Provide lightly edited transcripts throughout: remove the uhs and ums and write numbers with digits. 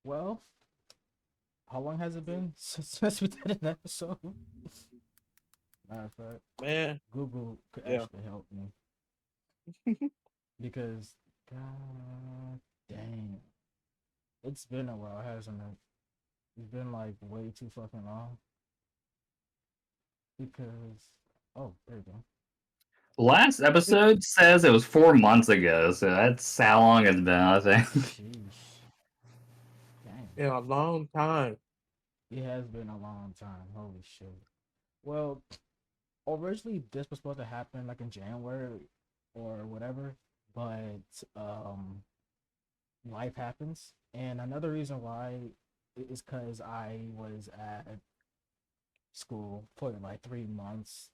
Well, how long has it been since we did an episode? Matter of fact, Man, Google could yeah. actually help me because, god dang, it's been a while, hasn't it? It's been like way too fucking long because, oh, there you go. Last episode says it was 4 months ago, so that's how long it's been, I think. Sheesh, dang, In a long time. it has been a long time. Holy shit. Well, originally this was supposed to happen like in January or whatever, but life happens. And another reason why is because I was at school for like 3 months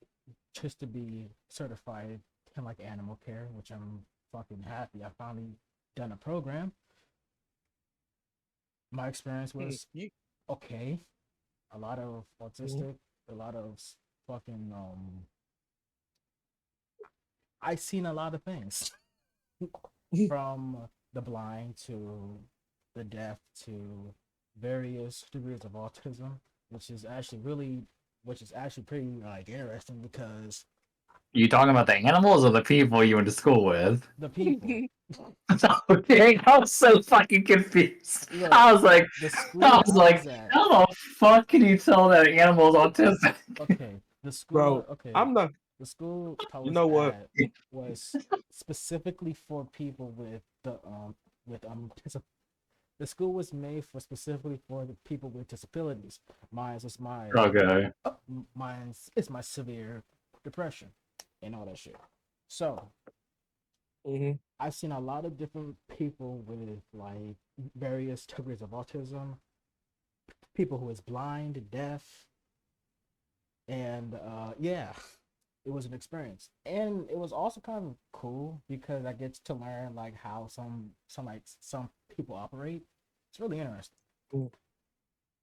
just to be certified in like animal care, which I'm fucking happy. I finally done a program. My experience was You, okay. A lot of mhm. autistic, a lot of fucking I seen a lot of things from the blind to the deaf to various degrees of autism, which is actually really, which is actually pretty like interesting because You talking about the animals or the people you went to school with? the people. Okay, I was so fucking confused. Look, I was like, the I school was I like, was at. how the fuck can you tell that an animal's autistic? Okay, the school. Bro, Okay, I'm not. the school I You was know what? at was specifically for people with the school was made for specifically for the people with disabilities. Mine's is my Okay. mine's is my severe depression and all that shit. So Hmm. I've seen a lot of different people with like various degrees of autism, people who is blind, deaf, and yeah, it was an experience, and it was also kind of cool because I get to learn like how some people operate. It's really interesting.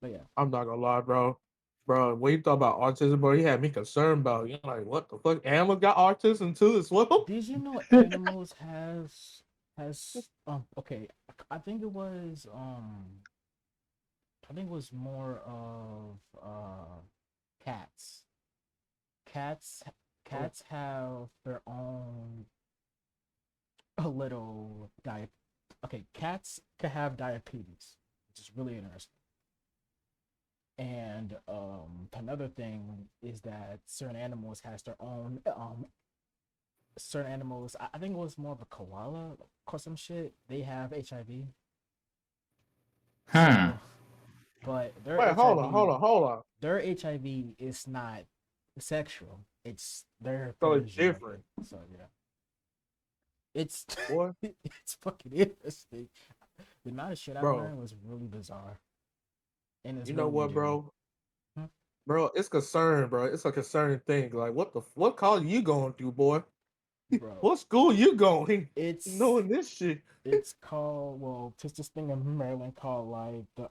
But yeah, I'm not gonna lie, bro. Bro, when you thought about autism, bro, you had me concerned about. You're like, what the fuck? Animals got autism too as well? did you know animals has okay? I think it was I think it was more of cats. Cats cats have their own a little diet. Okay, cats can have diabetes, which is really interesting. And another thing is that certain animals has their own certain animals. I think it was more of a koala or some shit. They have HIV. Hmm. So, but Wait, hold on, hold on, hold on. their HIV is not sexual. It's their So it's version of different, it. So yeah, it's boy. it's fucking interesting. The amount of shit I Bro, learned was really bizarre, and it's you know really what, new. bro? Hmm? Bro, it's concern, bro. It's a concerning thing. Like, what college you going to, boy? Bro, What school you going? it's Knowing this shit. it's called well, just this thing in Maryland called like the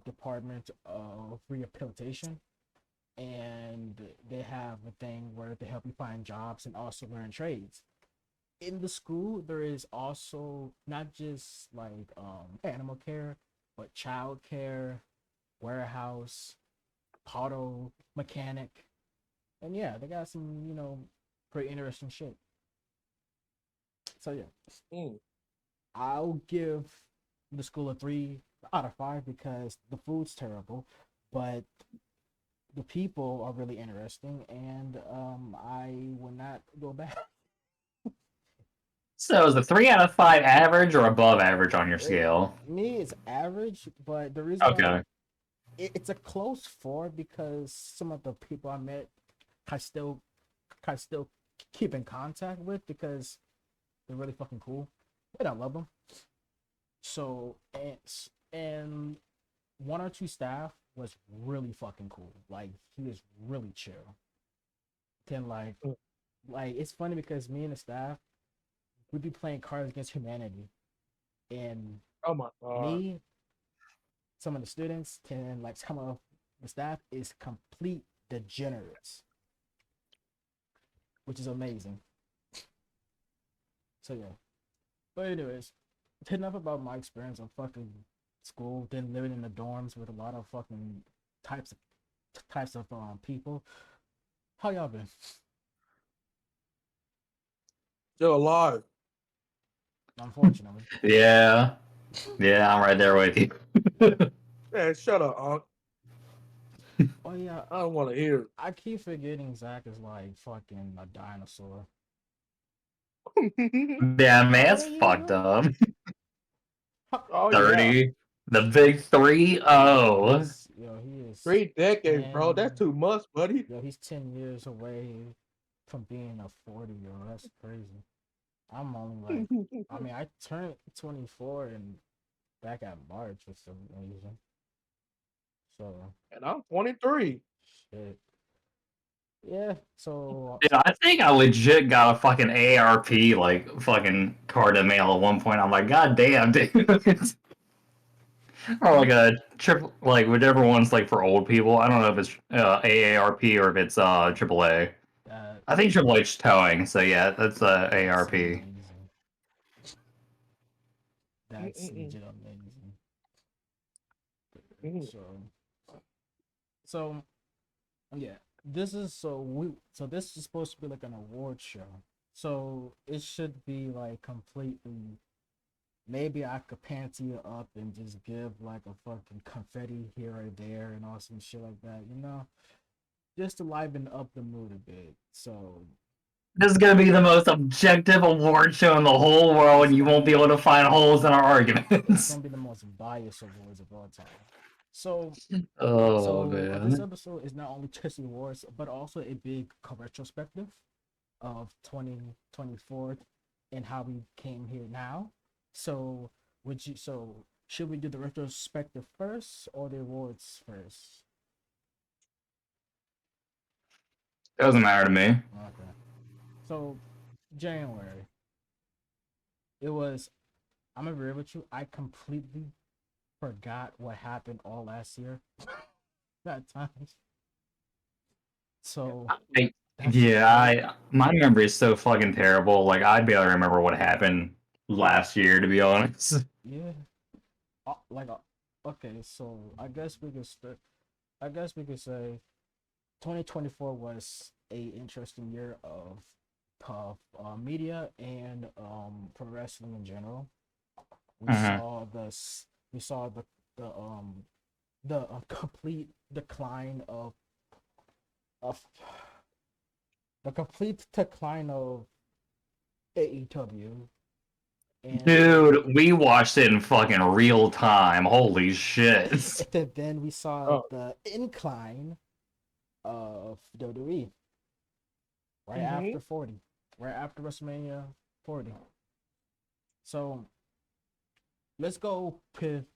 Department of Rehabilitation, and they have a thing where they help you find jobs and also learn trades. In the school, there is also not just like animal care, but child care, warehouse, auto mechanic, and yeah, they got some pretty interesting shit. So yeah, Mm. I'll give the school a 3 out of 5 because the food's terrible, but the people are really interesting, and I will not go back. So is the 3 out of 5 average or above average on your It, scale? me, it's average, but the reason why Okay. it's a close 4 because some of the people I met, I still, I still keep in contact with because they're really fucking cool, and I love them. So and one or two staff was really fucking cool. Like he was really chill. Then Mm. like it's funny because me and the staff we'd be playing Cards Against Humanity, and Oh my god. me, some of the students, and like some of the staff is complete degenerates, which is amazing. So yeah. But anyways, enough about my experience. I'm fucking school, then living in the dorms with a lot of fucking types of people. How y'all been? Still alive. Unfortunately. Yeah. Yeah, I'm right there with you. Man, shut up, Unc. Oh yeah, I don't want to hear I keep forgetting Zach is like fucking a dinosaur. it. Yeah, man, How it's many years fucked ago? up. Oh, yeah. 30. The big 3-0. He is 3 decades, bro. That's 10. too much, buddy. He's 10 years away from being a 40-year-old. That's crazy. I'm only like, I mean, I turned 24 and back at March for some reason. So And I'm 23. shit. Yeah. So Dude, I think I legit got a fucking AARP like fucking card in mail at one point. I'm like, God damn, dude. Or like a triple, like whichever one's like for old people. I don't know if it's AARP or if it's AAA. I think that's Triple H towing. So yeah, that's that's AARP. amazing. That's Mm-mm-mm. legit amazing. Mm. So yeah, this is supposed to be like an award show. So it should be like completely. Maybe I could panty it up and just give like a fucking confetti here or there and all some shit like that, just to liven up the mood a bit. So This is gonna be the most objective award show in the whole world, and you won't be able to find holes in our it's arguments. gonna be the most biased awards of all time. So Oh so this man. episode is not only just awards, but also a big retrospective of 2024 and how we came here now. So should we do the retrospective first or the awards first? Doesn't matter to me. Okay. So January. It was I'm gonna be real with you, I completely forgot what happened all last year. That times. So I, that's yeah, shit. my memory is so fucking terrible. Like I'd be able to remember what happened last year, to be honest. Yeah. Like okay, so I guess we could say 2024 was a interesting year of media and pro wrestling in general. We Mhm. saw we saw the complete decline of the complete decline of AEW, and Dude, we watched it in fucking real time. Holy shit. then we saw Oh. the incline of WWE right Mm-hmm. after 40, right after WrestleMania 40. So let's go with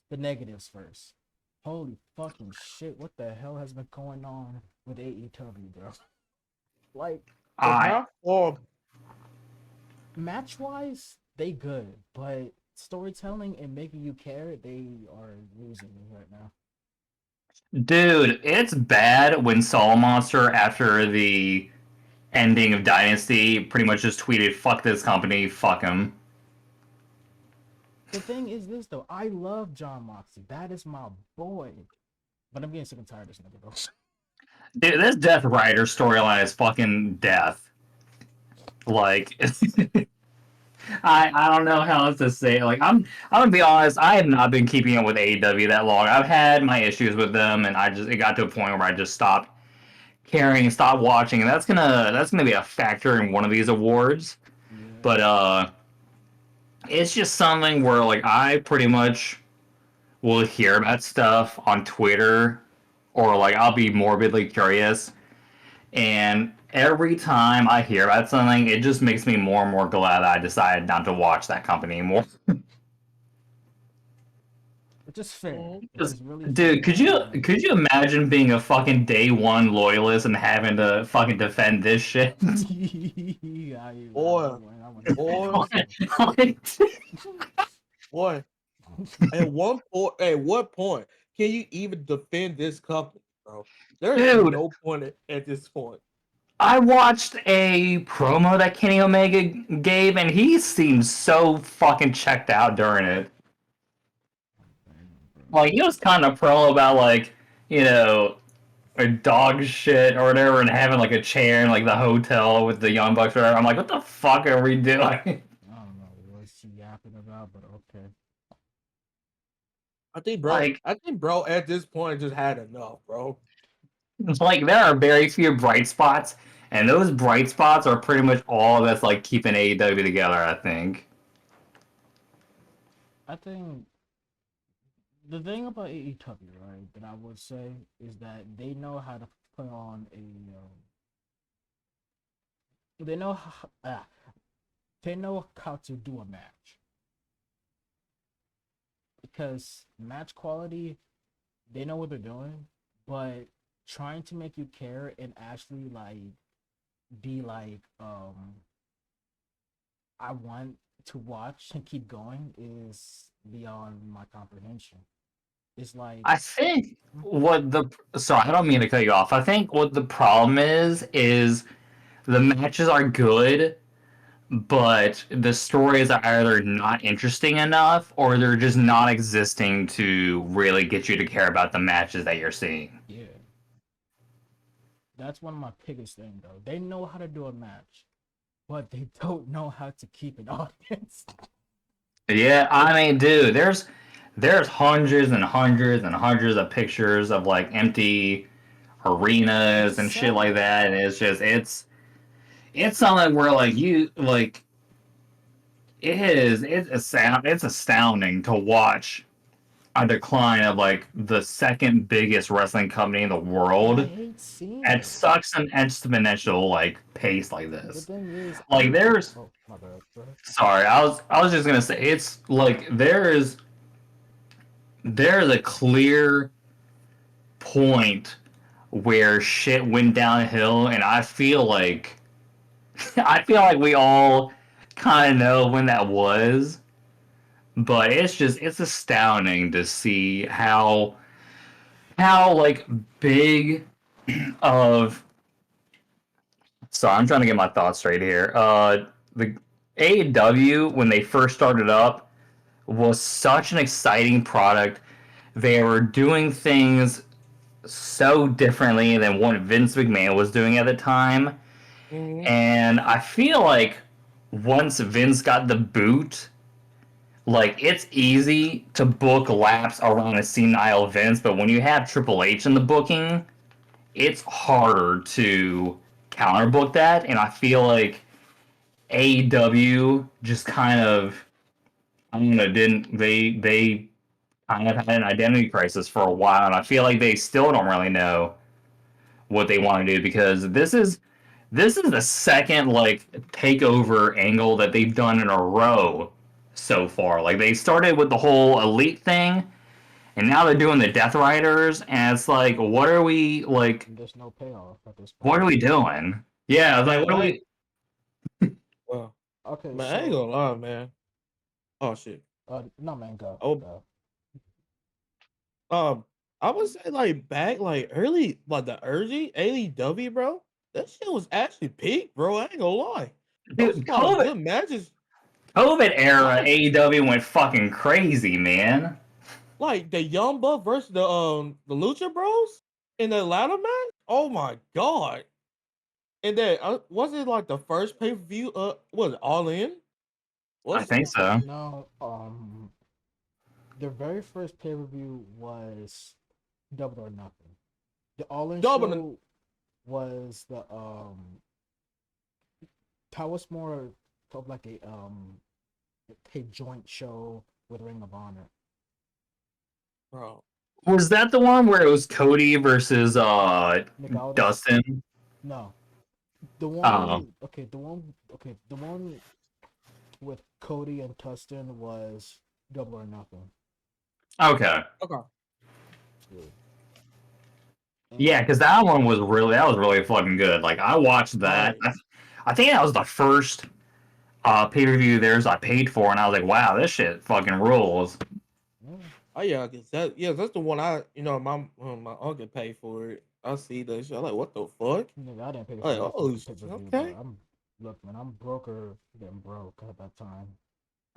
the negatives first. Holy fucking shit! What the hell has been going on with AEW, bro? Like It's I not for match wise, they good, but storytelling and making you care, they are losing me right now. Dude, it's bad when Soul Monster after the ending of Dynasty pretty much just tweeted, fuck this company, fuck him. The thing is this though, I love John Moxley. That is my boy. But I'm getting sick and tired of this nigga, bro. Dude, this Death Rider storyline is fucking death. Like I don't know how else to say it. Like I'm gonna be honest, I have not been keeping up with AEW that long. I've had my issues with them and it got to a point where I just stopped caring, stopped watching, and that's gonna be a factor in one of these awards. Yeah. But it's just something where like I pretty much will hear about stuff on Twitter or like I'll be morbidly curious and every time I hear about something it just makes me more and more glad that I decided not to watch that company anymore. Which is fair. Mhm. Which is really fair. Dude, I understand. could you imagine being a fucking day one loyalist and having to fucking defend this shit? boy, I wouldn't do boy, that. boy. At what point can you even defend this company, bro? There is Dude, no point at this point. I watched a promo that Kenny Omega gave, and he seemed so fucking checked out during it. Like he was kind of pro about like you know a dog shit or whatever, and having like a chair in like the hotel with the Young Bucks. Or whatever. I'm like, what the fuck are we doing? I don't know what she yapping about, but okay. Like, I think, bro, at this point just had enough, bro. like there are very few bright spots, and those bright spots are pretty much all that's like keeping AEW together. I think. I think the thing about AEW, right, that I would say is that they know how to put on a, they know how, they know how to do a match because match quality, they know what they're doing, but trying to make you care and actually like be like, I want to watch and keep going is beyond my comprehension. It's like, I think what the sorry, I don't mean to cut you off. I think what the problem is the matches are good, but the stories are either not interesting enough or they're just not existing to really get you to care about the matches that you're seeing. yeah, that's one of my biggest things though. They know how to do a match, but they don't know how to keep an audience. Yeah, I mean, dude, there's hundreds and hundreds and hundreds of pictures of like empty arenas It's and shit like sad. that, and it's something where like you like it's astounding to watch a decline of like the second biggest wrestling company in the And I world hate seeing at it. such an exponential like pace like The this. thing is, Like there's oh my bad, go ahead. sorry, I was just gonna say it's like there's a clear point where shit went downhill, and I feel like I feel like we all kind of know when that was, but it's astounding to see how like big of so I'm trying to get my thoughts straight here. The AEW when they first started up was such an exciting product. They were doing things so differently than what Vince McMahon was doing at the time. Mm-hmm. And I feel like once Vince got the boot, like it's easy to book laps around a senile Vince, but when you have Triple H in the booking, it's harder to counterbook that. And I feel like AEW just kind of I don't know, didn't they kind of had an identity crisis for a while, and I feel like they still don't really know what they want to do because this is the second like takeover angle that they've done in a row so far. Like they started with the whole elite thing, and now they're doing the Death Riders, and it's like, what are we like? There's no payoff at this What point. are we doing? Yeah, it's like Man, what are we? well, Okay, man, I ain't so gonna lie, man. Oh shit. no man, go Oh, go. um, I would say like back like early, like the early AEW, bro. That shit was actually peak, bro. I ain't gonna lie. Those Dude, a lot of good matches. COVID I era was AEW went fucking crazy, man. like the Young Buck versus the Lucha Bros in the ladder match. Oh my god! And then was it like the first pay per view? Was it All In? I Was it? think so. No, the very first pay per view was Double or Nothing. The All In Double. show was the that was more of like a joint show with Ring of Honor. Bro. Was that the one where it was Cody versus Nick Aldis? Dustin? No, the Oh, one. Okay, the one with Cody and Tustin was Double or Nothing. okay. Okay. Yeah. Yeah, because And that was really fucking good. Like I watched that. right. I think that was the first pay per view theirs I paid for, and I was like, wow, this shit fucking rules. Yeah. Oh yeah, I guess that's the one my uncle paid for it. I see that shit. I'm like, what the fuck? Nigga, I didn't pay I'm for like, that oh, fucking pay per view, bro. okay. I'm look, man. I'm broker getting broke at that time.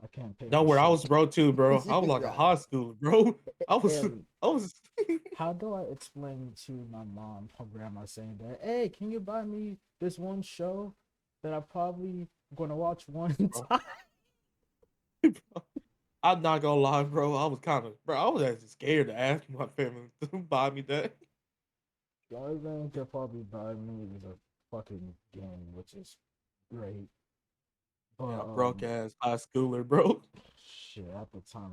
I can't pay Don't for worry, I shit. was broke too, bro. I was like a Right. high schooler, bro. I was, And I was. how do I explain to my mom or grandma saying that, hey, can you buy me this one show that I'm probably gonna watch one Bro, time? I'm not gonna lie, bro. I was kind of, bro. I was actually scared to ask my family to buy me that. The only thing they'll probably buy me is a fucking game, which is great. But Yeah, broke ass high schooler, bro. shit, at the time,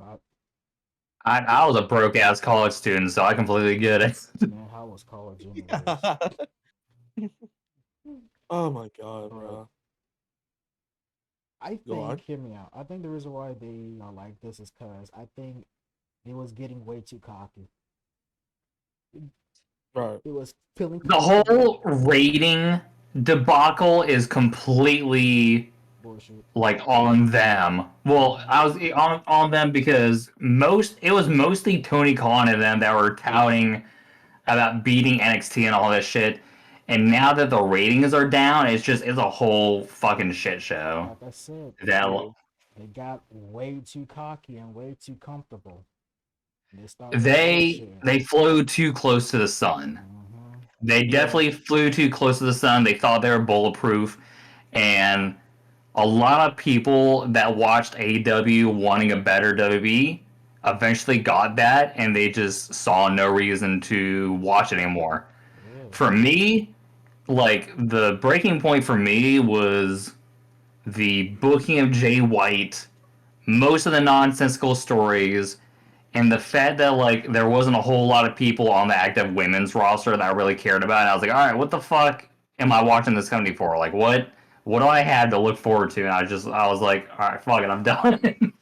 I was a broke ass college student, so I completely get it. man, how was college anyways? Oh my god, But bro. I Go think, on. hear me out. I think the reason why they are like this is because I think they was getting way too cocky. Right. It was feeling The comfortable. whole rating debacle is completely Bullshit. like on them. Well, Hmm. I was on them because it was mostly Tony Khan and them that were touting about beating NXT and all this shit. And now that the ratings are down, it's a whole fucking shit show. Like I said, That Yeah. they got way too cocky and way too comfortable. They started they bullshitting. they flew too close to the sun. Hmm. They Yeah. definitely flew too close to the sun. They thought they were bulletproof, and a lot of people that watched AEW wanting a better WWE eventually got that, and they just saw no reason to watch it anymore. Yeah. For me, like the breaking point for me was the booking of Jay White, most of the nonsensical stories, and the fact that like there wasn't a whole lot of people on the active women's roster that I really cared about. And I was like, all right, what the fuck am I watching this company for? Like, what do I have to look forward to? And I was like, all right, fuck it, I'm done.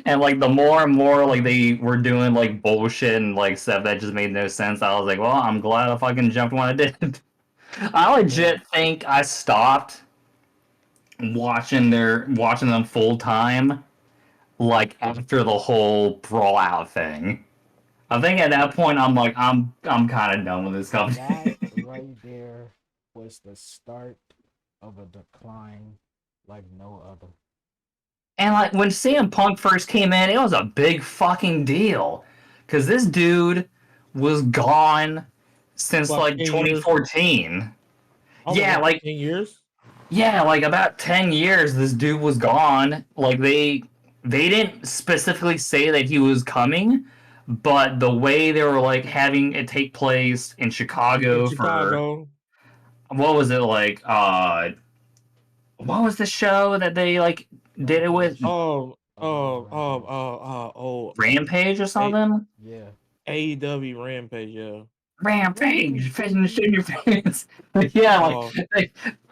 And like the more and more like they were doing like bullshit and like stuff that just made no sense, I was like, well, I'm glad I fucking jumped when I did. I Yeah. legit think I stopped watching them full time like after the whole brawl out thing. I think at that point I'm like I'm kind of done with this That company. right there was the start of a decline like no other. And like when CM Punk first came in, it was a big fucking deal because this dude was gone since Like like 10 years. 2014. I was Yeah, like like 10 years. yeah, like about 10 years this dude was gone. Like they didn't specifically say that he was coming, but the way they were like having it take place in In Chicago for Chicago. what was it like what was the show that they like did it with Rampage. Oh, that was Rampage. Oh, Rampage or A- something? Yeah. AEW Rampage, yeah. Rampage, Rampage, fishing baby. in your face. Yeah,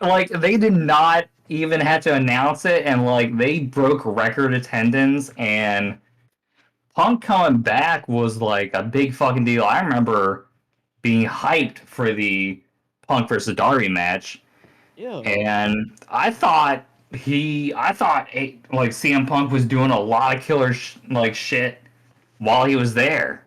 Oh, they did not even have to announce it, and like they broke record attendance. And Punk coming back was like a big fucking deal. I remember being hyped for the Punk versus Darby match, yeah. and I thought like CM Punk was doing a lot of killer like shit while he was there,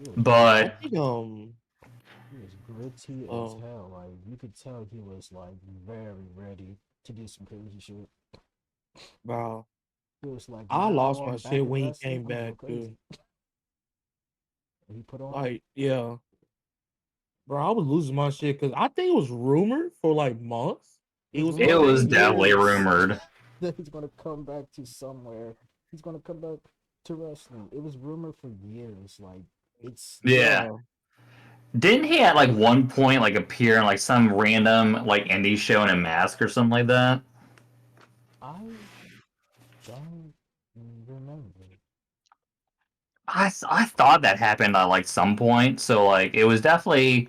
He was I but think he was gritty as um hell. Like you could tell he was like very ready to do some crazy shit. wow. He was like, I now lost I'm my back shit in when he wrestling. came I'm going back, crazy. dude. And he put on. Like, yeah. Bro, I was losing my shit because I think it was rumored for like months. It He was was it rumored for was coming. definitely years rumored. that he's gonna come back to somewhere. He's gonna come back to wrestling. It was rumored for years. Like it's Yeah. Yeah. Didn't he at like one point like appear in like some random like indie show in a mask or something like that? I don't remember. I thought that happened at like some point. So like it was definitely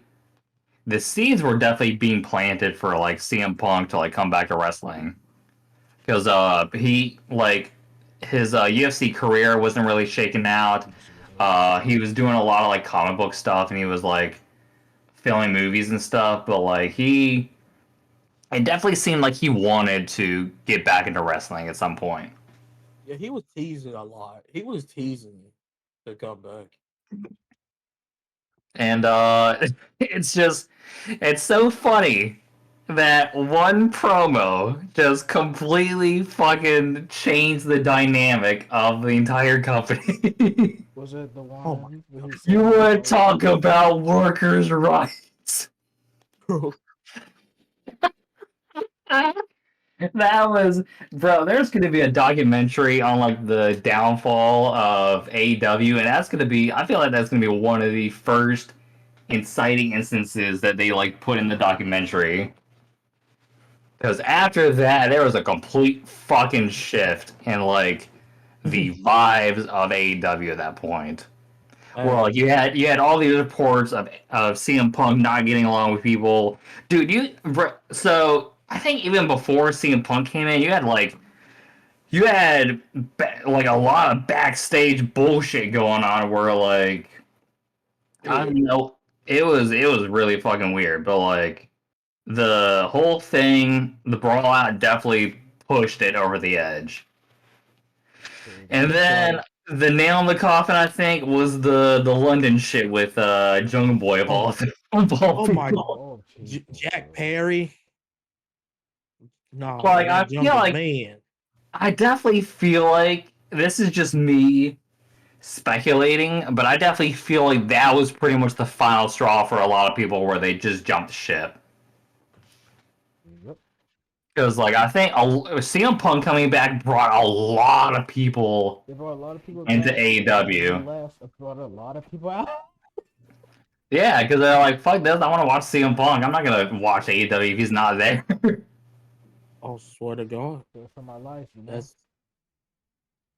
the seeds were definitely being planted for like CM Punk to like come back to wrestling because he like his UFC career wasn't really shaken out. That shit was over. He was doing a lot of like comic book stuff and he was like filming movies and stuff, but like he it definitely seemed like he wanted to get back into wrestling at some point. Yeah, he was teasing a lot. He was teasing to come back. And it's just it's so funny that one promo just completely fucking changed the dynamic of the entire company. Was it the Oh my one where he You said he was want to like, talk about workers' rights? bro. That was, bro. There's going to be a documentary on like the downfall of AEW, and that's going to be. I feel like that's going to be one of the first inciting instances that they like put in the documentary. Because after that, there was a complete fucking shift in like the vibes of AEW at that point. Well, Hey, you had all these reports of CM Punk not getting along with people, dude. So I think even before CM Punk came in, you had like a lot of backstage bullshit going on where like I yeah. don't know, it was really fucking weird, but like the whole thing, the brawl out definitely pushed it over the edge. And It's then like, the nail in the coffin, I think, was the London shit with Jungle Boy of oh all, my, of all oh my, people. "Oh Jack people, Perry. Nah, man, Like that jungle man. I definitely feel like this is just me speculating, but I definitely feel like that was pretty much the final straw for a lot of people where they just jumped ship. yep." Because like I think CM Punk coming back brought a lot of people They brought a lot of people into back, and when he AEW. left, it brought a lot of people out. Yeah, because they're like, fuck this, I want to watch CM Punk. I'm not gonna watch AEW if he's not there. Oh, swear to God, For my life, you know. that's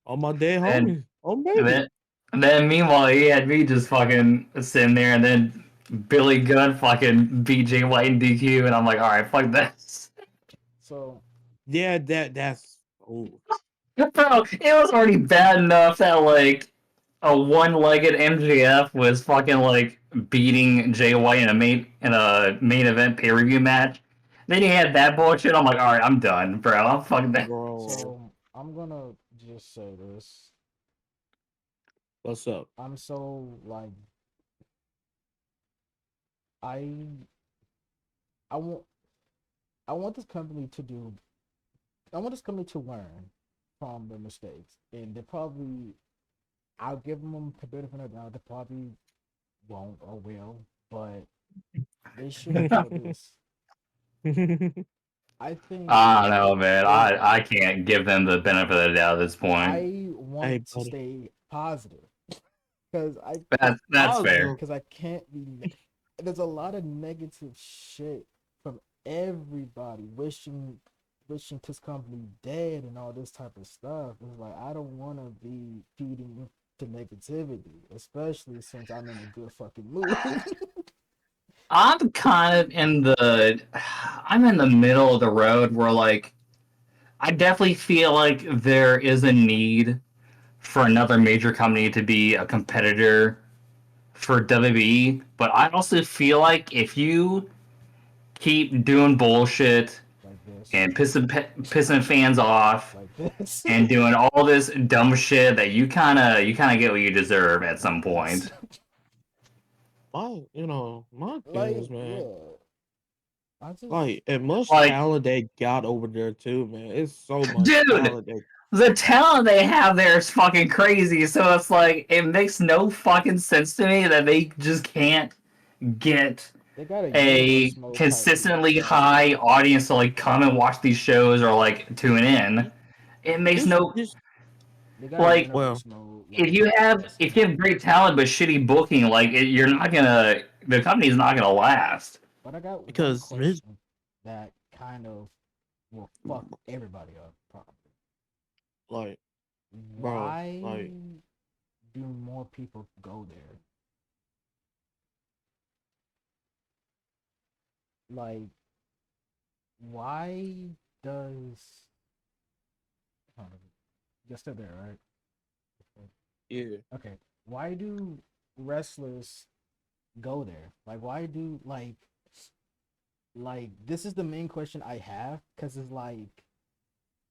all my dead and homies. Oh and baby, then, and then meanwhile he had me just fucking sitting there, and then Billy Gunn fucking beat Jay White in DQ, and I'm like, all right, fuck this. So yeah, that's oh Bro, it was already bad enough that like a one-legged MJF was fucking like beating Jay White in a main event pay-per-view match. Then you had that bullshit. I'm like, all right, I'm done, bro. I'm fucking done. bro. so I'm gonna just say this. What's up? I'm so like I I want I want this company to do I want this company to learn from their mistakes, and they probably I'll give them a bit of an doubt. They probably won't or will, but they should know this. I think I don't know, man. they I can't give them the benefit of the doubt at this point. I want Hey, to buddy. stay positive because That's fair. Positive. I can't be. There's a lot of negative shit from everybody wishing this company dead and all this type of stuff. It's like I don't want to be feeding to negativity, especially since I'm in a good fucking mood. I'm kind of I'm in the middle of the road where like I definitely feel like there is a need for another major company to be a competitor for WWE, but I also feel like if you keep doing bullshit Like this, and pissing fans off like this, and doing all this dumb shit that you kind of get what you deserve at like some this. point. My thing Like is, man, yeah, I just like, and much Like, talent they got over there too, man. It's so much dude, talent they the talent they have there is fucking crazy. So it's like it makes no fucking sense to me that they just can't get they got a a universe mode type consistently high roster. audience to like come and watch these shows or like tune in. It makes no this They got a like well, universe mode if like you have if roster. you have great talent but shitty booking, like you're not gonna the company's not gonna last. But I got one because this question that kind of will fuck everybody up. Probably. like, bro, Why like, do more people go there? Like, why does? Hold on, you're still there, right? yeah, Okay. Why do wrestlers go there? Like, why do like this is the main question I have because it's like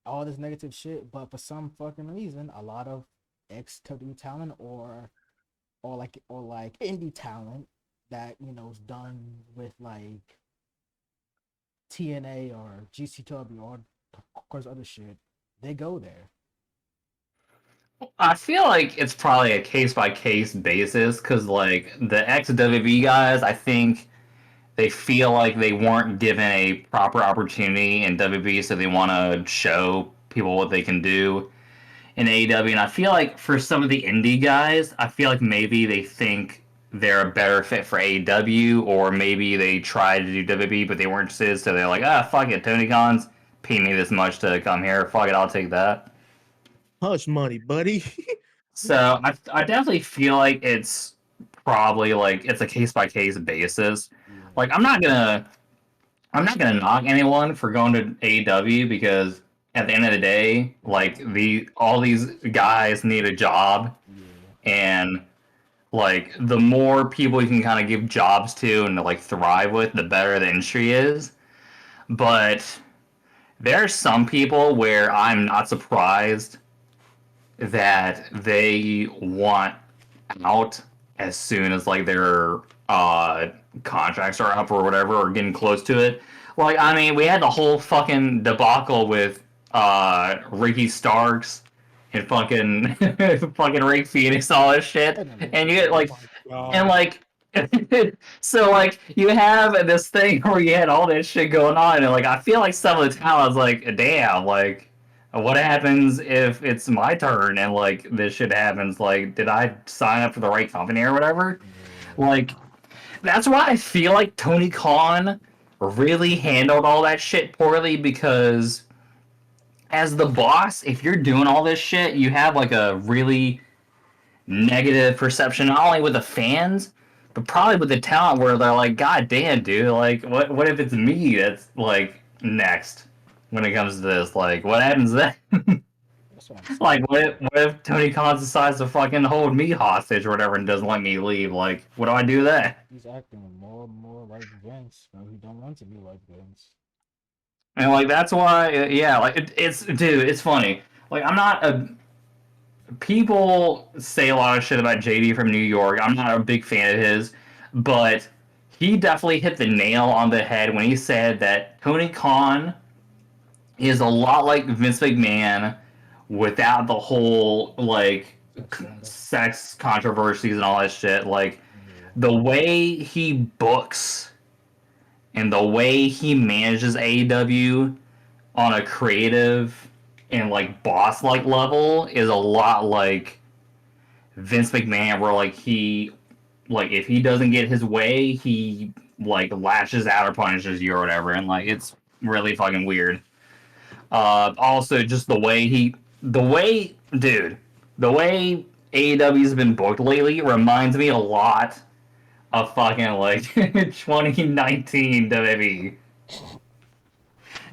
all this negative shit, but for some fucking reason, a lot of ex WWE talent or like indie talent that is done with like TNA or GCW or of course other shit, they go there. I feel like it's probably a case by case basis because like the ex WWE guys, I think they feel like they weren't given a proper opportunity in WWE, so they want to show people what they can do in AEW. And I feel like for some of the indie guys, I feel like maybe they think they're a better fit for AEW, or maybe they tried to do WWE but they weren't interested, so they're like, ah, fuck it, Tony Khan's paying me this much to come here. Fuck it, I'll take that. Hush money, buddy. So I definitely feel like it's probably like it's a case by case basis. Yeah. Like I'm not gonna knock anyone for going to AEW because at the end of the day, like all these guys need a job, Yeah. and like the more people you can kind of give jobs to and like thrive with, the better the industry is. But there are some people where I'm not surprised that they want out as soon as like their contracts are up or whatever, or getting close to it. Like, I mean, we had the whole fucking debacle with Ricky Starks and fucking fucking Rick Phoenix, all this shit, and you get like, and like. So like you have this thing where you had all this shit going on, and like I feel like some of the talent was like, damn, like what happens if it's my turn and like this shit happens? Like, did I sign up for the right company or whatever? Yeah. Like, that's why I feel like Tony Khan really handled all that shit poorly because as the boss, if you're doing all this shit, you have like a really negative perception, not only with the fans, but probably with the talent where they're like, God damn, dude, like what if it's me that's like next when it comes to this? Like, what happens then? That's what I'm saying. Like, what if Tony Khan decides to fucking hold me hostage or whatever and doesn't let me leave? Like, what do I do then? He's acting more and more like Vince, but he don't want to be like Vince. And like that's why, yeah, like it's dude, it's funny. Like I'm not a people say a lot of shit about JD from New York. I'm not a big fan of his, but he definitely hit the nail on the head when he said that Tony Khan is a lot like Vince McMahon without the whole like Scandal. sex controversies and all that shit. Like Yeah. the way he books and the way he manages AEW on a creative and like boss like level is a lot like Vince McMahon, where like he like if he doesn't get his way, he like lashes out or punishes you or whatever, and like it's really fucking weird. Also, just the way AEW's been booked lately reminds me a lot of fucking like 2019 WWE.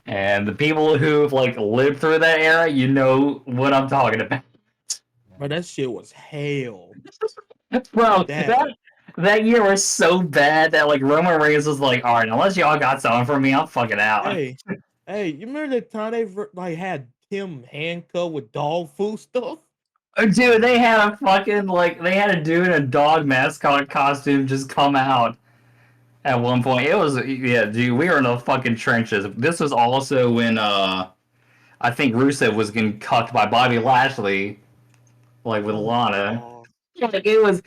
And the people who've like lived through that era, you know what I'm talking about. But that shit was hell. Bro, That that year was so bad that like Roman Reigns was like, all right, unless y'all got something for me, I'm fucking out. hey, hey, you remember the time they like had Tim handcuffed with dog food stuff? Dude, they had a fucking like they had a dude in a dog mascot costume just come out at one point. It was yeah, dude, we were in the fucking trenches. This was also when I think Rusev was getting cucked by Bobby Lashley, like with Oh, Lana. God. Like it was.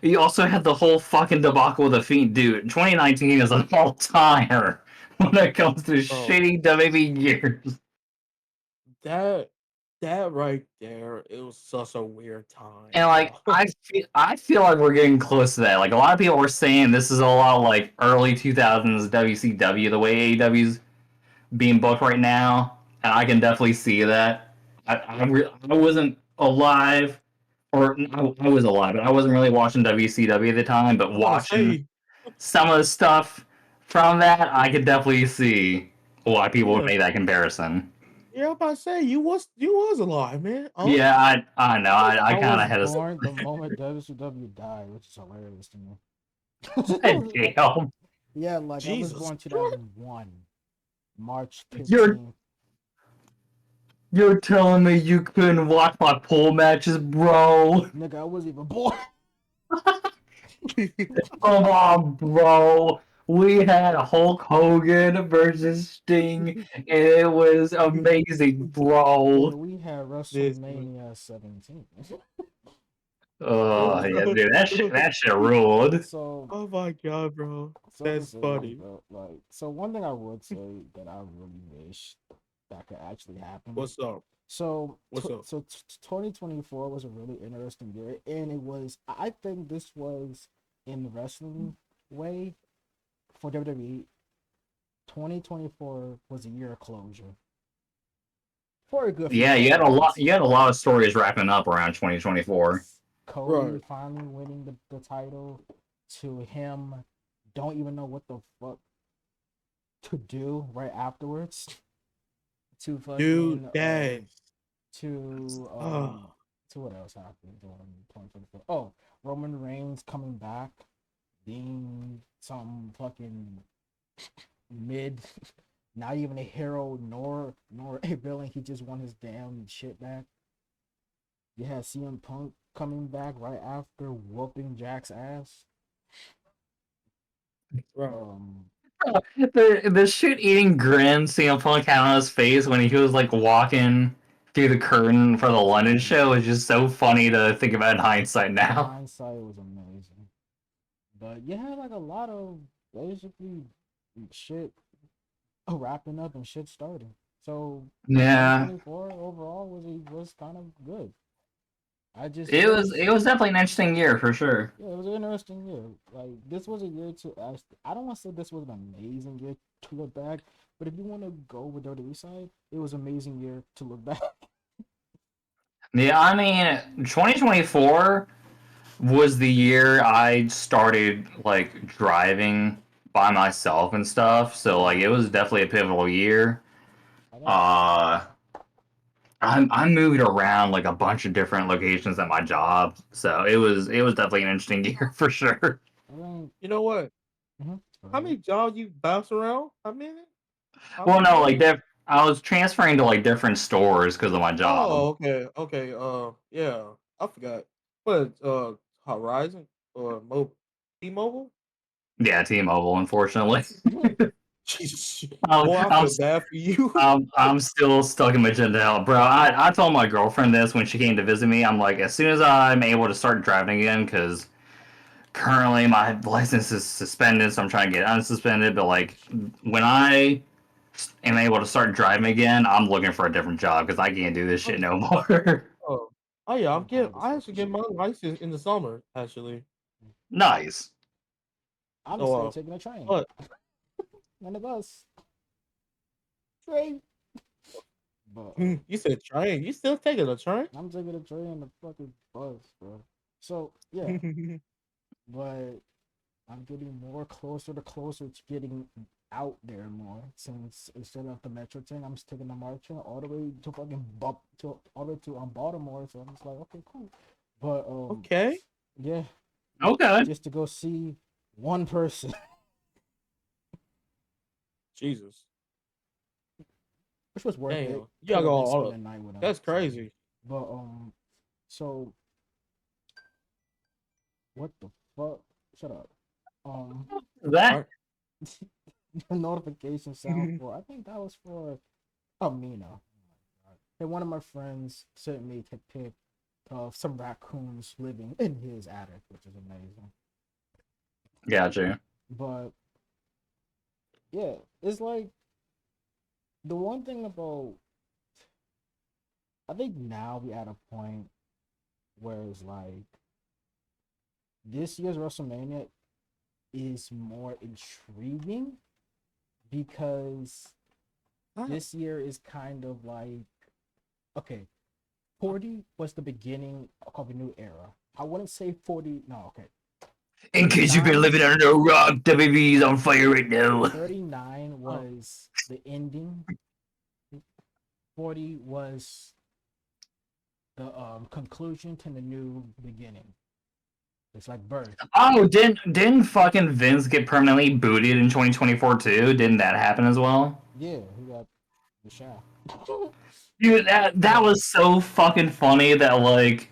You also had the whole fucking debacle with the Fiend, dude. 2019 is an all-timer when it comes to Bro, shitty WWE years. that that right there, it was such a weird time, And like bro. I feel like we're getting close to that. Like a lot of people were saying this is a lot like early 2000s WCW, the way AEW's being booked right now, and I can definitely see that. I wasn't alive, or I was alive, but I wasn't really watching WCW at the time. But I'm about to watching say, some of the stuff from that, I could definitely see why people would yeah, make that comparison. yeah, I'm about to say you was alive, man. Huh? Yeah, I know. I I kind was of had born the moment WCW died, which is hilarious to a me. damn. Yeah, like I was Jesus born Christ. 2001, March You're 15th. you're telling me you couldn't watch my pool matches, bro? Nigga, I wasn't even born. Come on, bro. We had Hulk Hogan versus Sting, and it was amazing, Yeah, bro. we had This was WrestleMania 17. Oh yeah, Bozo. dude, that shit ruled. So Oh my god, bro. so to That's say this, funny. bro, like, so one thing I would say that I really wish that could actually happen. What's up? So, What's up? 2024 was a really interesting year, and it was. I think this was in the wrestling way for WWE. 2024 was a year of closure for a good few Yeah, storylines. you had a lot of stories wrapping up around 2024. Cody Right. finally winning the title, to him don't even know what the fuck to do right afterwards, to Dude, fucking that to oh to what else happened during 2024? Oh, Roman Reigns coming back, being some fucking mid, not even a hero nor a villain. He just won his damn shit back. You had CM Punk coming back right after whooping Jack's ass. right. Um, The shit eating grin CM Punk had on his face when he was like walking through the curtain for the London show is just so funny to think about in hindsight in now. hindsight, was amazing. But you had like a lot of basically shit wrapping up and shit starting. So Yeah, 2024 overall was kind of good. I just it wish, was definitely an interesting year for sure. yeah, it was an interesting year. Like, this was a year to ask. I don't want to say this was an amazing year to look back, but if you want to go with WWE side, it was an amazing year to look back. Yeah, I mean, 2024 was the year I started like driving by myself and stuff. So like it was definitely a pivotal year. I think. Uh I moved around like a bunch of different locations at my job. So it was definitely an interesting year for sure. I think. You know what? Mhm. Go How ahead. many jobs you bounce around? How many? How Well, many no, like days? I was transferring to like different stores because of my job. Oh, okay, okay. Yeah, I forgot. What? Horizon or T-Mobile? Yeah, T-Mobile, unfortunately. Jesus, I'm, boy, I I'm feel bad for you. I'm still stuck in Magenta Hell, bro. I told my girlfriend this when she came to visit me. I'm like, as soon as I'm able to start driving again, because currently my license is suspended, so I'm trying to get unsuspended. But like, when I am able to start driving again, I'm looking for a different job because I can't do this shit Oh, no more. oh, oh yeah. I'm kind of the I same actually get my situation. license in the summer. Actually, Nice. I'm so instead taking a train but and a bus. Train. But you said train. You still taking a train? I'm taking a train and a fucking bus, bro. So yeah, but I'm getting more closer to getting out there more. Since instead of the metro train, I'm just taking the MARC train all the way to fucking bump to all the way to Baltimore. So I'm just like, okay, cool. But Okay. yeah, Okay. just to go see one person, Jesus. which was worth it Damn. You because gotta I go did all spend up. the night with him. That's So, crazy. but so what the fuck? Shut up. Um, That Alright. the notification sound for, I think that was for Amina. And one of my friends sent me a pic of some raccoons living in his attic, which is amazing. gotcha. But yeah, it's like the one thing about, I think now we at a point where it's like this year's WrestleMania is more intriguing because Ah, this year is kind of like, okay, 40 was the beginning of a new era. I wouldn't say 40, no, okay. In case you've been 39 living under a rock, WWE's on fire right now. 39 oh, was the ending. 40 was the conclusion to the new beginning. It's like birth. Oh, didn't fucking Vince get permanently booted in 2024 too? Didn't that happen as well? Yeah, he got the shaft. Dude, that But was so fucking funny that like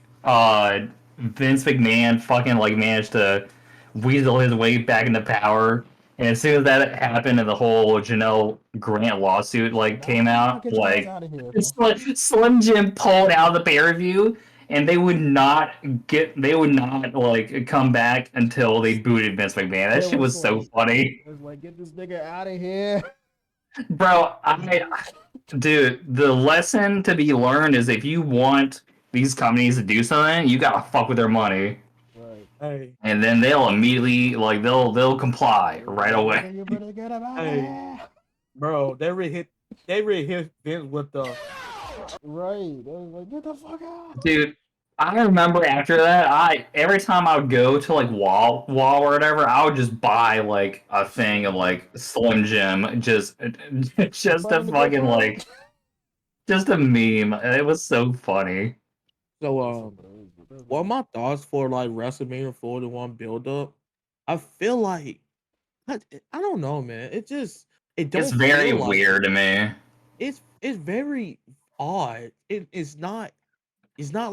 Vince McMahon fucking like managed to weasel his way back into power. And as soon as that happened and the whole Janelle Grant lawsuit came Nah, out, get your ass out of here, bro. Slim Jim pulled out of the pay-per-view and they would not come back until they booted Vince McMahon. That shit was so funny. It was like, get this nigga out of here. Bro, dude, the lesson to be learned is if you want these companies to do something, you gotta fuck with their money. Right. Hey, And then they'll immediately they'll comply right away. You better get him out of Hey. here. bro, they really hit Vince with the Right. They was like, get the fuck out. Dude, I remember after that, every time I would go to Wall or whatever, I would just buy a thing of Slim Jim, just just a fucking just a meme. It was so funny. so what are my thoughts for WrestleMania 41 build up? I feel like I don't know, man. It don't It's very feel like weird to me. it's very odd. It's not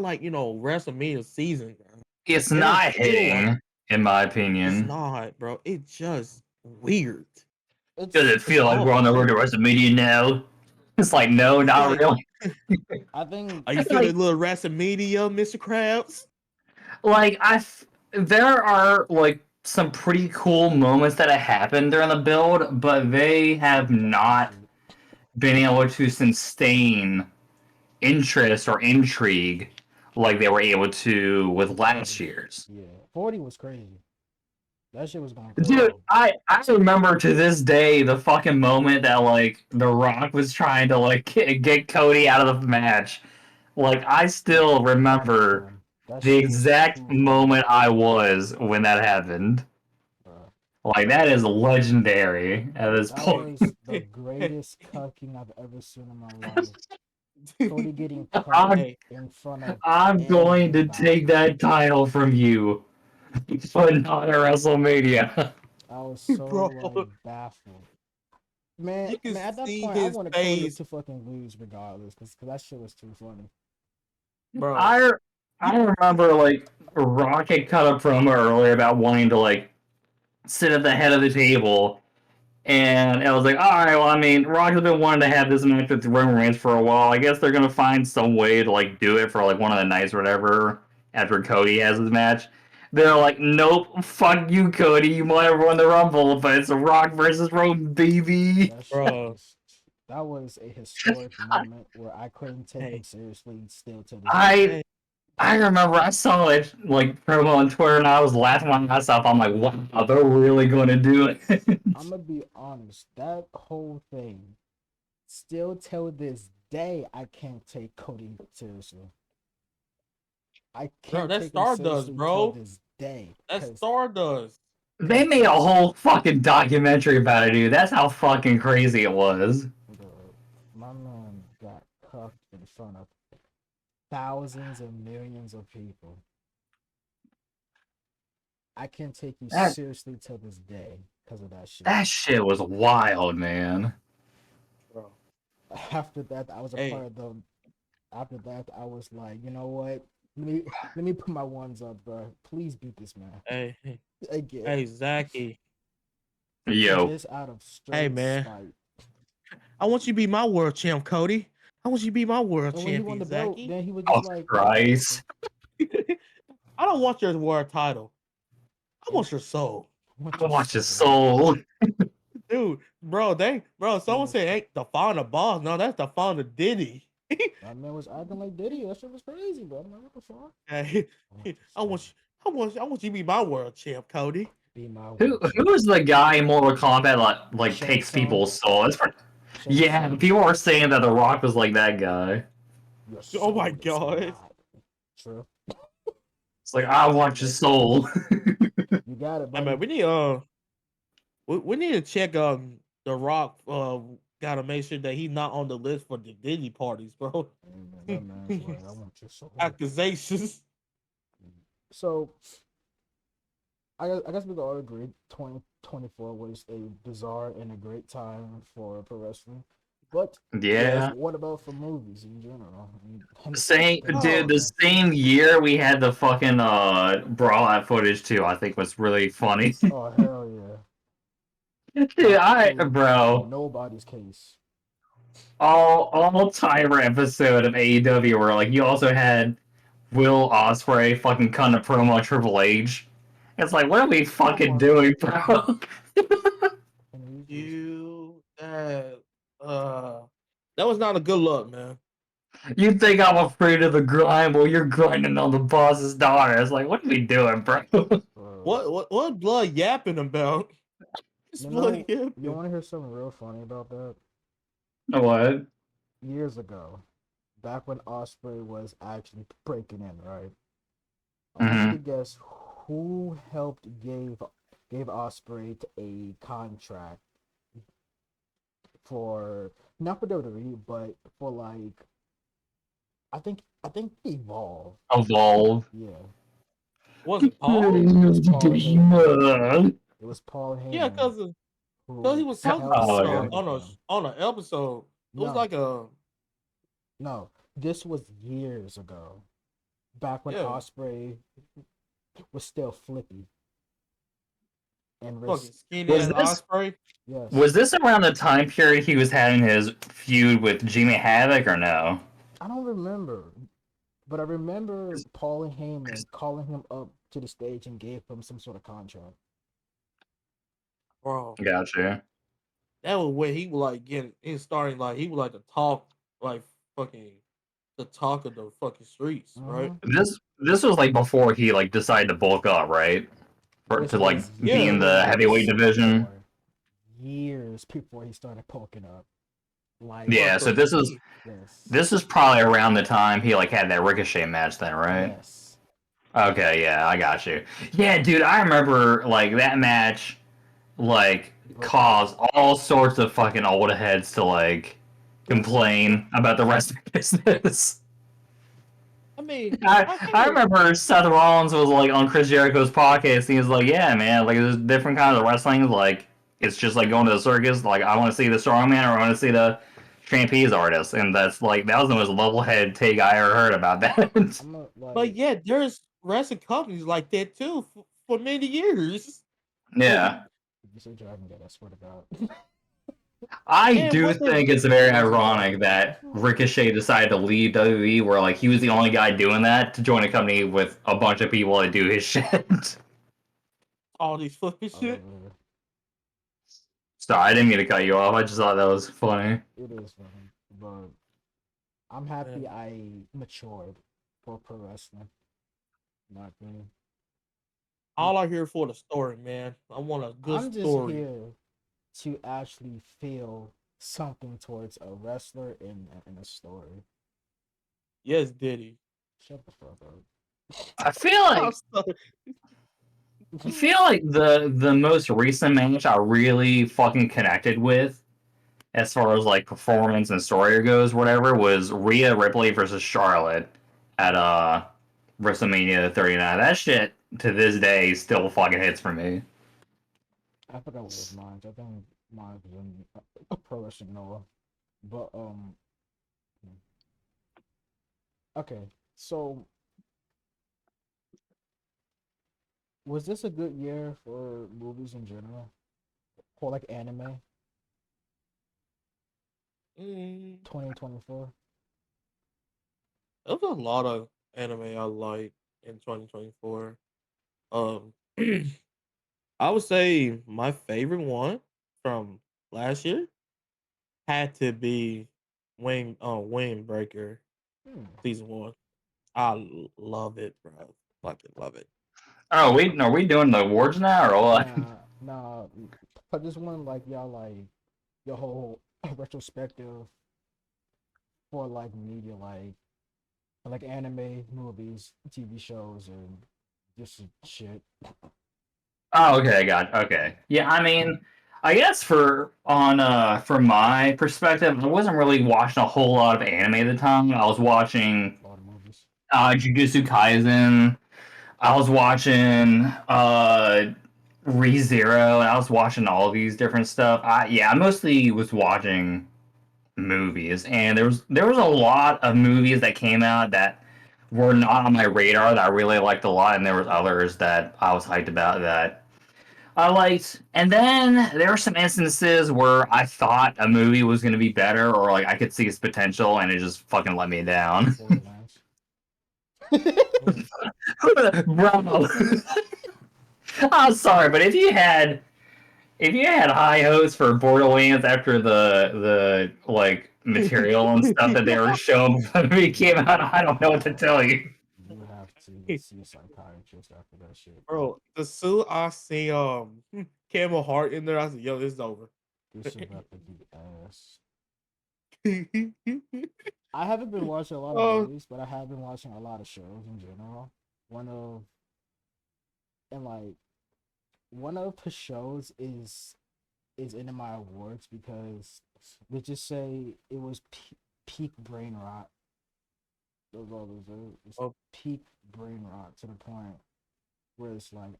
like WrestleMania season. Bro. It's It don't not feel hitting, like- in my It's opinion. not, bro. It's just weird. Does it feel like we're on the road to WrestleMania now? It's like, no, not really. I think Are you feeling a little WrestleMania, Mr. Krabs? There are some pretty cool moments that have happened during the build, but they have not been able to sustain interest or intrigue like they were able to with last year's. Yeah, 40 was crazy. That shit was going crazy. Dude, I remember to this day the fucking moment that The Rock was trying to get Cody out of the match. I still remember the exact moment I was when that happened. That is legendary at this point. That was the greatest cucking I've ever seen in my life. Cody getting cucked in front of I'm going to everybody. take that title from you, but not at WrestleMania. I was so baffled. Man, at that point, I wanted Cody to fucking lose regardless, because that shit was too funny. Bro, I remember Rock had cut a promo earlier about wanting to sit at the head of the table, and I was like, all right, well, I mean, Rock has been wanting to have this match with Roman Reigns for a while. I guess they're gonna find some way to do it for one of the nights or whatever after Cody has his match. They're like, nope, fuck you, Cody. You might have won the Rumble, but it's a Rock versus Roman, baby. Bro. That was a historic moment where I couldn't take him seriously still to this day. I remember I saw it promo on Twitter and I was laughing my ass off. I'm like, wow, they're really gonna do it. I'm gonna be honest, that whole thing, still till this day, I can't take Cody seriously. I can't. Bro, that Stardust, bro. To this day. That Stardust. They made a whole fucking documentary about it, dude. That's how fucking crazy it was. My man got cuffed in front of thousands and millions of people. I can't take you seriously till this day because of that shit. That shit was wild, man. Bro. After that, I was a part of the. After that, I was like, you know what? Let me put my ones up, bro. Please beat this man. Hey, again. Hey, Zachy. Yo. Just out of straight hey, man. spite. I want you to be my world champ, Cody. I want you to be my world champion, Zachy. Then he was just Christ. I don't want your world title. I want your soul. I want your soul. Dude, someone said, hey, the father boss. No, that's the father Diddy. That man was acting like Diddy. That shit was crazy, bro. I'm like, what the fuck? Hey, I want you to be my world champ, Cody. Be my Who is the guy in Mortal Kombat that takes people's soul? Yeah, people are saying that The Rock was that guy. Oh my god. True. It's I want your soul. You got it, buddy. I mean, we need to check The Rock gotta make sure that he's not on the list for the Diddy parties, bro. That man's like, I want your soul. Accusations. So I guess we can all agree 2024 was a bizarre and a great time for pro wrestling. But yeah, what about for movies in general? The same year we had the fucking brawl out footage too. I think was really funny. Oh hell yeah! Absolutely bro, nobody's case. all timer episode of AEW where like you also had Will Ospreay fucking cut a promo on Triple H. It's like, what are we fucking Someone doing, bro? can use this. You that was not a good look, man. You think I'm afraid of the grind? Well, you're grinding on the boss's daughter. It's like, what are we doing, bro? Bro. What blood yapping about? It's You blood know, you yapping. want to hear something real funny about that? What? Years ago, back when Osprey was actually breaking in, right? I want you to Hmm. guess who helped gave Osprey a contract for not for WWE, but for like I think Evolve. Oh, Evolve. Yeah, was it Paul? it was Paul Heyman. Oh It was Paul Yeah, Heyman cause he who was talking helped about yeah. start on a them. on an episode. It was No, like a no, this was years ago. Back when yeah, Osprey was still flippy and fucking risk. skinny Was ass this Osprey. Yes, was this around the time period he was having his feud with Jimmy Havoc or no? I don't remember, but I remember 'Cause- Paul Heyman calling him up to the stage and gave him some sort of contract. Bro, Gotcha. that was when he was like getting he was starting like he was like the talk like fucking the talk of the fucking streets, right? Mm-hmm. This was like before he like decided to bulk up, right? For This to like was be Yeah. in the heavyweight division. years before he started poking up. Like, Bro, Yeah, so cause this is he yes, this is probably around the time he like had that Ricochet match then, right? yes. Okay, yeah, I got you. Yeah, dude, I remember like that match like Broke my caused heart. all sorts of fucking old heads to like This, complain about the wrestling business. I mean, I I can't remember Seth Rollins was like on Chris Jericho's podcast. And he was like, "Yeah, man, like there's different kinds of wrestling. Like it's just like going to the circus. Like I want to see the strongman or I want to see the trapeze artist." And that's like that was the most level-headed take I ever heard about that. I'm a, but like, yeah, there's wrestling companies like that too for many years. Like Yeah. you say Dragon Gate, I swear to God. I and do what the think it's very You say ironic Dragon Gate. that Ricochet decided to leave WWE, where like he was the only guy doing that, to join a company with a bunch of people that do his shit. all these flipping Uh, shit. So I didn't mean to cut you off. I just thought that was funny. it is funny, but I'm Man, happy I matured for pro wrestling. Not me. all I hear for the story, man. I want a good I'm just story. here to actually feel something towards a wrestler in a story. Yes, Diddy. Shut the fuck up. I feel I'm like sorry. the most recent match I really fucking connected with, as far as like performance and story goes, whatever, was Rhea Ripley versus Charlotte at WrestleMania 39. That shit to this day still fucking hits for me. I forgot what was mine. I think mine was in a pro wrestling Noah. But okay. So was this a good year for movies in general? For like anime? Mm, 2024? There's a lot of anime I like in 2024. Um, I would say my favorite one from last year had to be Windbreaker Hmm. season one. I love it, bro. Fucking love it. Oh, are we doing the awards now or what? Nah. I just want like y'all like your whole retrospective for like media like anime, movies, TV shows, and just shit. Oh, okay, okay. Yeah, I mean, I guess from my perspective, I wasn't really watching a whole lot of anime at the time. I was watching A lot of movies. Jujutsu Kaisen. I was watching ReZero, and I was watching all these different stuff. I mostly was watching movies, and there was a lot of movies that came out that were not on my radar that I really liked a lot, and there was others that I was hyped about that I liked, and then there were some instances where I thought a movie was going to be better, or like I could see its potential, and it just fucking let me down. Borderlands. Mm. Bro, I'm sorry, but if you had high hopes for Borderlands after the like material and stuff that they were showing before the movie came out, I don't know what to tell you. You have to see a psychiatrist after that shit, bro. Bro, the soon I see Camel Heart in there, I said, "Yo, this is over." This shit about to be ass. I haven't been watching a lot of Oh, movies, but I have been watching a lot of shows in general. One of and like one of the shows is in my awards because let's just say it was peak brain rot. Those all those it's oh, peak brain rot to the point where it's like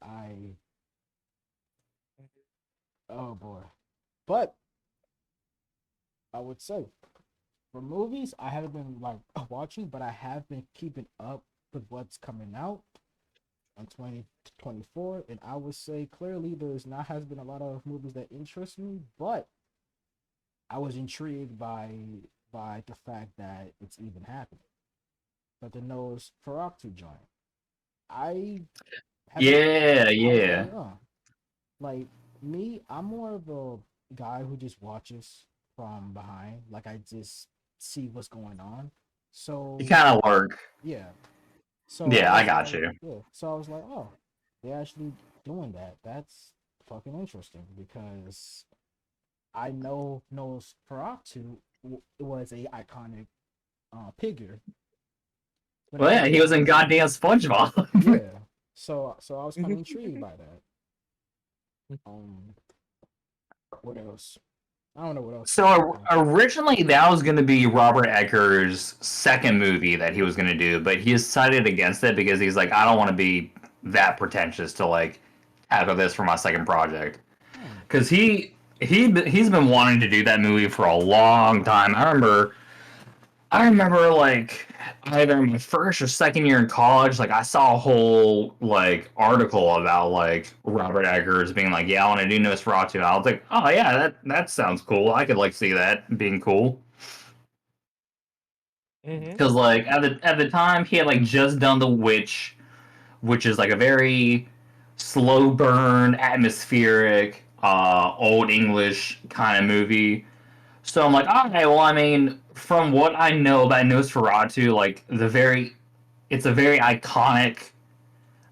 oh boy. But I would say for movies I haven't been like watching, but I have been keeping up with what's coming out on 2024, and I would say clearly there's not has been a lot of movies that interest me, but I was intrigued by the fact that it's even happening. But the nose Feroctu joint, I haven't. Yeah, I was like, yeah. oh, like me, I'm more of a guy who just watches from behind. Like I just see what's going on. You So kind of work. yeah. So I Yeah, I was got like, you. yeah. So I was like, oh, they're actually doing that. That's fucking interesting because I know Nosferatu was a iconic figure when it Well, yeah, comes he was down in to goddamn SpongeBob. yeah. So I was kind of intrigued by that. Um, what else? I don't know what else to think So of. originally that was going to be Robert Eggers' second movie that he was going to do, but he decided against it because he's like, I don't want to be that pretentious to like tackle this for my second project. Hmm. Because he's been wanting to do that movie for a long time. I remember like either my first or second year in college, like I saw a whole like article about like Robert Eggers being like, "Yeah, I want to do Nosferatu." And I was like, "Oh yeah, that sounds cool. I could like see that being cool." mm-hmm. Because like at the time he had like just done The Witch, which is like a very slow burn, atmospheric, old English kind of movie. So I'm like, okay, well, I mean, from what I know about Nosferatu, like it's a very iconic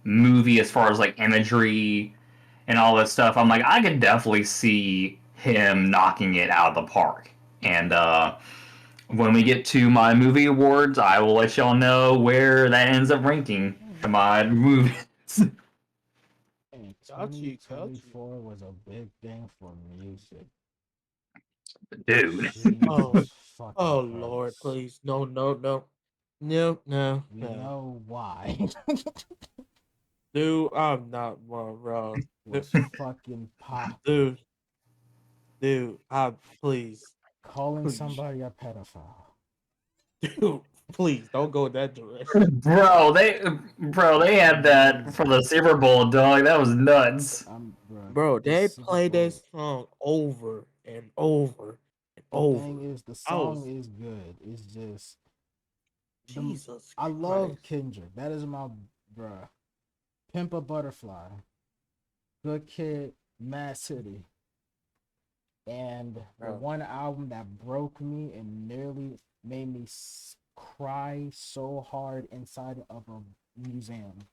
movie as far as like imagery and all that stuff. I'm like, I could definitely see him knocking it out of the park. And when we get to my movie awards, I will let y'all know where that ends up ranking Hmm. to my movies. And Got you, got you. 2024 was a big thing for music. Dude. Oh, Jesus oh fucking Lord, Christ. please, no, no, no, no, no, We no, know why. dude, I'm not, bro, Was fucking popping. dude, dude, I please, Calling please, somebody a pedophile. dude, please, don't go in that direction. Bro, they had that for the Jesus. Super Bowl, dog. That was nuts. Bro, Bro, the they Super played that Bowl. song over and over and The thing over. is, the I song was is good. It's just the Jesus I love Christ, Kendrick. That is my bruh. Pimp a Butterfly, Good Kid, Mad City, and the bro. one album that broke me and nearly made me cry so hard inside of a museum.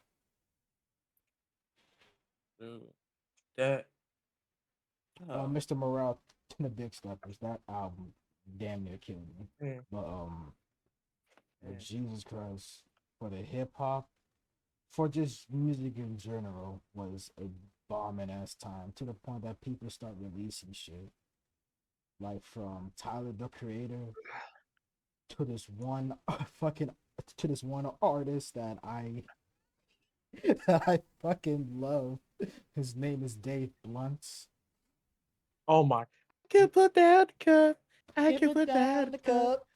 Dude, that uh, Mr. Morale and the Big Steppers. That album damn near killed me. mm, But mm. Jesus Christ, for the hip hop, for just music in general, was a bombing ass time to the point that people start releasing shit like from Tyler the Creator to this one fucking to this one artist that I I fucking love. His name is Dave Blunts. Oh my! I can put that cup. I Give can it put down that the cup. cup.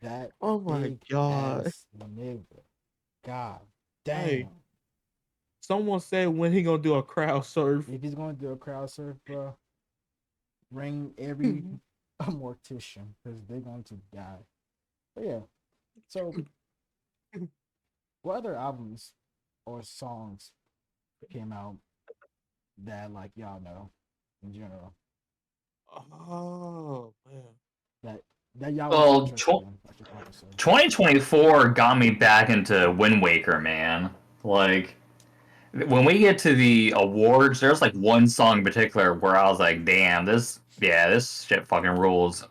That Oh my big God! ass nigga. God Hey, damn. someone said when he gonna do a crowd surf. If he's gonna do a crowd surf, bro, bring every mortician because they're going to die. But yeah, so what other albums or songs came out that like y'all know in general Oh man. that y'all was Well, interested in? I should say. 2024 got me back into Wind Waker, man. Like, when we get to the awards, there's like one song in particular where I was like, damn, this shit fucking rules.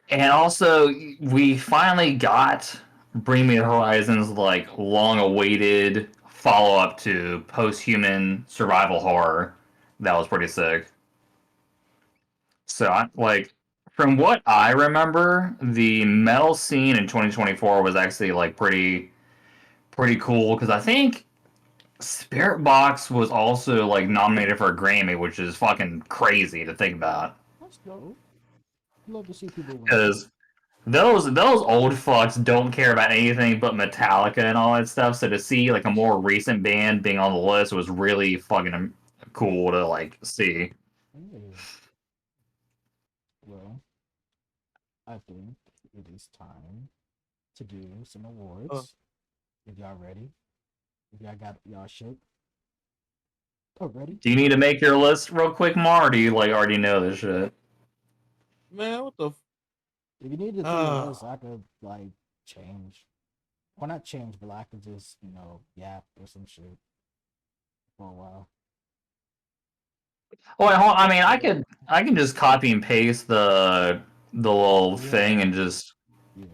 And also, we finally got Bring Me the Horizon's like long awaited follow up to Post Human Survival Horror. That was pretty sick. So, from what I remember, the metal scene in 2024 was actually like pretty cool because I think Spirit Box was also like nominated for a Grammy, which is fucking crazy to think about. That's dope. Love to see people win. Because those old fucks don't care about anything but Metallica and all that stuff. So to see like a more recent band being on the list was really fucking cool to like see. Yeah. Well, I think it is time to do some Uh, awards. If y'all ready, if y'all got y'all shit. Oh, ready? Do you need to make your list real quick, Mar? Or do you like already know this shit? man, what the? If you need to do your list, Ah, I could like change. Well, not change, but I could just yap or some shit for a while. Oh, wait, hold on. I mean, So I can just copy and paste the little thing yeah, and just yeah.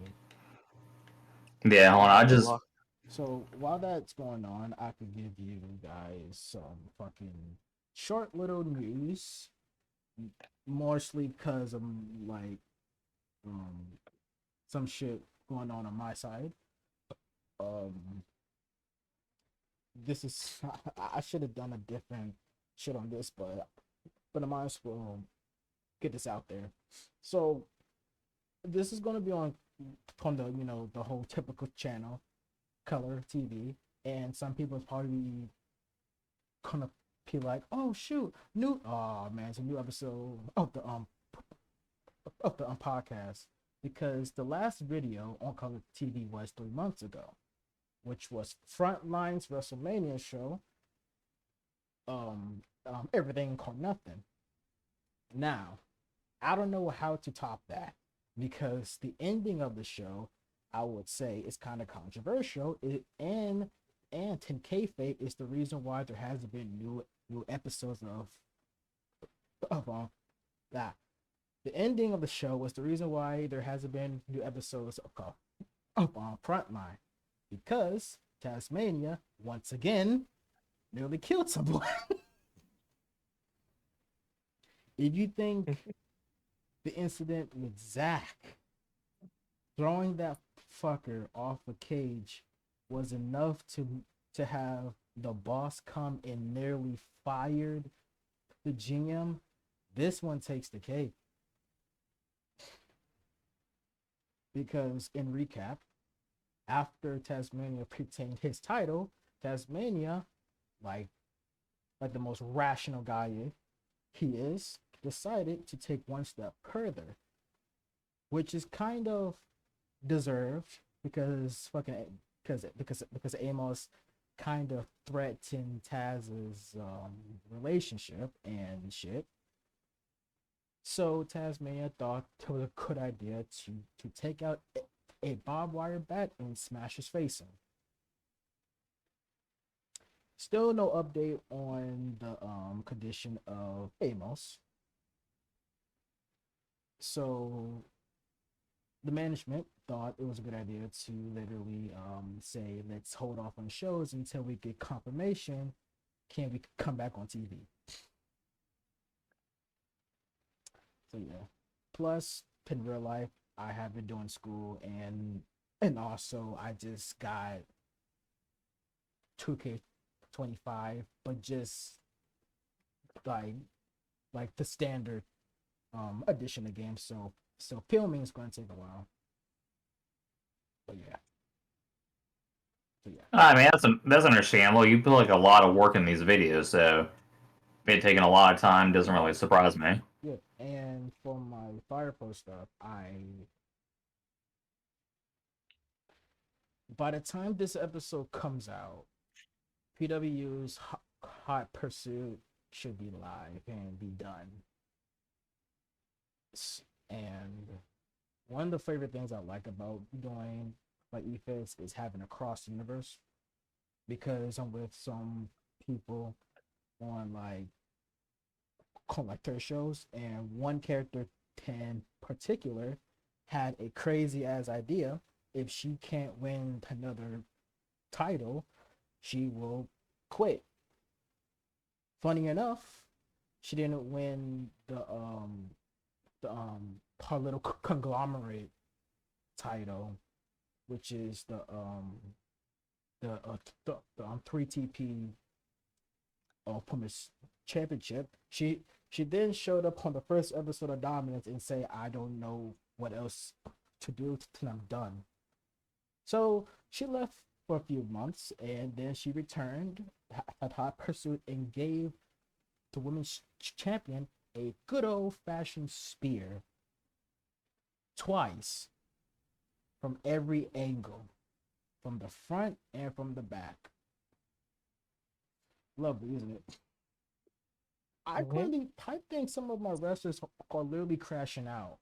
yeah. Hold on. I I ain't gonna just lie. So while that's going on, I could give you guys some fucking short little news, mostly because of like um some shit going on my side. Um, this is I should have done a different shit on this, but I might as well get this out there. So this is gonna be on the the whole typical channel, color TV, and some people probably gonna be like, oh shoot, oh man, it's a new episode of the podcast because the last video on color TV was 3 months ago, which was Frontline's Wrestlemania show, everything called nothing. Now, I don't know how to top that because the ending of the show, I would say, is kind of controversial. And 10K Fate is the reason why there hasn't been new episodes of that. The ending of the show was the reason why there hasn't been new episodes of Frontline because Tasmania once again nearly killed someone. If you think the incident with Zach throwing that fucker off a cage was enough to have the boss come and nearly fired the GM, this one takes the cake. Because in recap, after Tasmania retained his title, Tasmania, like the most rational guy he is, decided to take one step further, which is kind of deserved because because Amos kind of threatened Taz's relationship and shit. So Tasmania thought it was a good idea to take out a barbed wire bat and smash his face in. Still no update on the condition of Amos. So the management thought it was a good idea to literally say, let's hold off on shows until we get confirmation. Can we come back on TV? So yeah. Plus, in real life, I have been doing school and also I just got 2K25, but just like the standard edition of games. So filming is going to take a while. But yeah. So yeah, I mean, that's understandable. You put like a lot of work in these videos, so it taking a lot of time doesn't yeah, really surprise me. yeah. And for my fire post stuff, by the time this episode comes out, PW's Hot Pursuit should be live and be done. And one of the favorite things I like about doing like EFIS is having a cross universe because I'm with some people on like collector shows, and one character in particular had a crazy ass idea. If she can't win another title, she will quit. Funny enough, she didn't win the her little conglomerate title, which is the 3TP Pumice Championship. She then showed up on the first episode of Dominance and say, "I don't know what else to do till I'm done." So she left for a few months and then she returned at Hot Pursuit and gave the women's champion a good old fashioned spear twice from every angle, from the front and from the back. Lovely, isn't it? Mhm. I think some of my wrestlers are literally crashing out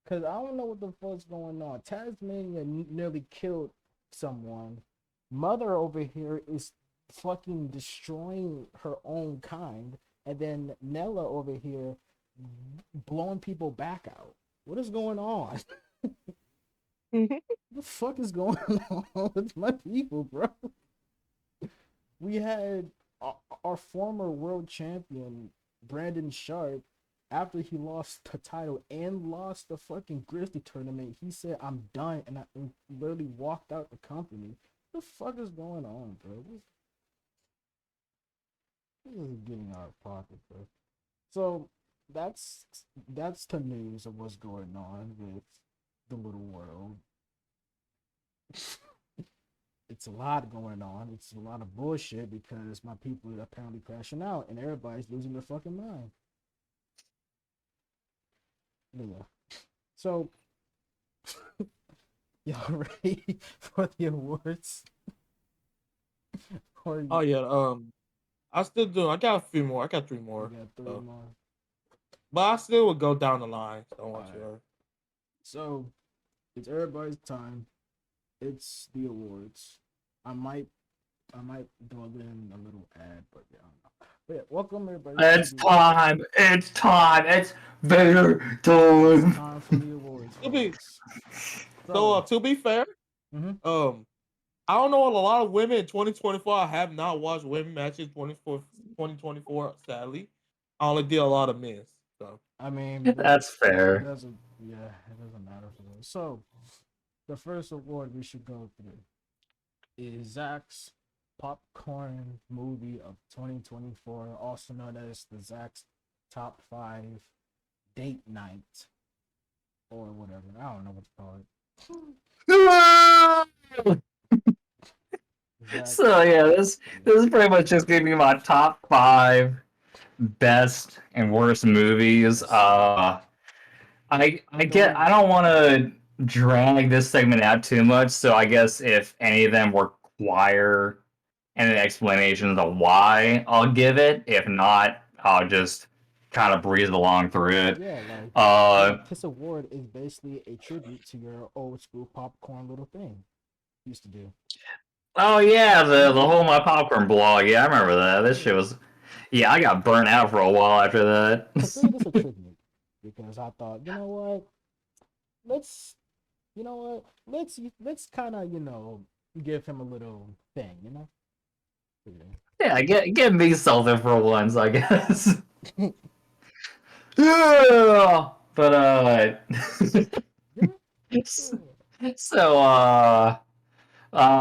because I don't know what the fuck's going on. Tasmania nearly killed someone. Mother over here is fucking destroying her own kind, and then Nella over here blowing people back out. What is going on? Mhm. What the fuck is going on with my people, bro? We had our former world champion Brandon Sharp, after he lost the title and lost the fucking Grizzly tournament, he said, "I'm done," and I literally walked out the company. What the fuck is going on, bro? This is getting out of pocket, bro. So that's that's the news of what's going on with the little world. It's a lot going on. It's a lot of bullshit because my people are apparently crashing out and everybody's losing their fucking mind. Yeah. So y'all ready for the awards? Or Oh you, yeah. I still do. I got a few more. I got three you more. got three So, more? but I still would go down the line. So I don't All want right. you. So it's everybody's time. It's the awards. I might I might throw in a little ad, but yeah, I don't know. But yeah, welcome everybody to It's the. time. It's time. It's Vader It's time. time for the awards, To be folks. So, to be fair, mm-hmm. um, I don't know a lot of women in 2024. I have not watched women matches 2024. Sadly, I only did a lot of men's. So I mean, That's it fair. doesn't. Yeah, it doesn't matter for those. So, the first award we should go through is Zach's Popcorn Movie of 2024, also known as the Zach's Top 5 Date Night or whatever. I don't know what to call it. So Zach's, yeah, this yeah. this is pretty much just giving me my top five best and worst movies. Yes. I don't want to drag this segment out too much, so I guess if any of them require any explanations of why, I'll give it. If not, I'll just kind of breeze along through it. Yeah, like Uh, this award is basically a tribute to your old school popcorn little thing you used to do. oh yeah, the Yeah, whole my popcorn blog. Yeah, I remember that. This shit yeah. was. Yeah, I got burnt out for a while after that. Consider this a tribute because I thought, let's, let's kind of, give him a little thing, Yeah. Yeah, get me something for once, I guess. Yeah, but Yeah, yeah. so all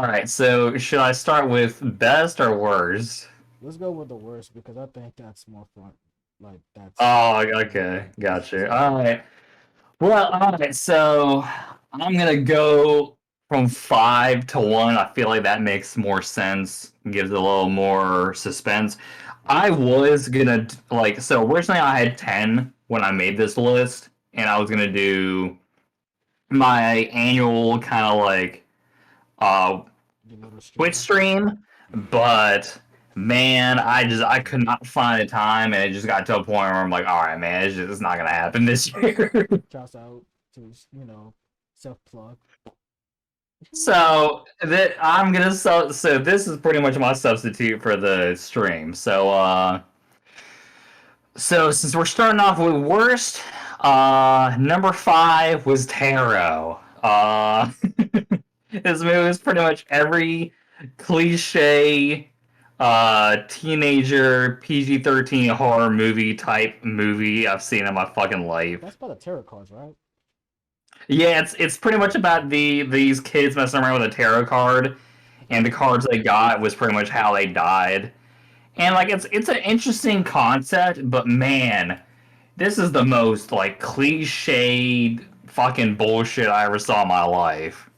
right. So should I start with best or worst? Let's go with the worst because I think that's more fun. Like Oh, yeah, okay, that's gotcha. more. All right. Well, all right. So I'm gonna go from 5 to 1. I feel like that makes more sense, gives it a little more suspense. I was gonna like so originally I had 10 when I made this list, and I was gonna do my annual kind of like uh Your little Twitch stream. stream, but man, I could not find a time, and it just got to a point where I'm like, all right, man, it's not gonna happen this year. Shouts out to self plug. So that I'm gonna so this is pretty much my substitute for the stream. So since we're starting off with worst, number 5 was Tarot. This movie is pretty much every cliche teenager PG-13 horror movie type movie I've seen in my fucking life. That's by the tarot cards, right? Yeah, it's pretty much about these kids messing around with a tarot card, and the cards they got was pretty much how they died. And like it's an interesting concept, but man, this is the most like cliched fucking bullshit I ever saw in my life.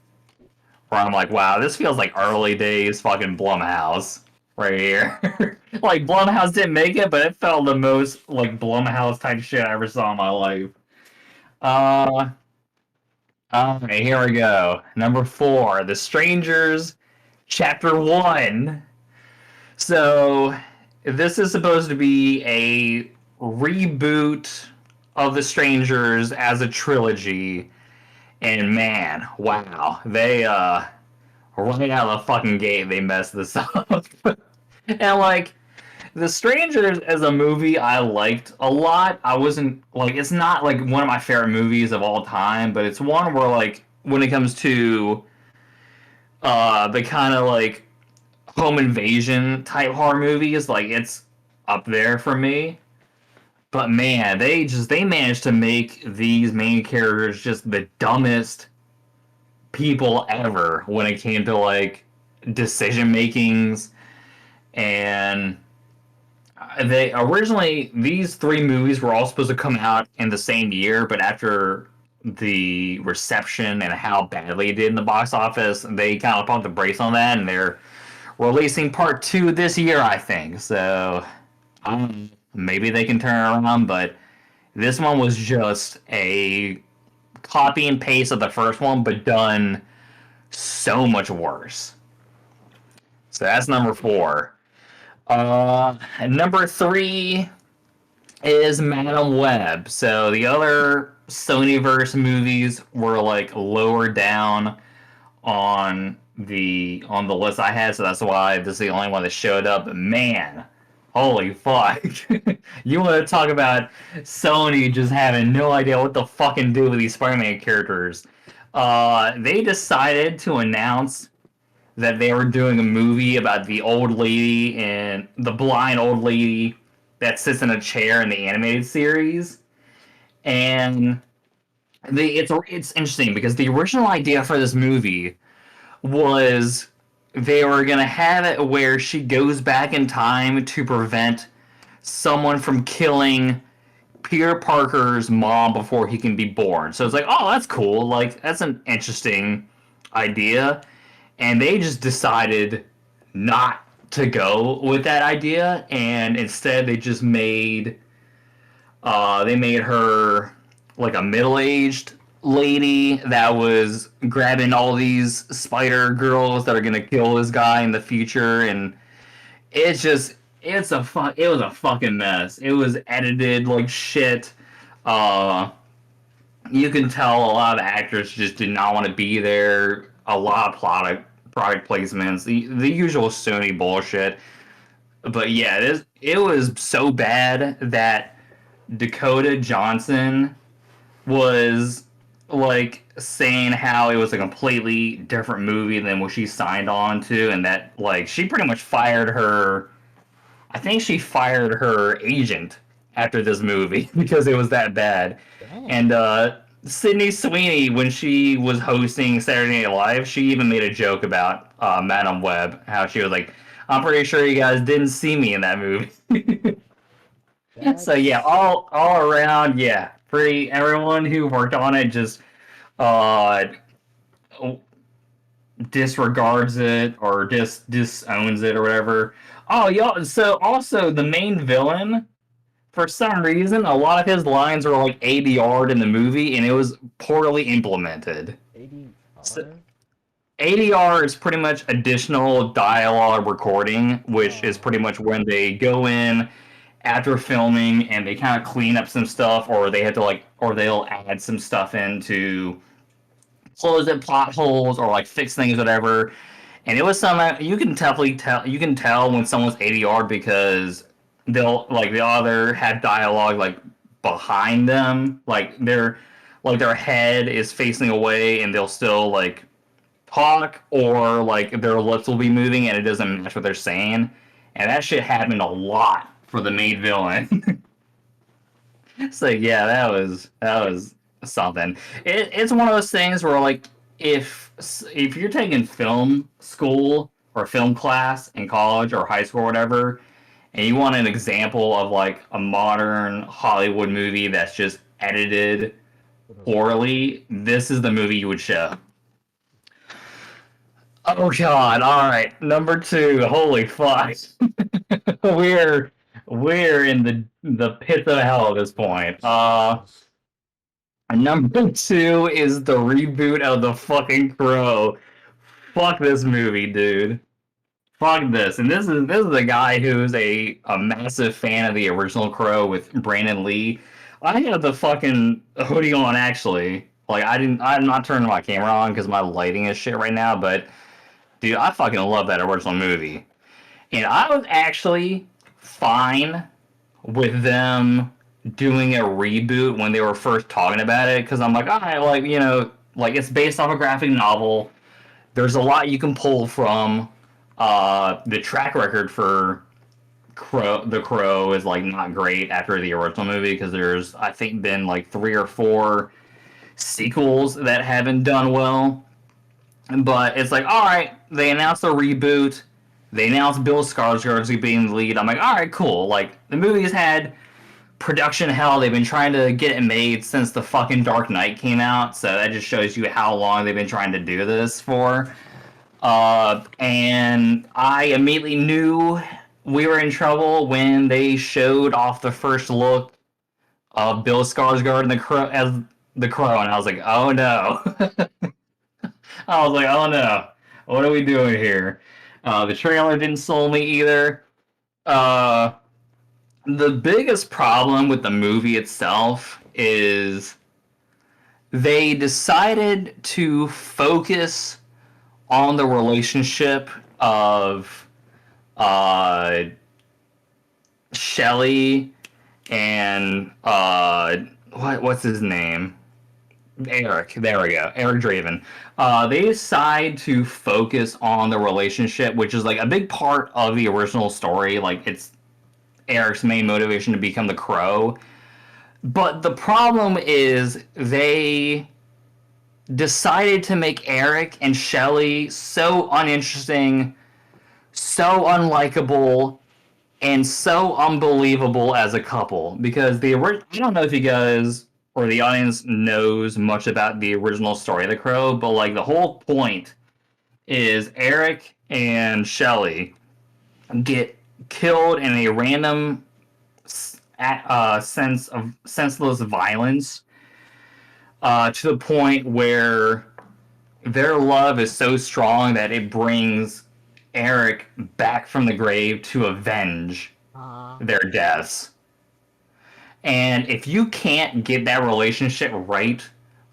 Where I'm like, wow, this feels like early days fucking Blumhouse right here. Like Blumhouse didn't make it, but it felt the most like Blumhouse type shit I ever saw in my life. Uh Okay, here we go. Number 4, The Strangers, Chapter 1. So, this is supposed to be a reboot of The Strangers as a trilogy. And man, wow. They, right out of the fucking gate, they messed this up. And, like, The Strangers as a movie I liked a lot. I wasn't like it's not like one of my favorite movies of all time, but it's one where like when it comes to the kind of like home invasion type horror movies, like it's up there for me. But man, they managed to make these main characters just the dumbest people ever when it came to like decision makings and they originally these 3 movies were all supposed to come out in the same year, but after the reception and how badly it did in the box office, they kind of pumped the brakes on that, and they're releasing part 2 this year, I think. So maybe they can turn it around, but this one was just a copy and paste of the first one, but done so much worse. So that's number 4. Number 3 is Madam Web. So the other Sonyverse movies were like lower down on the list I had, so that's why this is the only one that showed up. But man, holy fuck! You want to talk about Sony just having no idea what to fucking do with these Spider-Man characters? They decided to announce that they were doing a movie about the old lady and the blind old lady that sits in a chair in the animated series. And it's interesting because the original idea for this movie was they were gonna have it where she goes back in time to prevent someone from killing Peter Parker's mom before he can be born. So it's like, oh, that's cool. Like that's an interesting idea. And they just decided not to go with that idea, and instead they made her like a middle-aged lady that was grabbing all these spider girls that are gonna kill this guy in the future, and it was a fucking mess. It was edited like shit. Uh, you can tell a lot of actors just did not want to be there. A lot of product placements, the usual Sony bullshit. But yeah, it was so bad that Dakota Johnson was like saying how it was a completely different movie than what she signed on to, and that like she pretty much fired her. I think she fired her agent after this movie because it was that bad. Damn. And Sydney Sweeney, when she was hosting Saturday Night Live, she even made a joke about Madam Web, how she was like, "I'm pretty sure you guys didn't see me in that movie." So yeah, That's all around, yeah, pretty everyone who worked on it just uh disregards it or just disowns it or whatever. Oh, y'all. So also the main villain, for some reason, a lot of his lines were like ADR'd in the movie, and it was poorly implemented. So, ADR? ADR is pretty much additional dialogue recording, which is Oh, pretty much when they go in after filming and they kind of clean up some stuff, or they have to like, or they'll add some stuff in to close up plot holes or like fix things, whatever. And it was some you can definitely tell when someone's ADR because they'll like the other had dialogue like behind them, like their head is facing away and they'll still like talk, or like their lips will be moving and it doesn't match what they're saying. And that shit happened a lot for the main villain. So yeah, that was something. It's one of those things where like if you're taking film school or film class in college or high school or whatever, and you want an example of like a modern Hollywood movie that's just edited poorly, this is the movie you would show. Oh god! All right, number two. Holy fuck! we're we're in the pit of hell at this point. Jesus. Number two is the reboot of The fucking Crow. Fuck this movie, dude. Fuck this. And this is a guy who's a massive fan of the original Crow with Brandon Lee. I have the fucking hoodie on actually. Like I'm not turning my camera on because my lighting is shit right now, but dude, I fucking love that original movie. And I was actually fine with them doing a reboot when they were first talking about it because I'm like, all right, like like it's based off a graphic novel. There's a lot you can pull from. The track record for The Crow is like not great after the original movie because there's I think been like 3 or 4 sequels that haven't done well. But it's like, all right, they announced a reboot. They announced Bill Skarsgård being the lead. I'm like, all right, cool. Like the movie's had production hell. They've been trying to get it made since the fucking Dark Knight came out, so that just shows you how long they've been trying to do this for. And I immediately knew we were in trouble when they showed off the first look of Bill Skarsgård and the Crow as the Crow, and I was like, oh no. I was like, oh no, what are we doing here? The trailer didn't sold me either. Uh, the biggest problem with the movie itself is they decided to focus on the relationship of uh, Shelley and what's his name? Eric. There we go. Eric Draven. They decide to focus on the relationship, which is like a big part of the original story. Like it's Eric's main motivation to become the Crow. But the problem is they decided to make Eric and Shelley so uninteresting, so unlikable, and so unbelievable as a couple. Because I don't know if you guys or the audience knows much about the original story of The Crow, but like the whole point is Eric and Shelley get killed in a random sense of senseless violence to the point where their love is so strong that it brings Eric back from the grave to avenge Uh, their deaths. And if you can't get that relationship right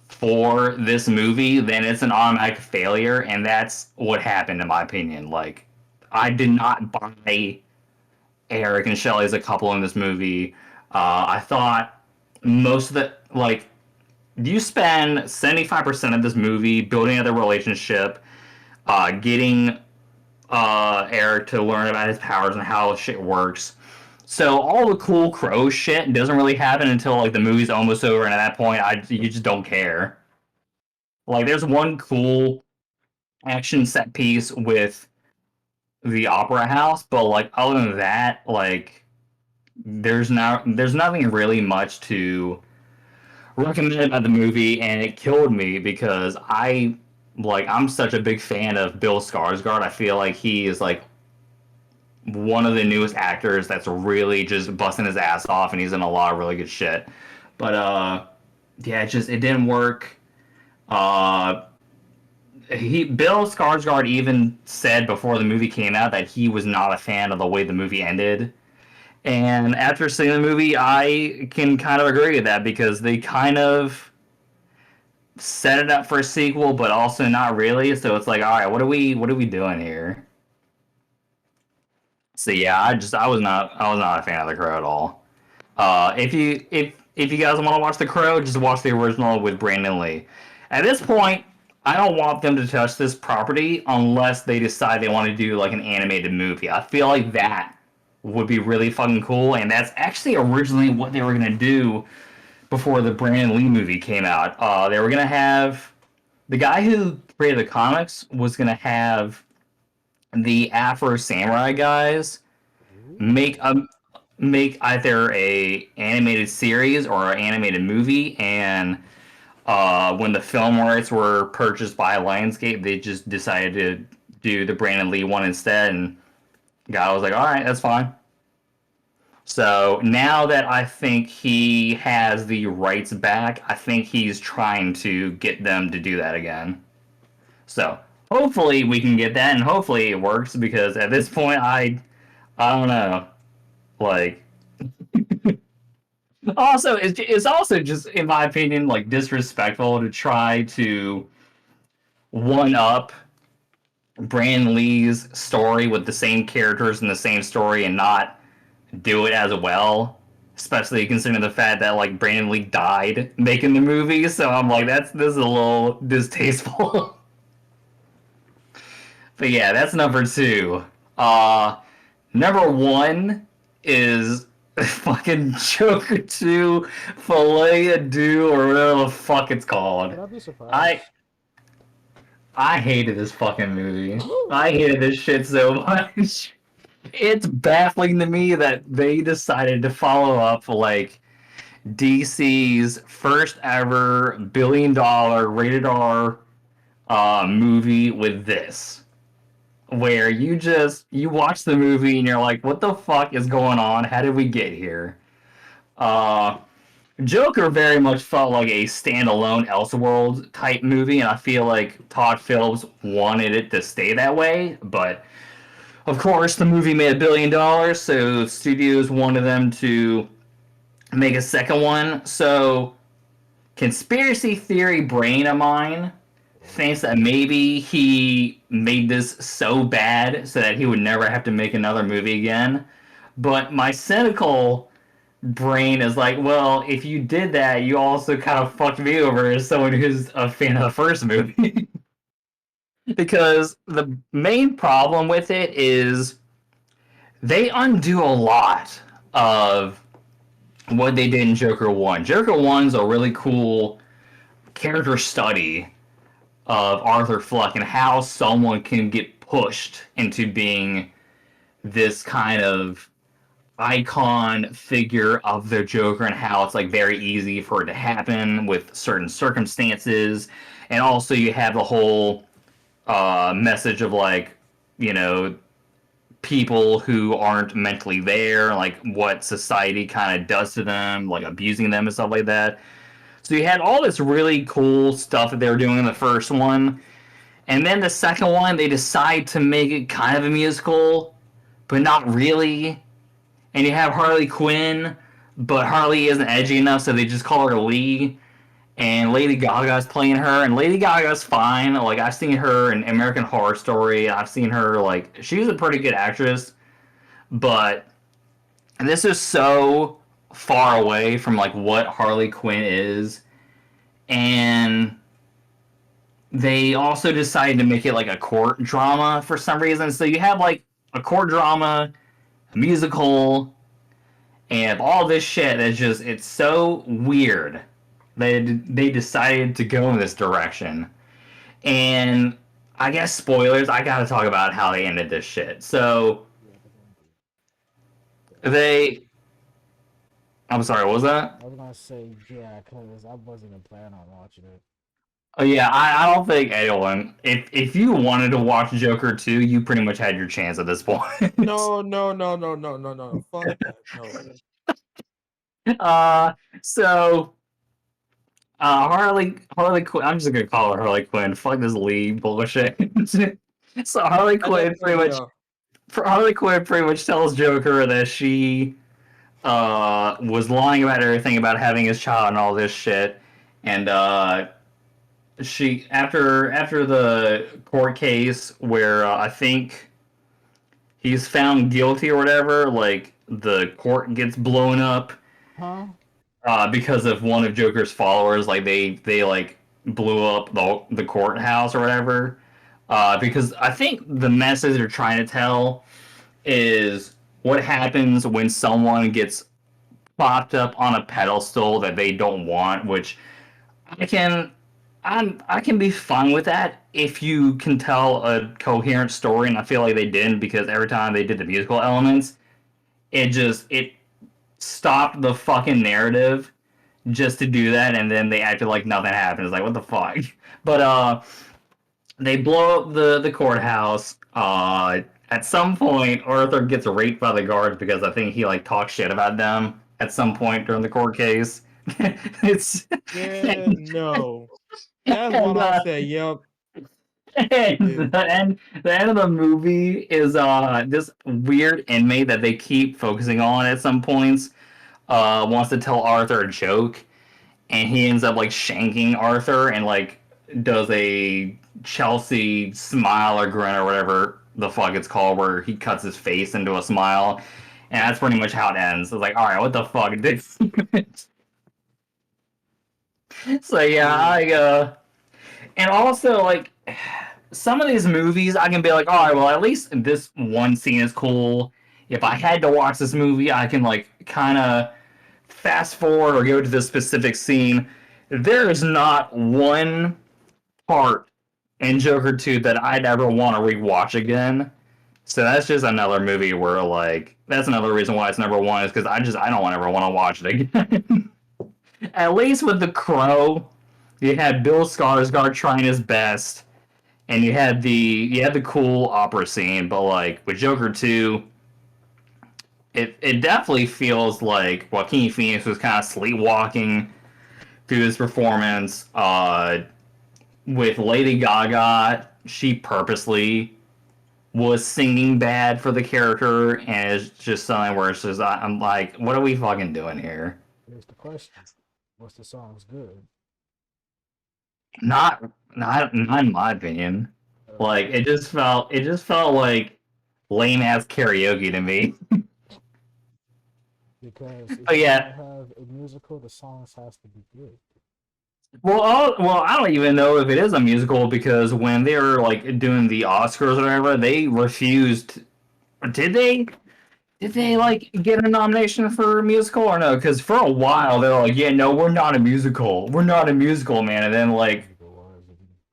for this movie, then it's an automatic failure, and that's what happened in my opinion. Like, I did not buy Eric and Shelley as a couple in this movie. I thought most of the like you spend 75% of this movie building up the relationship, getting Eric to learn about his powers and how shit works. So all the cool Crow shit doesn't really happen until like the movie's almost over, and at that point, you just don't care. Like, there's one cool action set piece with the Opera House, but like other than that, like there's nothing really much to recommend about the movie, and it killed me because I Like, I'm such a big fan of Bill Skarsgård. I feel like he is like one of the newest actors that's really just busting his ass off, and he's in a lot of really good shit. But yeah, it didn't work. Uh, Bill Skarsgård even said before the movie came out that he was not a fan of the way the movie ended. And after seeing the movie, I can kind of agree with that because they kind of set it up for a sequel, but also not really. So it's like, all right, what are we doing here? So yeah, I was not a fan of The Crow at all. If you guys want to watch The Crow, just watch the original with Brandon Lee. At this point, I don't want them to touch this property unless they decide they want to do like an animated movie. I feel like that would be really fucking cool, and that's actually originally what they were gonna do before the Brandon Lee movie came out. They were gonna have the guy who created the comics was gonna have the Afro Samurai guys make Ooh. a make either a animated series or an animated movie, and when the film rights were purchased by Lionsgate, they just decided to do the Brandon Lee one instead, and guy was like, all right, that's fine. So now that I think he has the rights back, I think he's trying to get them to do that again. So hopefully we can get that, and hopefully it works because at this point, I don't know. Like, also, it's also just, in my opinion, like disrespectful to try to one up Brandon Lee's story with the same characters in the same story and not do it as well. Especially considering the fact that like Brandon Lee died making the movie, so I'm like, this is a little distasteful. But yeah, that's number two. Uh, Number one is fucking Joker 2 Filet Adieu or whatever the fuck it's called. Would I be I surprised? I hated this fucking movie. I hated this shit so much. It's baffling to me that they decided to follow up like DC's first ever $1 billion rated R movie with this, where you watch the movie and you're like, what the fuck is going on? How did we get here? Uh, Joker very much felt like a standalone Elseworld type movie, and I feel like Todd Phillips wanted it to stay that way. But of course, the movie made $1 billion, so studios wanted them to make a second one. So, conspiracy theory brain of mine thinks that maybe he made this so bad so that he would never have to make another movie again. But my cynical brain is like, well, if you did that, you also kind of fucked me over as someone who's a fan of the first movie. Because the main problem with it is they undo a lot of what they did in Joker 1. Joker 1's a really cool character study of Arthur Fleck and how someone can get pushed into being this kind of icon figure of the Joker and how it's like very easy for it to happen with certain circumstances. And also you have the whole message of like, you know, people who aren't mentally there, like what society kind of does to them, like abusing them and stuff like that. So you had all this really cool stuff that they were doing in the first one. And then the second one, they decide to make it kind of a musical, but not really. And you have Harley Quinn, but Harley isn't edgy enough, so they just call her Lee. And Lady Gaga's playing her, and Lady Gaga's fine. Like, I've seen her in American Horror Story. I've seen her, like, she's a pretty good actress. But this is so far away from, like, what Harley Quinn is. And they also decided to make it, like, a court drama for some reason. So you have, like, a court drama, a musical, and all this shit is just, it's so weird. They decided to go in this direction. And I guess spoilers, I gotta talk about how they ended this shit. So Yeah, but don't do. they I'm sorry, what was that? I was gonna say yeah, cause I wasn't even planning on watching it. Oh yeah, I don't think anyone. If you wanted to watch Joker 2, you pretty much had your chance at this point. No, no, no, no, no, no, no. Fuck that. No. uh, so Harley Quinn. I'm just gonna call her Harley Quinn. Fuck this Lee bullshit. So And then, yeah. Harley Quinn pretty much tells Joker that she was lying about everything about having his child and all this shit, and she after the court case where I think he's found guilty or whatever, like the court gets blown up Huh? because of one of Joker's followers. Like they like blew up the courthouse or whatever. Because I think the message they're trying to tell is what happens when someone gets propped up on a pedestal that they don't want, which I can I can be fine with that if you can tell a coherent story, and I feel like they didn't because every time they did the musical elements, it stopped the fucking narrative just to do that, and then they acted like nothing happened. It's like what the fuck. But they blow up the courthouse. At some point, Arthur gets raped by the guards because I think he like talks shit about them at some point during the court case. it's Yeah, no. That's what and I said. Yep. and Dude. the end of the movie is this weird inmate that they keep focusing on at some points wants to tell Arthur a joke, and he ends up like shanking Arthur and like does a Chelsea smile or grin or whatever the fuck it's called, where he cuts his face into a smile, and that's pretty much how it ends. It's like, all right, what the fuck? So yeah, Dude. and also like some of these movies, I can be like, all right, well, at least this one scene is cool. If I had to watch this movie, I can like kind of fast forward or go to this specific scene. There is not one part in Joker 2 that I'd ever want to rewatch again. So that's just another movie where like that's another reason why it's number one is because I don't ever want to watch it again. At least with The Crow, you had Bill Skarsgård trying his best, and you had the cool opera scene, but like with Joker 2, it definitely feels like Joaquin Phoenix was kind of sleepwalking through his performance. With Lady Gaga, she purposely was singing bad for the character, and it's just something where it's just I'm like, what are we fucking doing here? Here's the question: was the songs good? Not not in my opinion. Like Okay, it just felt like lame ass karaoke to me. because if But you're yeah, gonna have a musical, the songs has to be good. I don't even know if it is a musical because when they were like doing the Oscars or whatever, they refused. Did they? Did they Mm-hmm. like get a nomination for a musical or no? Because for a while they were like, "Yeah, no, we're not a musical. We're not a musical, man." And then like Musical was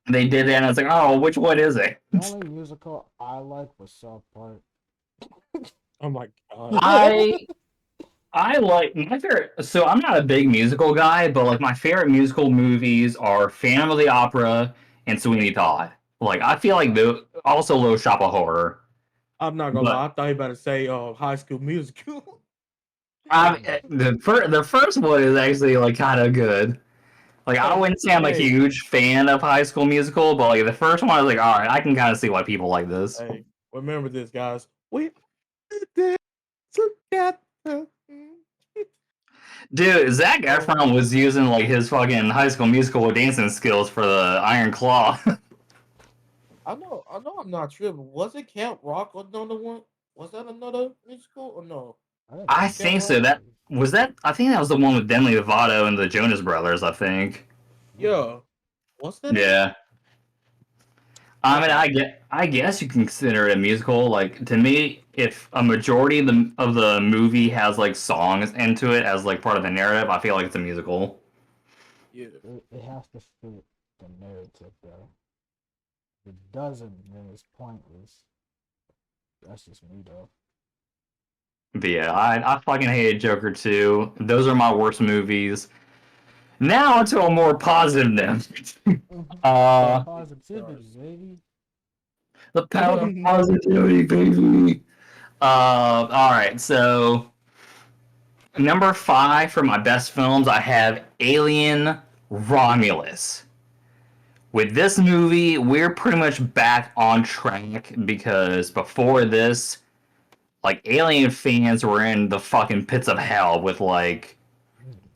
they did that, and it's like, "Oh, which one is it?" the only musical I like was South Park. Oh my god. I I like my favorite. So I'm not a big musical guy, but like my favorite musical movies are Phantom of the Opera and Sweeney Todd. Like I feel like the also Little Shop of Horror, I'm not gonna but lie. I thought you about to say High School Musical. I the first one is actually like kind of good. Like I hey, wouldn't say I'm a hey, huge fan of High School Musical, but like the first one, I was like, all right, I can kind of see why people like this. hey. Remember this, guys. We did this together. Dude, Zach Oh, Efron was using like his fucking High School Musical dancing skills for the Iron Claw. I know. I'm not sure, but was it Camp Rock another one? Was that another musical or no? I didn't I think Camp think so. so. Rock. That was that. I think that was the one with Demi Lovato and the Jonas Brothers. I think. Hmm. Yeah. Was that it? Yeah. I mean, Okay. I guess you can consider it a musical. Like to me, if a majority of the movie has like songs into it as like part of the narrative, I feel like it's a musical. Yeah. It has to fit the narrative though. If it doesn't, then it's pointless. That's just me though. But yeah, I fucking hated Joker 2. Those are my worst movies. Now onto a more positive note. That Uh, positivity, baby. the power of positivity, baby. All right. So number 5 for my best films, I have Alien Romulus. With this movie, we're pretty much back on track because before this, like Alien fans were in the fucking pits of hell with like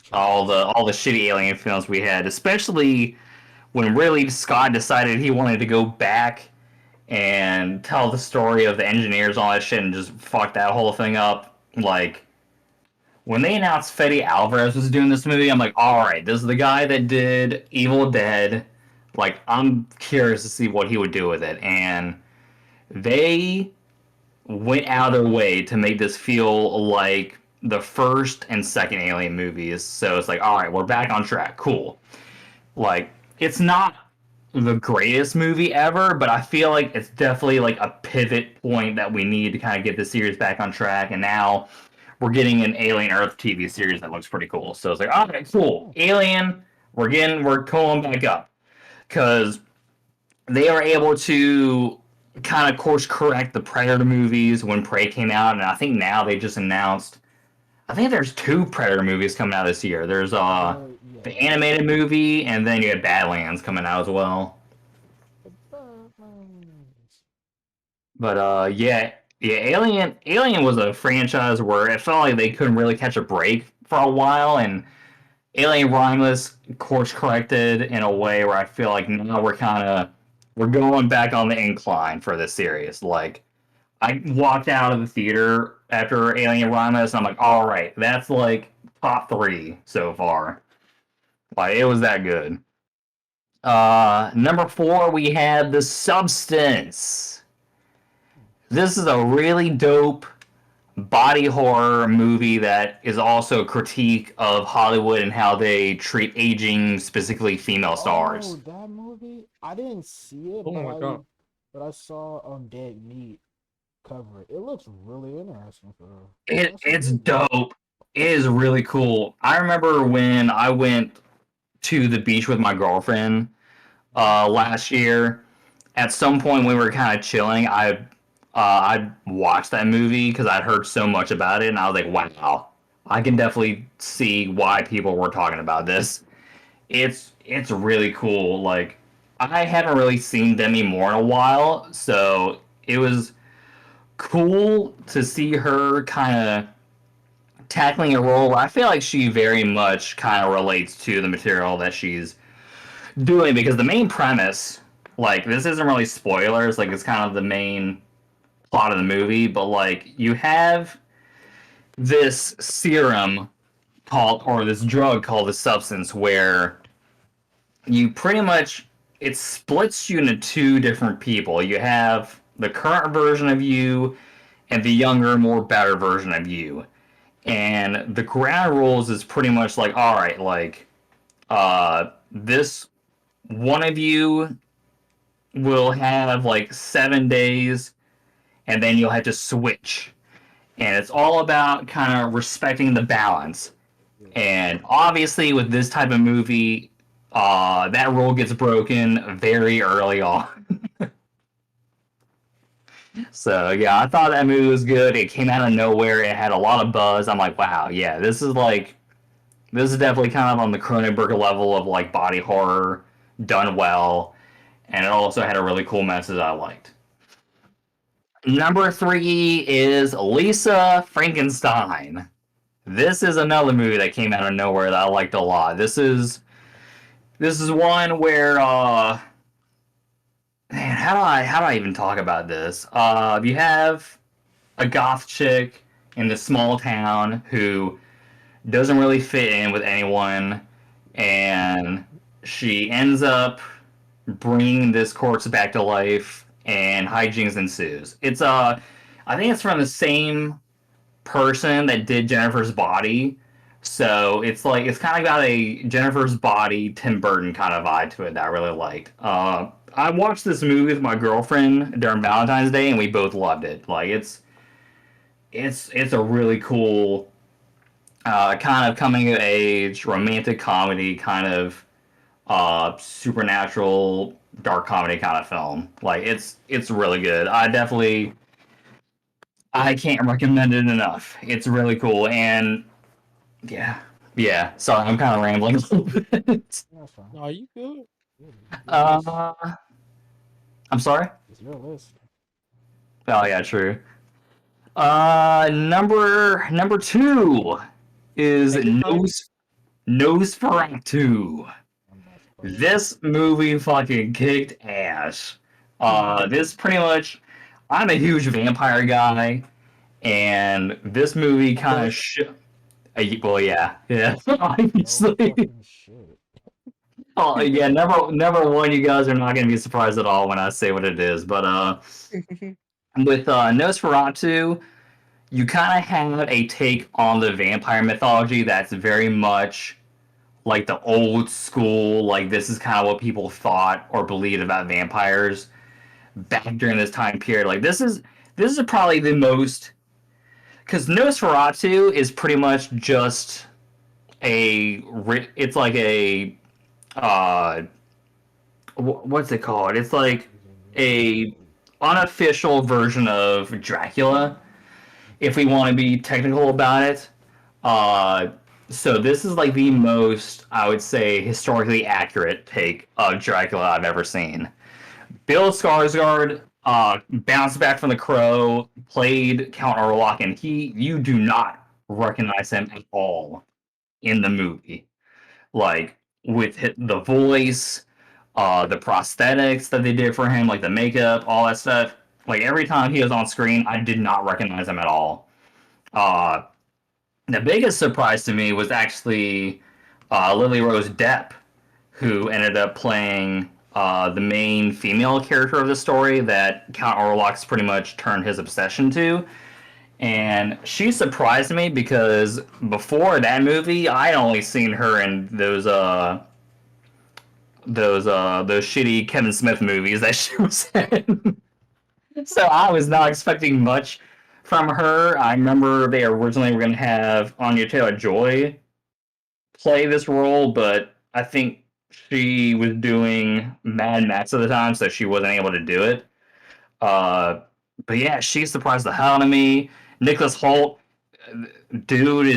Trash. all the shitty Alien films we had, especially when Ridley Scott decided he wanted to go back and tell the story of the engineers and all that shit and just fuck that whole thing up. Like when they announced Fede Alvarez was doing this movie, I'm like, all right, this is the guy that did Evil Dead. Like I'm curious to see what he would do with it, and they went out of their way to make this feel like the first and second Alien movies. So it's like, all right, we're back on track. Cool. Like, it's not the greatest movie ever, but I feel like it's definitely like a pivot point that we need to kind of get the series back on track. And now we're getting an Alien Earth TV series that looks pretty cool. So it's like, all right, cool. Alien, we're going back up because they are able to kind of course correct the Predator movies when Prey came out, and I think now they just announced. I think there's 2 Predator movies coming out this year. There's Yeah. the animated movie, and then you have Badlands coming out as well. But yeah, Alien was a franchise where it felt like they couldn't really catch a break for a while, and Alien Romulus course corrected in a way where I feel like now we're going back on the incline for this series. Like I walked out of the theater after Alien Romulus, and I'm like, all right, that's like top 3 so far. Like it was that good. Number 4, we had The Substance. This is a really dope body horror movie that is also a critique of Hollywood and how they treat aging, specifically female Oh, stars. that movie. I didn't see it, Oh but my god. I saw Dead Meat cover it. It looks really interesting for real. That's a It's good movie. dope. It is really cool. I remember when I went to the beach with my girlfriend last year. At some point when we were kind of chilling, I watched that movie because I'd heard so much about it, and I was like, wow, I can definitely see why people were talking about this. It's really cool. Like I haven't really seen Demi Moore in a while, so it was cool to see her kind of tackling a role where I feel like she very much kind of relates to the material that she's doing because the main premise, like this isn't really spoilers, like it's kind of the main plot of the movie, but like you have this serum called or this drug called the substance where you pretty much it splits you into 2 different people. You have the current version of you and the younger, more better version of you. And the ground rules is pretty much like, all right, like this one of you will have like 7 days and then you'll have to switch. And it's all about kind of respecting the balance. And obviously, with this type of movie, that rule gets broken very early on. So yeah, I thought that movie was good. It came out of nowhere. It had a lot of buzz. I'm like, wow, yeah, this is definitely kind of on the Cronenberg level of like body horror done well, and it also had a really cool message I liked. Number 3 is Lisa Frankenstein. This is another movie that came out of nowhere that I liked a lot. This is one where man, how do I even talk about this? You have a goth chick in this small town who doesn't really fit in with anyone, and she ends up bringing this corpse back to life, and hijinks ensues. I think it's from the same person that did Jennifer's Body. So it's like it's kind of got a Jennifer's Body, Tim Burton kind of vibe to it that I really liked. I watched this movie with my girlfriend during Valentine's Day, and we both loved it. Like it's a really cool kind of coming of age, romantic comedy, kind of supernatural dark comedy kind of film. Like it's really good. I can't recommend it enough. It's really cool and yeah. Yeah. Sorry, I'm kind of rambling a little bit. That's fine. No, you good? Yeah, it's your list. I'm sorry? It's your list. Oh yeah, true. Number two is Take your time. Nosferatu. I'm not surprised. This movie fucking kicked ass. This pretty much. I'm a huge vampire guy, and this movie Of kind of course. well, yeah, yeah, No obviously. fucking shit. Oh, yeah, number one, you guys are not gonna be surprised at all when I say what it is. But with Nosferatu, you kind of have a take on the vampire mythology that's very much like the old school, like this is kind of what people thought or believed about vampires back during this time period. Like this is probably the most because Nosferatu is pretty much just it's like a uh what's it called? It's like a unofficial version of Dracula, if we want to be technical about it. Uh, so this is like the most, I would say, historically accurate take of Dracula I've ever seen. Bill Skarsgård bounced back from The Crow, played Count Orlok, and you do not recognize him at all in the movie. Like with the voice, the prosthetics that they did for him, like the makeup, all that stuff. Like every time he was on screen, I did not recognize him at all. Uh, the biggest surprise to me was actually Lily Rose Depp, who ended up playing the main female character of the story that Count Orlok's pretty much turned his obsession to. And she surprised me because before that movie, I'd only seen her in those shitty Kevin Smith movies that she was in. So I was not expecting much from her. I remember they originally were going to have Anya Taylor-Joy play this role, but I think she was doing Mad Max at the time, so she wasn't able to do it. Uh, but yeah, she surprised the hell out of me. Nicholas Holt, dude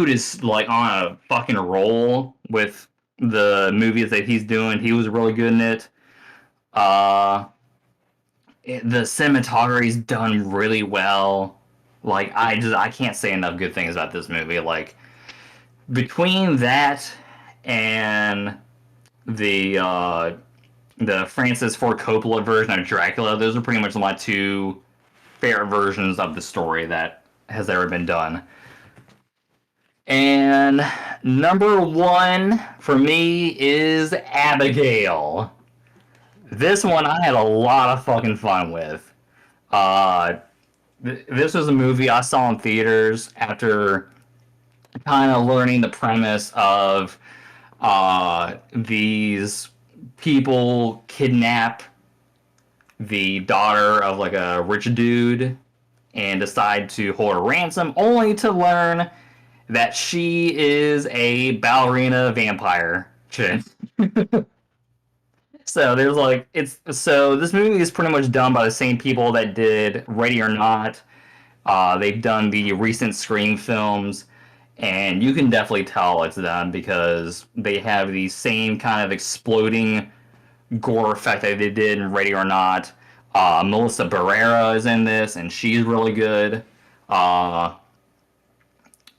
is like on a fucking roll with the movies that he's doing. He was really good in it. Uh, the cinematography's done really well. Like I can't say enough good things about this movie. Like between that and the uh, the Francis Ford Coppola version of Dracula, those are pretty much my two favorite versions of the story that has ever been done. And number one for me is Abigail. This one I had a lot of fucking fun with. Uh, this was a movie I saw in theaters after kind of learning the premise of these people kidnap the daughter of like a rich dude and decide to hold her ransom, only to learn that she is a ballerina vampire chick. So there's like it's so this movie is pretty much done by the same people that did Ready or Not. They've done the recent Scream films, and you can definitely tell it's them because they have the same kind of exploding gore effect that they did in Ready or Not. Melissa Barrera is in this, and she's really good. Uh,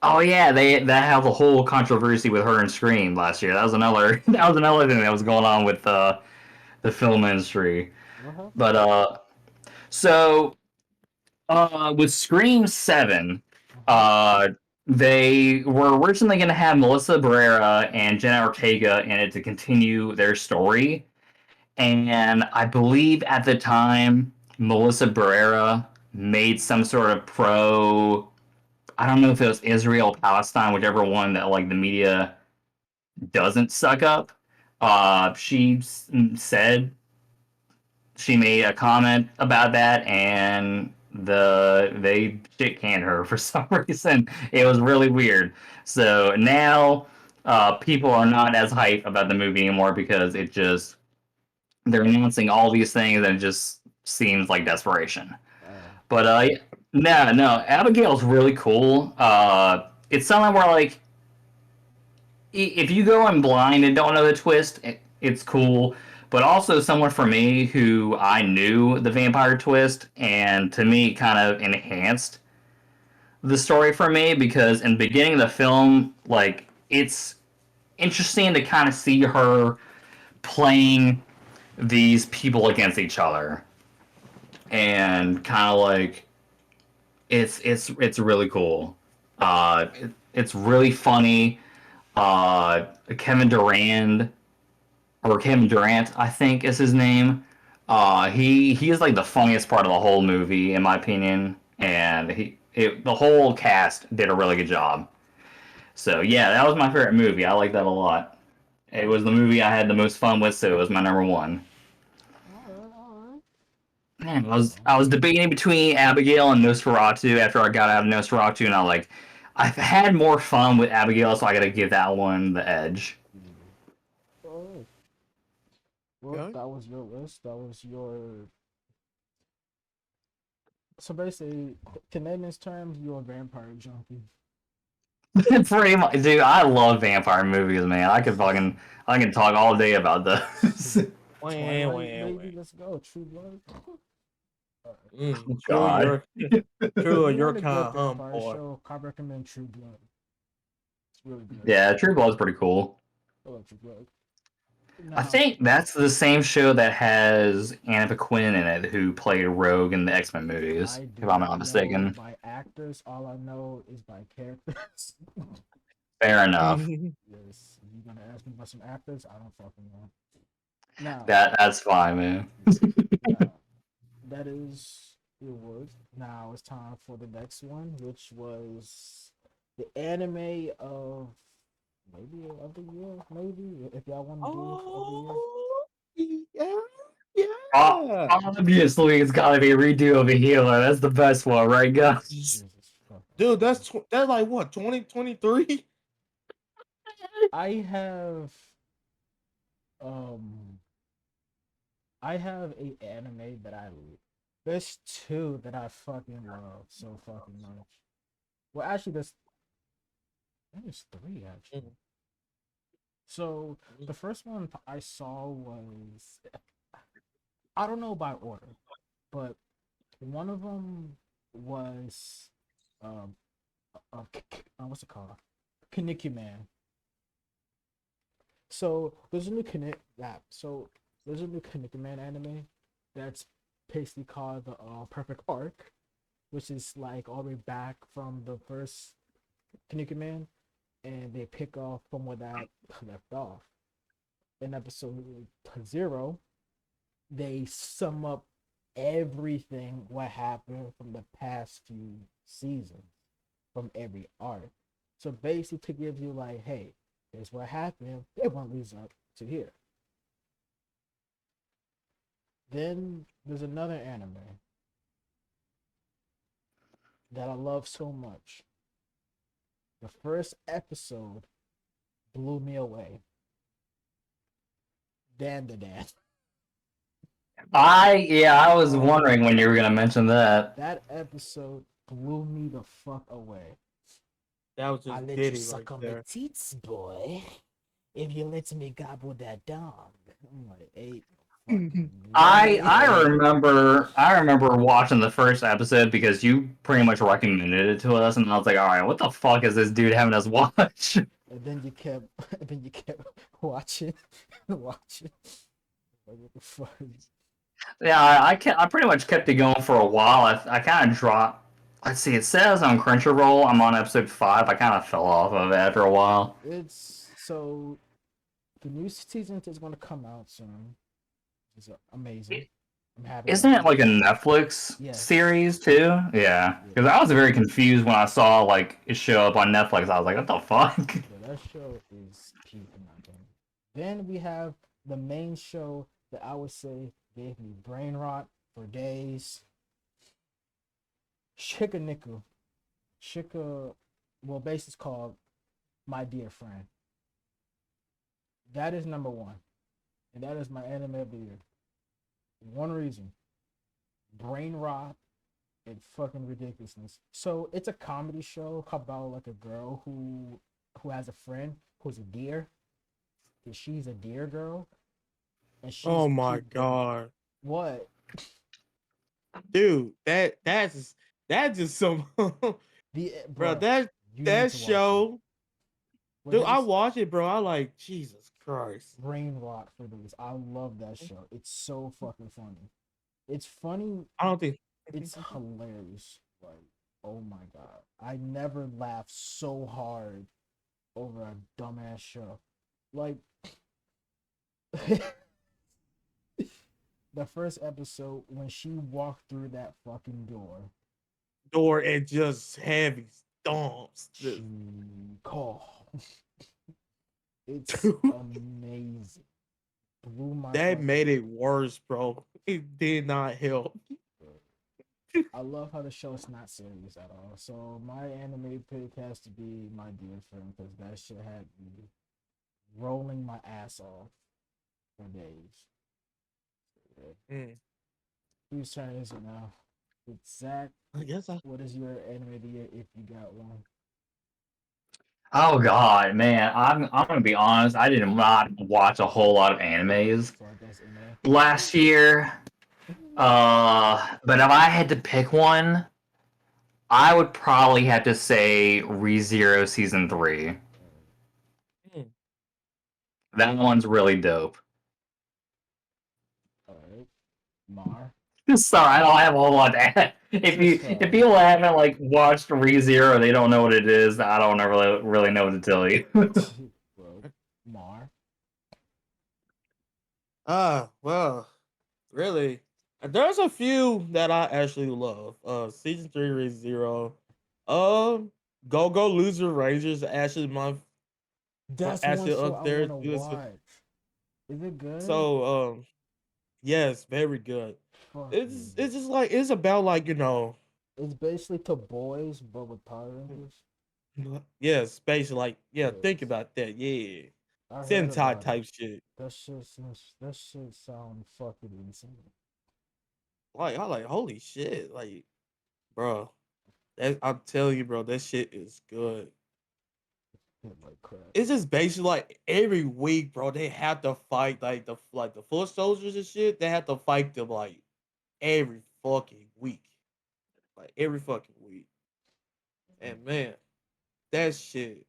oh yeah, they that have a whole controversy with her and Scream last year. That was another that was another thing that was going on with the film industry. What happened? But so with Scream 7, Uh-huh. uh, they were originally going to have Melissa Barrera and Jenna Ortega in it to continue their story. And I believe at the time, Melissa Barrera made some sort of I don't know if it was Israel, Palestine, whichever one that like the media doesn't suck up. She said she made a comment about that, and they shit canned her for some reason. It was really weird. So now people are not as hype about the movie anymore because they're announcing all these things and it just seems like desperation. Oh, But no, Abigail's really cool. It's something where like if you go in blind and don't know the twist, it's cool. But also someone for me who I knew the vampire twist, and to me, kind of enhanced the story for me because in the beginning of the film, like it's interesting to kind of see her playing these people against each other, and kind of like it's really cool. It's really funny. Kevin Durand or Kevin Durant, I think is his name. He is like the funniest part of the whole movie, in my opinion, and the whole cast did a really good job. So yeah, that was my favorite movie. I like that a lot. It was the movie I had the most fun with, so it was my number one. all Man, right. I was debating between Abigail and Nosferatu after I got out of Nosferatu, and I've had more fun with Abigail, so I got to give that one the edge. All right. Well, Okay. that was your list. That was your. So basically, to name this terms, you're a vampire junkie. Pretty much, dude. I love vampire movies, man. I can talk all day about those. Wah, Twilight, wah, baby, wah. let's go. True Blood. Alright. True, God. true, If you you're want a kind good of humble. vampire show, I recommend True Blood. It's really good. Yeah, True Blood's pretty cool. I love True Blood. I Now, think that's the same show that has Anna Paquin in it, who played Rogue in the X-Men movies, I do if I'm not not know mistaken. by actors. All I know is by characters. Fair enough. Yes, you're gonna ask me about some actors. I don't fucking know. Now, That's fine, man. now that is the awards. Now it's time for the next one, which was the anime of maybe of the year. Maybe if y'all want to do of the year. Oh, yeah, yeah. Obviously, it's got to be a redo of a healer. That's the best one, right, guys? Jesus fuck. Dude, that's like what 2023. I have um I have a anime that there's two that I fucking love so fucking much. Well, actually, there's three actually. So the first one I saw was I don't know by order, but one of them was um what's it called? Kaneki Man. So there's a new Kaneki Man anime that's basically called the Perfect Arc, which is like all the way back from the first Kaneki Man, and they pick off from where that left off. In episode 0, they sum up everything what happened from the past few seasons from every arc. So basically to give you like, hey, here's what happened, it won't leads up to here. Then there's another anime that I love so much. The first episode blew me away. Dan the Dan. I was wondering when you were gonna mention that. That episode blew me the fuck away. That was I just let you Diddy suck right on the there. teats, boy. If you let me gobble that dog. I'm like, eight fucking I remember watching the first episode because you pretty much recommended it to us, and I was like, all right, what the fuck is this dude having us watch? And then you kept watching watching. Like, what the fuck? Yeah, I pretty much kept it going for a while. I kind of dropped. Let's see, it says on Crunchyroll I'm on episode 5. I kind of fell off of it after a while. It's so the new season is going to come out soon. It's amazing. I'm happy Isn't about it that. like a Netflix Yes. series too? Yeah, because Yes. I was very confused when I saw like it show up on Netflix. I was like, what the fuck? Yeah, that show is peak in my opinion. Then we have the main show that I would say gave me brain rot for days. Shikaniku. Shika, well, base is called My Dear Friend. That is number one, and that is my anime of the year. One reason: brain rot and fucking ridiculousness. So it's a comedy show about like a girl who has a friend who's a deer, and she's a deer girl, and she's Oh my keeping god, what dude, that's just some, the bro. bro. That You need that to watch it. show, What dude. have you I watch it, bro. I like Jesus Christ. brain rot for this? I love that show. It's so fucking funny. It's funny. I don't think. It's hilarious. Like, oh my god, I never laughed so hard over a dumbass show. Like, the first episode when she walked through that fucking door, Door and just heavy stomps. she called. It's Dude, amazing. Blew my that fucking. made it worse, bro. It did not help. I love how the show's not serious at all. So my anime pick has to be My Dear Friend because that shit had me rolling my ass off for days. Yeah. Mm, Whose turn is it now? It's Zach. I guess I. What is your anime of the year if you got one? Oh God, man, I'm gonna be honest. I did not watch a whole lot of animes So I guess MA. last year. But if I had to pick one, I would probably have to say ReZero Season 3. Mm, That one's really dope. Alright. Mar. Sorry, I don't have a whole lot to add. It's If fine. people haven't like watched ReZero, they don't know what it is. I don't really know what to tell you. Bro. Mar. well, really. There's a few that I actually love. Season 3 Race Zero. Um, Go Go Loser Rangers actually That's one actually show up I there want to too. watch. Is it good? So yes, very good. Fuck It's yeah. just like it's about like It's basically to boys, but with Power Rangers. yes, basically like yeah. Think Yes. about that. Yeah, I heard Sentai about it. type shit. That shit sound fucking insane. Like I like holy shit, like bro. I'm telling you, bro, that shit is good. Hit like crap. It's just basically like every week, bro. They have to fight like the foot soldiers and shit. They have to fight them like every fucking week, like every fucking week. And man, that shit.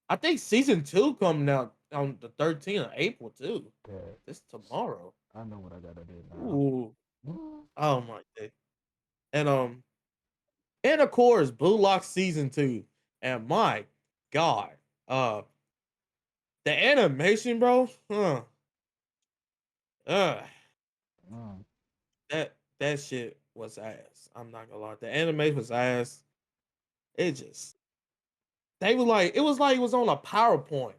I think season 2 coming out on the 13th of April too. Yeah, This tomorrow. I know what I gotta do now. Ooh, oh my day. And and of course, Blue Lock season 2. And my god, uh, the animation, bro. Uh, Mm. that shit was ass. I'm not gonna lie. The animation was ass. It just they were like it was on a PowerPoint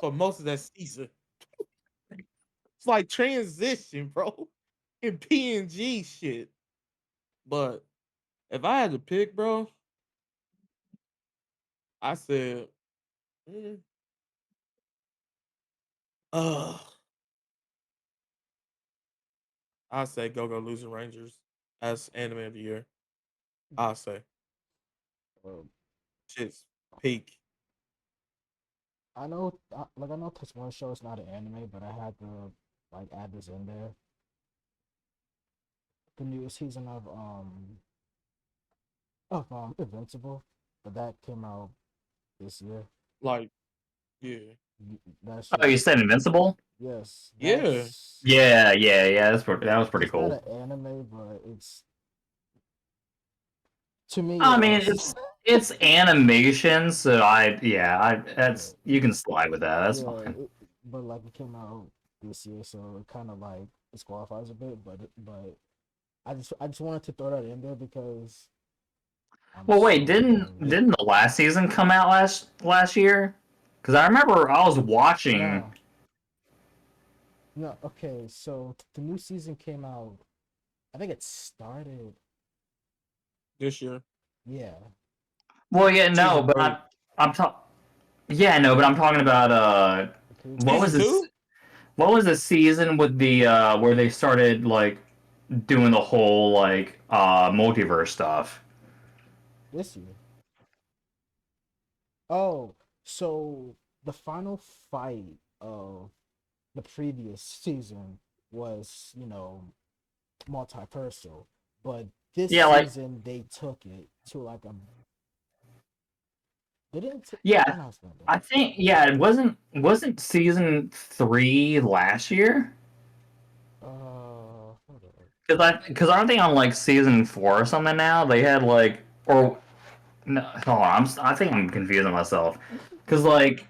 for most of that season. It's like transition, bro, in PNG shit. But if I had to pick, bro, I said, mm, uh, I say Go Go Losing Rangers as anime of the year. I say Well, shit's peak. I know this one show is not an anime, but I had to like add this in there. The newest season of Invincible, but that came out this year. Like, yeah, That Oh, shit, you said Invincible? yes, yeah. Yeah. That was pretty it's not cool. an anime, but it's to me I it mean, is. it's animation, so I Yeah, that's you can slide with that. That's yeah, fine. but like it came out this year, so it kind of like disqualifies a bit. But I just wanted to throw that in there because I'm Well, wait, so didn't burned. Yeah. didn't the last season come out last year? Because I remember I was watching. No, no. Okay, so the new season came out. I think it started. this year. Yeah, Well, yeah, no, Season but 3. I'm talking. Yeah, no, but I'm talking about the previous what Season was this? 2? What was the season with the where they started like doing the whole like multiverse stuff? this year. Oh, so the final fight of the previous season was, multi-personal, but this Yeah, like season they took it to like a. They didn't. yeah, How can I explain that? I think yeah, it wasn't season 3 last year? Hold on. Because aren't they on like season 4 or something now? They had like or no, hold on, I think I'm confusing myself. Because like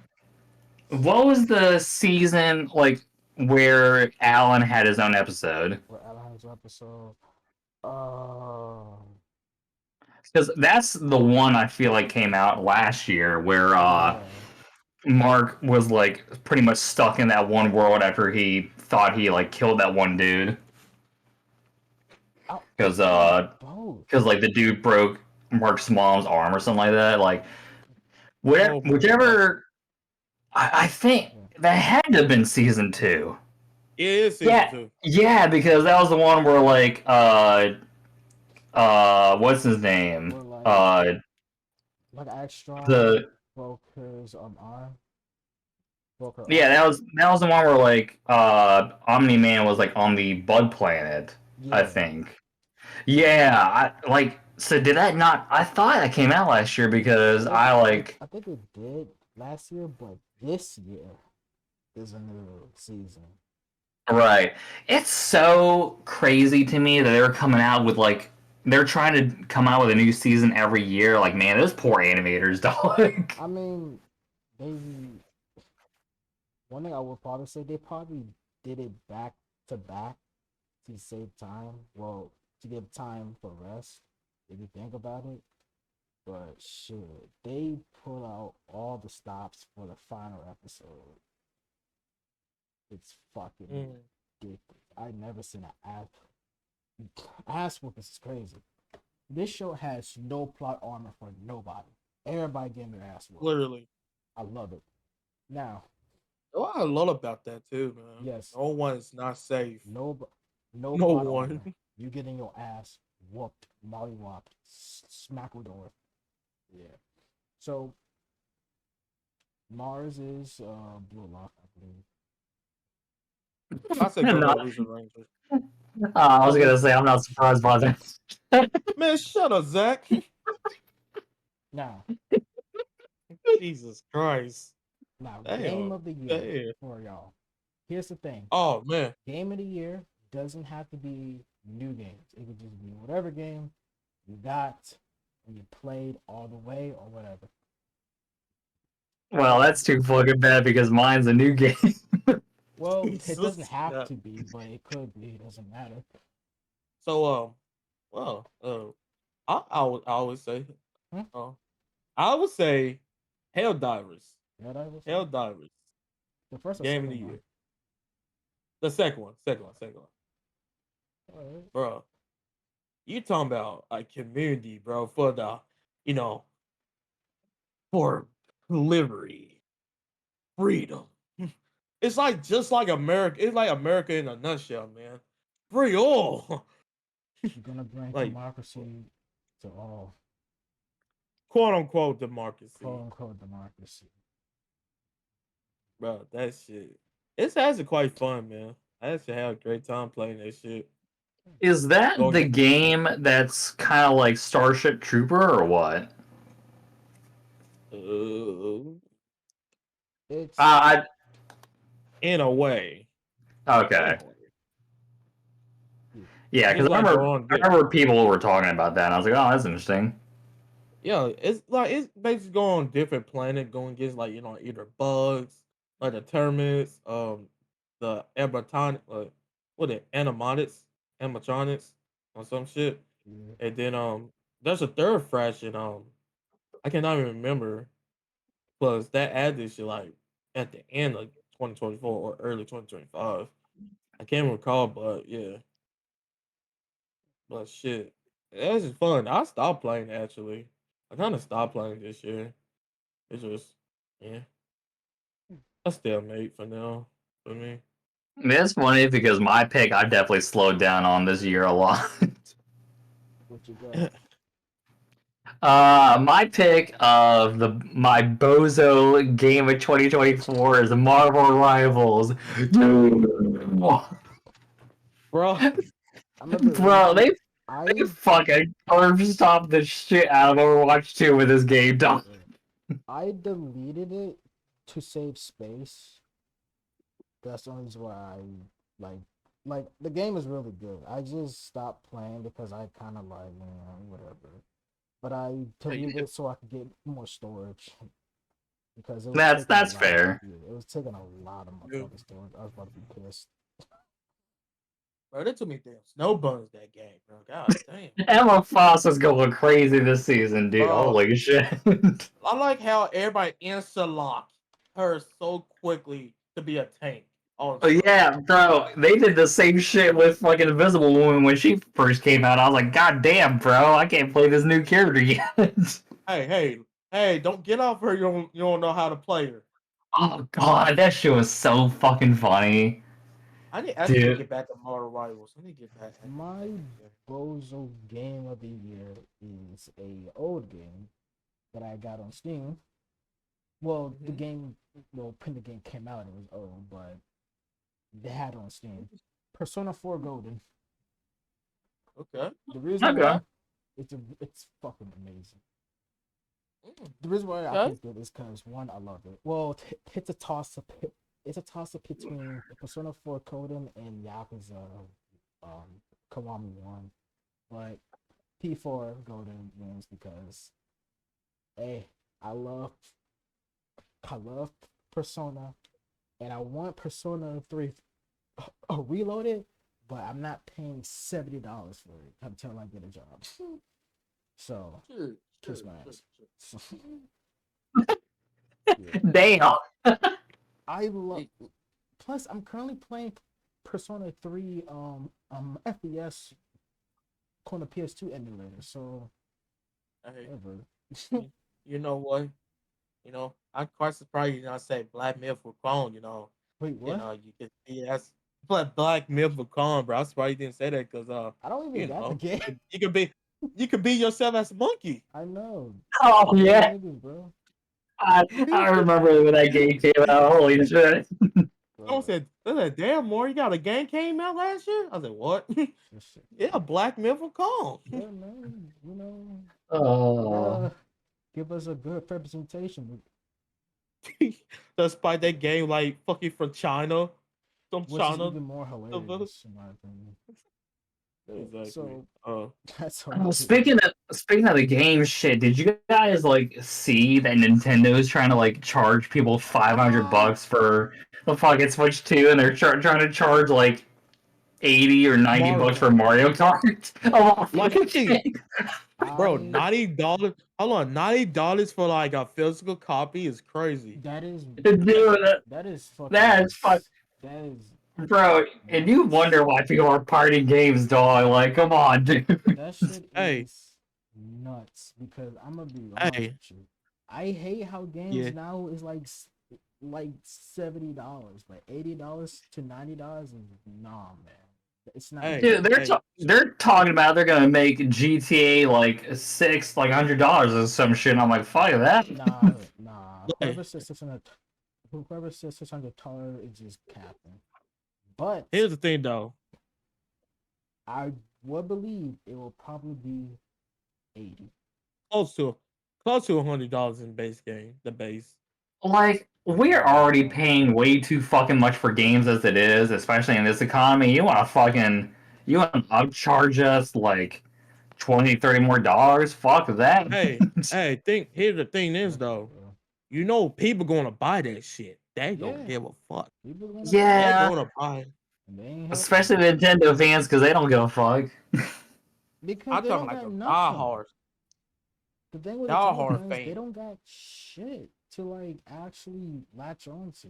what was the season like where Alan had his own episode? For Allen's episode. Uh, Because that's the one I feel like came out last year where yeah. Mark was like pretty much stuck in that one world after he thought he like killed that one dude. I Because think it was both. like the dude broke Mark's mom's arm or something like that. Like Oh my god. whichever I think Yeah. that had to have been season 2. It is season Yeah, 2. yeah, because that was the one where like what's his name? Where like Axtron The broke his arm, broke her yeah, arm. that was the one where like Omni Man was like on the Bug Planet, I Yeah. think. Yeah, I like so did that not I thought that came out last year because I like I think it did last year, but this year is a new season. right. It's so crazy to me that they're coming out with like they're trying to come out with a new season every year. Like, man, those poor animators, dog. I mean, they one thing I would probably say, they probably did it back to back to save time. Well, to give time for rest, if you think about it. But shit, they pull out all the stops for the final episode. It's fucking Mm. ridiculous. I never seen an ass whooping. This is crazy. This show has no plot armor for nobody. Everybody getting their ass whooped. Literally. I love it. Now, Oh, I love about that too, man. yes, No one's not safe. no, no No plot one. armor. You getting your ass whooped, mollywopped, smack with door. Yeah. So Mars is Blue Lock, I believe. I say go to Not, Losing Rangers. I Oh, was let's gonna say I'm not surprised by that. man, shut up, Zach. Now, Jesus Christ. game Damn. of the year Damn. for y'all. Here's the thing: Oh man. game of the year doesn't have to be new games. It could just be whatever game you got and you played all the way or whatever. Well, that's too fucking bad because mine's a new game. Well, it doesn't Jesus. have Yeah. to be, but it could be. It doesn't matter. So well, I always say Hmm? uh I would say Hell Divers. Yeah, that was Hell Divers. the first or Game of the second one. year. The second one. Second one. All right. Bro. You talking about a community, bro, for the you know, for liberty, freedom. It's like just like America. It's like America in a nutshell, man. Free all. You're gonna bring Like democracy to all, quote unquote quote democracy. unquote democracy. Bro, that shit. It's actually quite fun, man. I actually had a great time playing that shit. Is that Go the get game that's kind of like Starship Trooper or what? uh, It's I in a way. In okay. a way. yeah, Yeah, because Just like go on I get remember people were talking about that, and I was like, oh, that's interesting. yeah, it's basically going on different planet, going against like either bugs, like the termites, the animatronic, what it animatronics, or some shit, yeah. and then there's a third fraction I cannot even remember, plus that added shit like at the end of 2024 or early 2025. I can't recall, but yeah, but shit. This is fun. I stopped playing actually. I kind of stopped playing this year. It's just yeah, a stalemate for now for me. It's funny because my pick I definitely slowed down on this year a lot. What you got? My pick of the my Bozo game of 2024 is Marvel Rivals. Bro, I'm gonna be real with Bro, you. they I fucking carved stop the shit out of Overwatch 2 with this game, dog. I deleted it to save space. That's the only reason why I like the game is really good. I just stopped playing because I kind of like whatever. But I deleted it so I could get more storage because it was taking a That's lot. fair. Yeah, it was taking a lot of my dude, fucking storage. I was about to be pissed. bro, they took me damn snow buns that game, bro. God damn, Emma Frost is going crazy this season, dude. bro. Holy shit. I like how everybody insta lock her so quickly to be a tank. On Oh, yeah, bro, they did the same shit with fucking Invisible Woman when she first came out. I was like, God damn, bro, I can't play this new character yet. hey, don't get off her. You don't know how to play her. Oh god, that shit was so fucking funny, I need to dude. get back to Mortal Rivals. I need to get back. My Bozo game of the year is a old game that I got on Steam. Well, the Mhm. game, well, when the game came out, it was old, but they had it on Steam. Persona 4 Golden. Okay. The reason Okay. why it's fucking amazing. Mm, The reason why I okay. picked it is because one, I love it. Well, it's a toss up. It's a toss up between Persona 4 Golden and Yakuza Kiwami 1, but P4 Golden wins because hey, I love I love Persona, and I want Persona 3 reloaded, but I'm not paying $70 for it until I get a job. So Sure, kiss sure, my sure, ass. sure. So, yeah, Damn. I love. Hey, Plus, I'm currently playing Persona 3 FPS on the PS2 emulator. So hey, whatever. you know what? I'm quite surprised you not say Black Myth with Clone. Wait, what? You could see that's Black Myth with Clone, bro. I'm surprised you didn't say that because I don't even got the game. you could be yourself as a monkey. I know. Oh These yeah, niggas, bro. I remember when that game came out. Holy shit. Someone Bro, said, damn, more, you got a game came out last year? I said, what? this shit. Yeah, Black Myth with Clone. Yeah, man. You Oh. gotta give us a good representation, Despite that game, like, fucking from China. Some which is China. even more hilarious, in my opinion. Yeah, Exactly. so that's all Oh, I did. speaking of the game shit, did you guys like see that Nintendo is trying to like charge people 500 Ah, bucks for the fucking Switch 2 and they're trying to charge like 80 or 90 bucks for Mario. Mario Kart? Oh, Like, fucking hey, shit. bro, I $90. Hold on, $90 for like a physical copy is crazy. that is Dude, that is fucking that's fuck, that is bro. And you nuts. wonder why people are party games, dog. Like, come on, dude. That shit Hey, is nuts because I'm gonna be honest hey, with you. I hate how games yeah, now is like $70, but $80 to $90 is nah, man. It's not hey, Dude, fair. hey. they're talking about they're gonna make GTA like six like $100 or some shit. And I'm like, fuck that. Nah. Hey, Whoever says 600 is just capping. But here's the thing though. I would believe it will probably be 80. Close to close to $100 in base game, the base. Like, we're already Nah. paying way too fucking much for games as it is, especially in this economy. You want to upcharge us like 20, 30 more dollars? Fuck that. Think here's the thing is Fuck it, though. bro. People gonna buy that shit. They don't Yeah, give a fuck. people gonna buy They it. Yeah, gonna buy it. And they ain't helping. especially Nintendo fans because they don't give a fuck. Because I'm they talking don't like got the nothing. The thing with Nintendo diehard fans, they fan. don't got shit to like actually latch on to.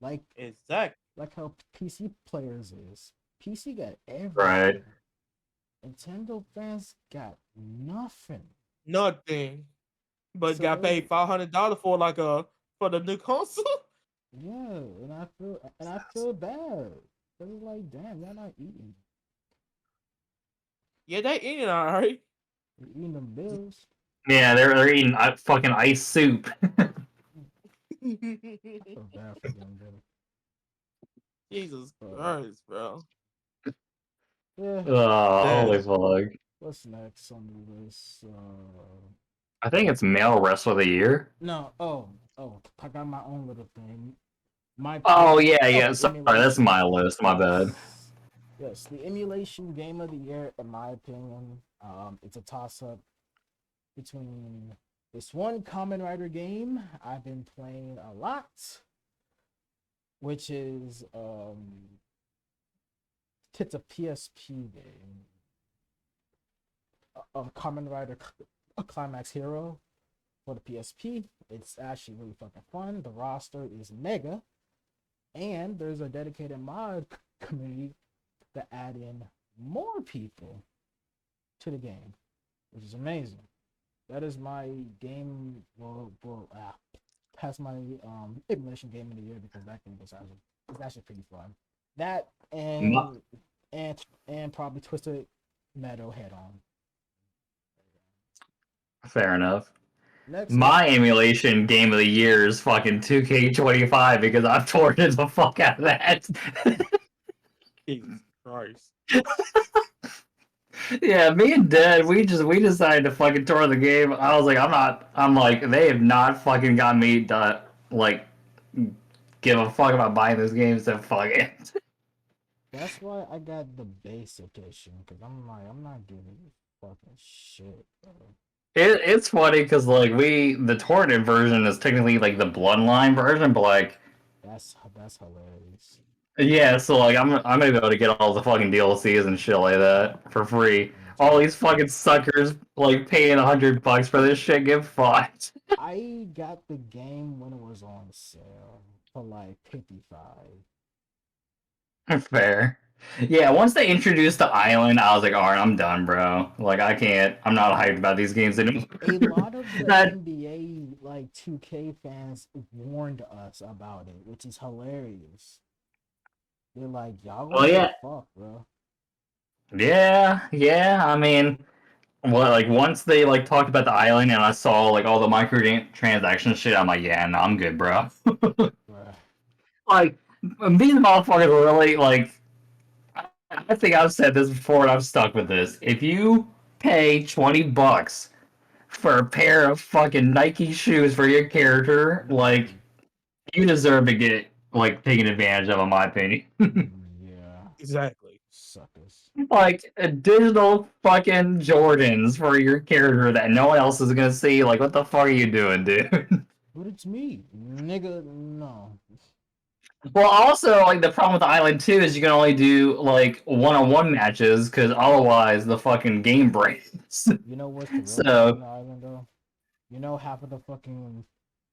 Like Exactly. how PC players is. PC got Right. everything. Nintendo fans got nothing. Nothing. But got So paid $500 for for the new console. yeah, and I feel bad. Cause it's like, damn, y'all not eating. Yeah, they eating alright. You're eating them bills. Yeah, they're eating fucking ice soup. I feel bad for them, though. Jesus But Christ, bro. yeah, Oh, holy Damn. fuck. what's next on the list? I think it's male wrestler of the year. No, oh, I got my own little thing. My Oh pick yeah, of yeah. the Sorry, that's emulation. my list. My bad. Yes, yes, the emulation game of the year, in my opinion. It's a toss up between this one Common Rider game I've been playing a lot, which is it's a PSP game, Common Rider Climax Hero for the PSP. It's actually really fucking fun. The roster is mega, and there's a dedicated mod community to add in more people to the game, which is amazing. That is my game. That's my emulation game of the year because that game was actually it's actually pretty fun. That My, and probably Twisted Metal Head On. fair enough. Next up, My emulation game of the year is fucking 2K25 because I've tortured the fuck out of that. Jesus Christ. Yeah, me and Dad, we decided to fucking tour the game. I was like, I'm like, they have not fucking got me to like give a fuck about buying this game, so fuck it. that's why I got the base edition because I'm like I'm not giving you fucking shit. Bro. It's funny because like the torrent version is technically like the bloodline version, but like That's hilarious. yeah, so like I'm gonna be able to get all the fucking DLCs and shit like that for free. Which All is these fucking suckers like paying $100 for this shit get fucked. I got the game when it was on sale for like 55. Fair. Yeah, once they introduced the island, I was like, alright, I'm done, bro. Like I can't I'm not hyped about these games anymore. A lot of the That NBA like 2K fans warned us about it, which is hilarious. They're like, y'all gonna well get yeah. fucked, bro. Yeah, I mean well, like once they like talked about the island and I saw like all the microtransaction shit, I'm like, yeah, no, I'm good, bro. Bruh. Like these motherfuckers were really like I think I've said this before and I'm stuck with this. If you pay $20 for a pair of fucking Nike shoes for your character, like you deserve to get like taken advantage of, in my opinion. Yeah, Exactly. suckers. Like digital fucking Jordans for your character that no one else is gonna see. Like, what the fuck are you doing, dude? But it's me, nigga. No. Well, also, like the problem with the island too is you can only do like one-on-one matches because otherwise the fucking game breaks. You know what's the real problem in So, the island though? You know half of the fucking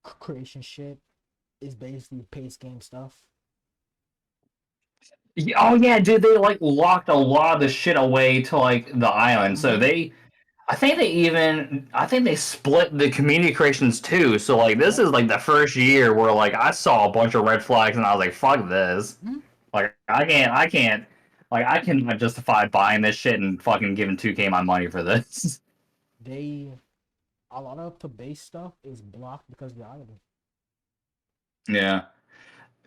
creation shit is basically pace game stuff. oh yeah, dude, they like locked a lot of the shit away to like the island. So Mm-hmm. I think they split the community creations too. So like this Yep. is like the first year where like I saw a bunch of red flags and I was like, fuck this. Mm-hmm. Like I cannot justify buying this shit and fucking giving 2K my money for this. They a lot of the base stuff is blocked because of the island. Yeah.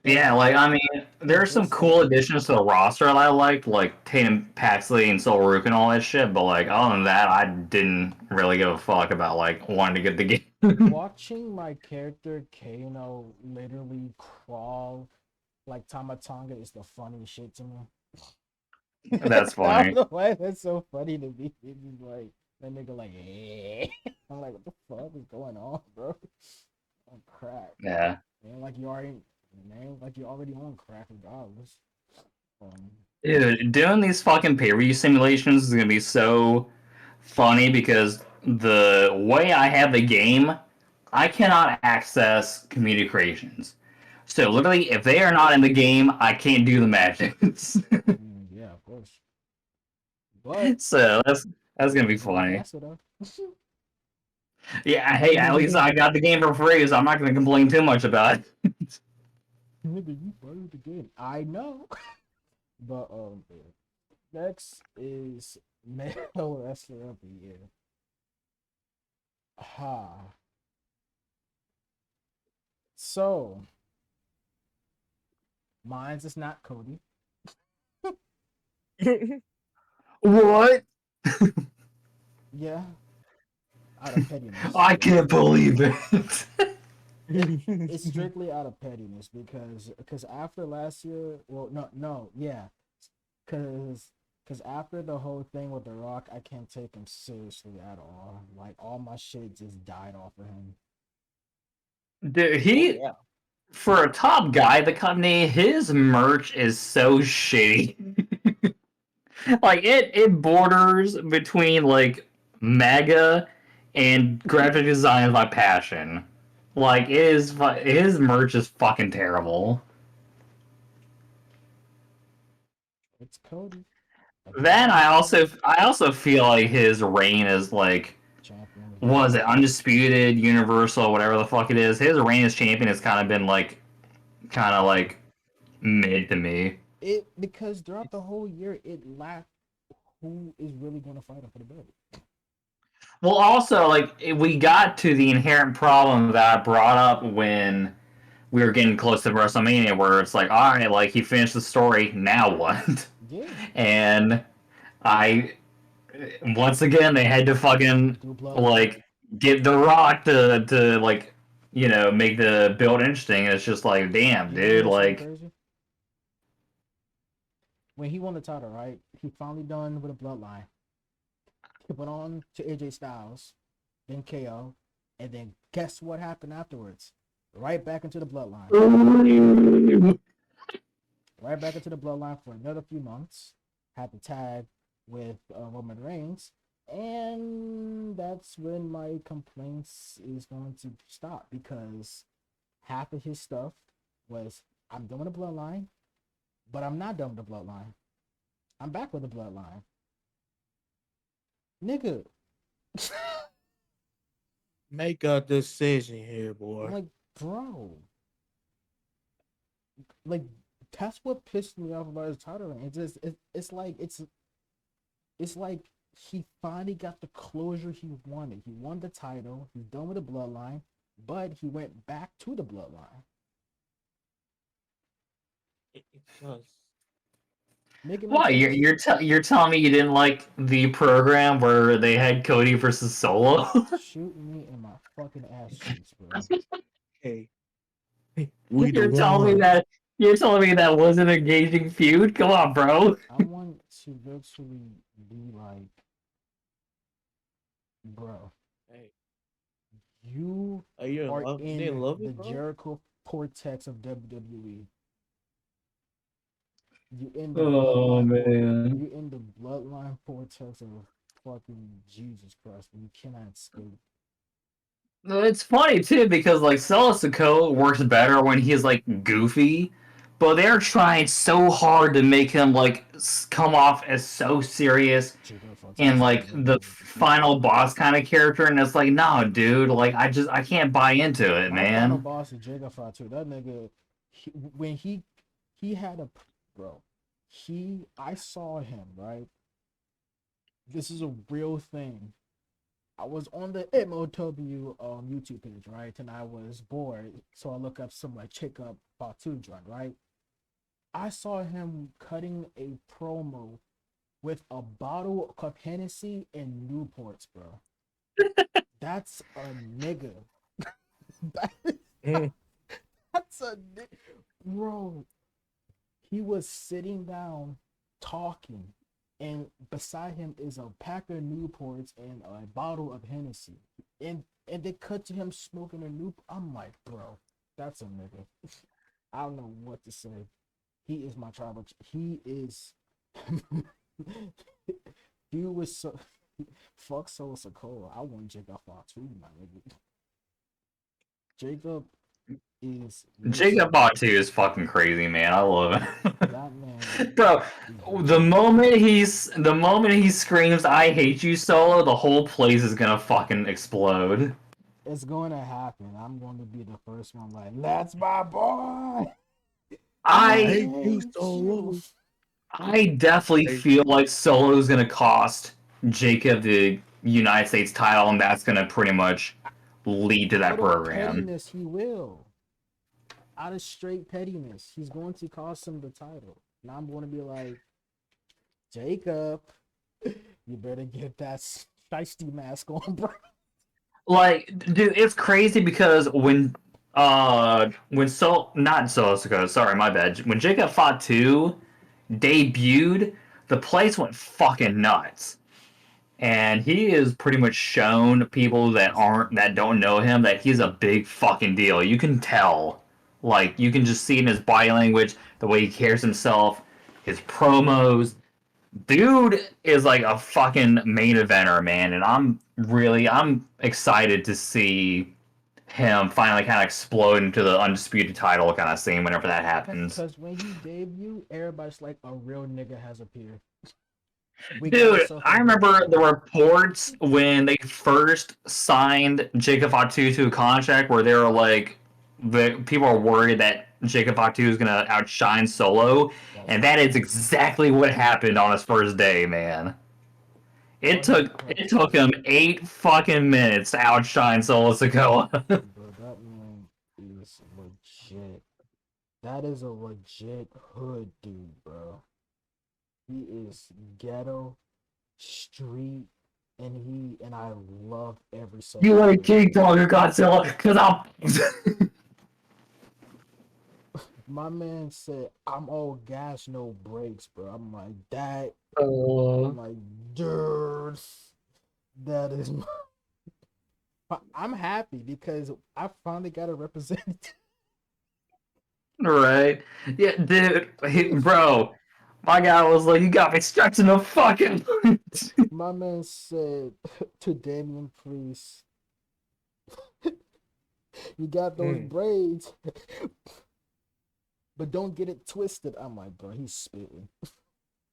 Cause Yeah, like I mean, cause there's they some cool said additions to the roster that I liked, like Tatum Paxley and Sol Rook and all that shit. But like, other than that, I didn't really give a fuck about like wanting to get the game. watching my character Kano literally crawl like Tamatanga is the funniest shit to me. That's I don't funny. know why that's so funny to me. It's just like that nigga like I'm like, what the fuck is going on, bro? On crack. Yeah. Man, like you already on crack regardless. Um, Dude, doing these fucking pay-per-view simulations is gonna be so funny because the way I have the game, I cannot access community creations. So literally, if they are not in the game, I can't do the matches. yeah, of course. But So that's gonna be you got the funny. answer though. Yeah, hey, at least I got the game for free, so I'm not gonna complain too much about it. Nigga, you burned the game. I know. But next is male wrestler of the year. Ha. So mine's is not Cody. What? Yeah, out of pettiness. I Yeah, can't believe it. it's strictly out of pettiness because after last year, well, no, yeah, because after the whole thing with The Rock, I can't take him seriously at all. Like all my shit just died off of him. Dude, Oh he yeah. for a top guy, the company, his merch is so shitty. Like it borders between like mega and graphic design by passion. Like his merch is fucking terrible. It's Cody Then I again, also I also feel like his reign is like champion of the was year. it undisputed, universal, whatever the fuck it is. His reign as champion has kind of been like kind of like mid to me. It because throughout the whole year, it lacked who is really going to fight him for the belt. Well, also like we got to the inherent problem that I brought up when we were getting close to WrestleMania, where it's like, all right, like he finished the story, now what? Yeah, And I once again they had to fucking through bloodline. like get The Rock to like make the build interesting. And it's just like, damn, You want to dude, hear something like crazy? When he won the title, right? He finally done with a bloodline. He went on to AJ Styles, then KO, and then guess what happened afterwards? Right back into the bloodline. Right back into the bloodline for another few months. Had to tag with Roman Reigns, and that's when my complaints is going to stop because half of his stuff was I'm done with the bloodline, but I'm not done with the bloodline. I'm back with the bloodline, nigga. Make a decision here, boy. Like, bro, like that's what pissed me off about his title reign. It's like he finally got the closure he wanted. He won the title. He's done with the bloodline, but he went back to the bloodline. Because Make it make Why sense. you're telling me you didn't like the program where they had Cody versus Solo? Shoot me in my fucking ass cheeks, bro. hey, we the You're telling me ones. that you're telling me that was an engaging feud? Come on, bro. I want to virtually be like, bro, Hey, you are you in are love? You didn't in love the it, bro? Jericho vortex of WWE. You in the Oh bloodline for man. you in the bloodline vortex of fucking Jesus Christ, and you cannot escape. It's funny too because like Celicoe works better when he's like goofy, but they're trying so hard to make him like come off as so serious Jericho and vortex of like the WWE. final boss kind of character, and it's like, no, dude, like I can't buy into it, My final man. boss is Jigga too. That nigga, when he had a bro, I saw him right. This is a real thing. I was on the MOW YouTube page, right? And I was bored, so I look up some like check up Batu joint, right? I saw him cutting a promo with a bottle of Hennessy and Newports, bro. That's a nigga. Mm. That's a bro. He was sitting down talking, and beside him is a pack of Newports and a bottle of Hennessy. And they cut to him smoking a Newport. I'm like, bro, that's a nigga. I don't know what to say. He is my tribal. He is. He was so. Fuck Soul Sokola. I want Jacob Fatu, my nigga. Jacob is Jacob listen. Batu is fucking crazy, man. I love That man it. Bro, is the legit. moment he screams "I hate you" solo, the whole place is gonna fucking explode. It's going to happen. I'm going to be the first one. Like, that's my boy. I I I hate you, hate you. Solo. I definitely Hey, feel like Solo is gonna cost Jacob the United States title, and that's gonna pretty much lead to that Out of program. pettiness, he will. Out of straight pettiness, he's going to cost him the title. Now I'm going to be like, Jacob, you better get that shiesty mask on, bro. Like, dude, it's crazy because when not Solo Sikoa, sorry, my bad. When Jacob fought 2 debuted, the place went fucking nuts. And he is pretty much shown people that don't know him that he's a big fucking deal. You can tell. Like, you can just see in his body language, the way he carries himself, his promos. Dude is like a fucking main eventer, man, and I'm excited to see him finally kind of explode into the undisputed title kind of scene whenever that happens. Because when he debuted, everybody's like, a real nigga has appeared. We got Dude, ourselves a I real remember the champ. reports when they first signed Jacob Fatu to a contract where they were like, the people are worried that Jacob Fatu is gonna outshine Solo, That's and that is crazy. exactly what happened on his first day, man. All It he took kept it took him 8 fucking minutes to outshine Solo Sikoa. bro, that man is legit. That is a legit hood dude, bro. He is ghetto, street, and I love every You second want of a it. King Kong or Godzilla? Cause I'll. My man said, "I'm all gas, no brakes, bro." I'm like that. I'm Oh. like, dude, that is. But I'm happy because I finally got a representative. Right? Yeah, dude, bro. My guy was like, "You got me stretching the fucking." My man said to Damian Priest, "You got those mm, braids, but don't get it twisted." I'm like, bro, he's spitting.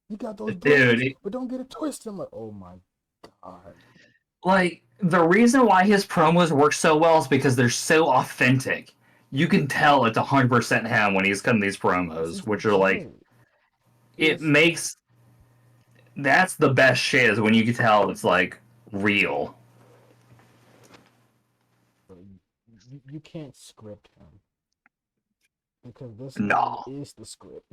You got those braids, Dude, but don't get it twisted. I'm like, oh my god. like the reason why his promos work so well is because they're so authentic. You can tell it's 100% him when he's cutting these Yes, promos, he's which are like legit. it It's makes that's the best shit is when you can tell it's like real. bro, you can't script him because this man No. is the script.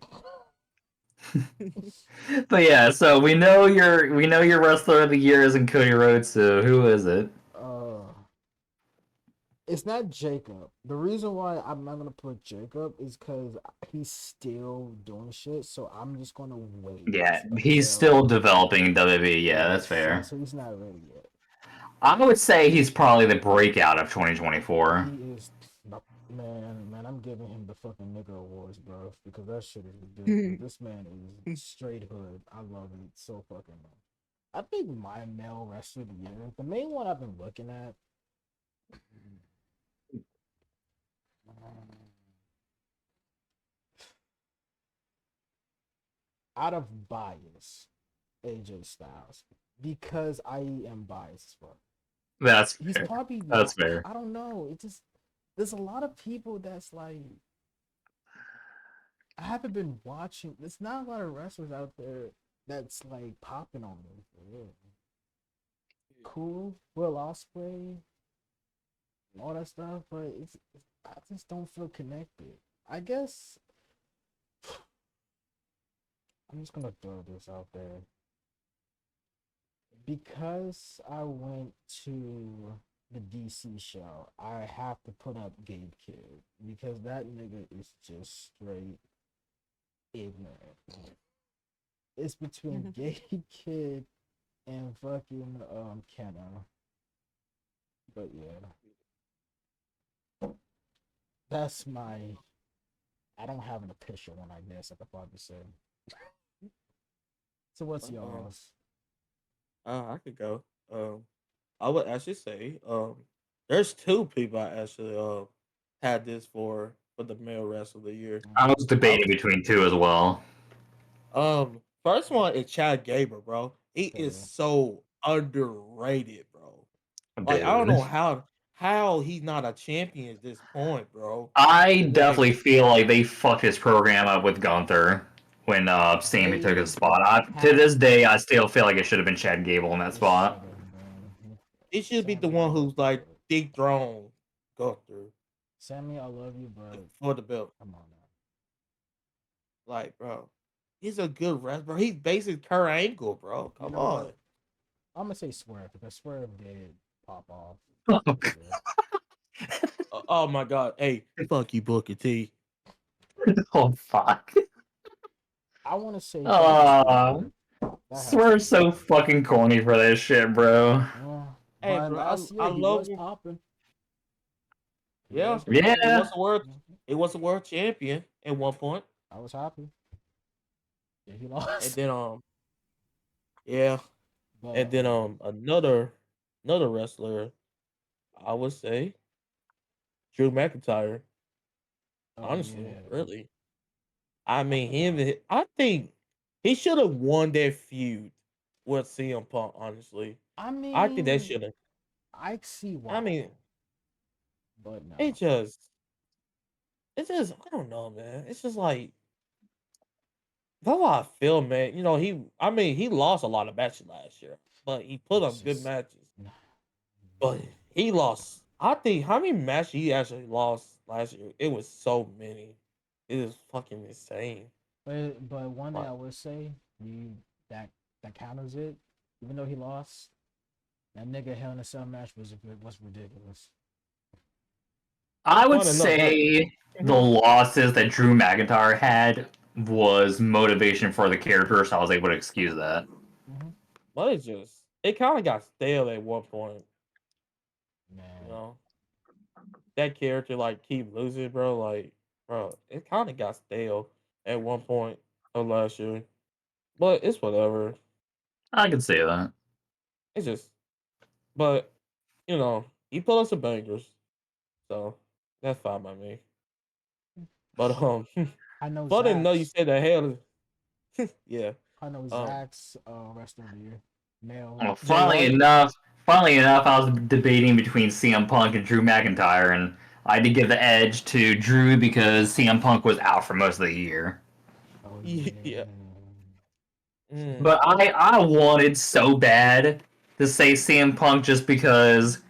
But yeah, so we know your wrestler of the year isn't Cody Rhodes, so who is it? uh it's not Jacob. The reason why I'm not gonna put Jacob is because he's still doing shit. So I'm just gonna wait Yeah, he's still until developing in WWE. Yeah, that's yes. So fair. so he's not ready yet. I would say he's probably the breakout of 2024. He is man. I'm giving him the fucking nigga awards, bro, because that shit is ridiculous. This man is straight hood. I love it so fucking much. I think my male wrestler of the year, the main one I've been looking at, out of bias, AJ Styles, because I am biased as fuck. That's He's fair. probably That's not. fair. I don't know. It just there's a lot of people that's like I haven't been watching. There's not a lot of wrestlers out there that's like popping on me for real. Cool, Will Ospreay, all that stuff, but I just don't feel connected. I guess I'm just gonna throw this out there because I went to the DC show. I have to put up Gabe Kidd because that nigga is just straight ignorant. It's between Gabe Kidd and fucking Kenna. But yeah, that's my. I don't have an official one. I guess I could probably say. So what's uh, y'all's? I could go. I would actually say, there's two people I actually had this for the male wrestler of the year. I was I debating was between two as well. first one is Chad Gable, bro. He is Fair. so underrated, bro. Like I don't Dude. know how he's not a champion at this point, bro. I Like definitely feel like they fucked his program up with Gunther when Sammy took his They spot. To had this day, I still feel like it should have been Chad Gable in that it should spot. have been it should be the Sammy. I one love who's you, like but dethroned Gunther Sammy, I love you, but for the belt. come on now. Like, bro, he's a good wrestler. Bro. He's basically Kurt Angle, bro. You Come know on. what? I'm gonna say Swerve because Swerve did pop off. Oh, Yeah. Oh my god. Hey, fuck you, Booker T. oh fuck. I want to say fucking Uh, Swerve. That has to Swerve's be so it. fucking corny for that shit, bro. Yeah. Hey, But bro, last I year he love was him. popping. He Yeah, was doing he good. Yeah. was a world Mhm. he was a world champion at one point. I was happy. Yeah, he And lost. then yeah. And But then another wrestler, I would say, Drew McIntyre. oh Honestly, yeah, really. I I mean forgot. I think he should have won that feud with CM Punk, honestly. I I think that mean, should have I see I why, mean, but it no. just it's just I don't know, man. It's just like that's how I feel, man. You know, he lost a lot of matches last year, but he put It's up good just matches. nah. But he lost. I think how many matches he actually lost last year? It was so many. It is fucking insane. But one thing Like I would say, you that that counters it. Even though he lost, that nigga Hell in a Cell match was ridiculous. I would fun enough, but say the Mhm. losses that Drew McIntyre had was motivation for the character, so I was able to excuse that. Hmm. but it kind of got stale at one point. You Man, know, that character like keep losing, bro. Like, bro, it kind of got stale at one point of last year. But it's whatever. I can say that. It's just, but you know, he put us some bangers, so that's fine by me. But I know fun to know you Zach's. said the hell, yeah. I know Um, Zach's wrestler of the year, male. Well, Jay White, funnily enough, I was debating between CM Punk and Drew McIntyre, and I had to give the edge to Drew because CM Punk was out for most of the year. Oh yeah. yeah. Mm, But I wanted so bad to say CM Punk just because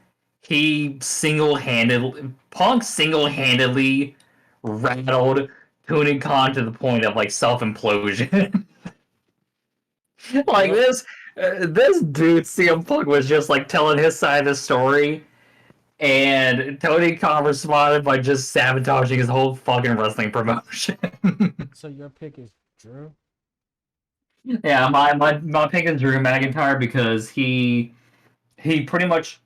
Punk single handedly rattled Tony Khan to the point of like self implosion. like yep. this dude CM Punk was just like telling his side of the story, and Tony Khan responded by just sabotaging his whole fucking wrestling promotion. So your pick is Drew. yeah, my pick is Drew McIntyre because he pretty much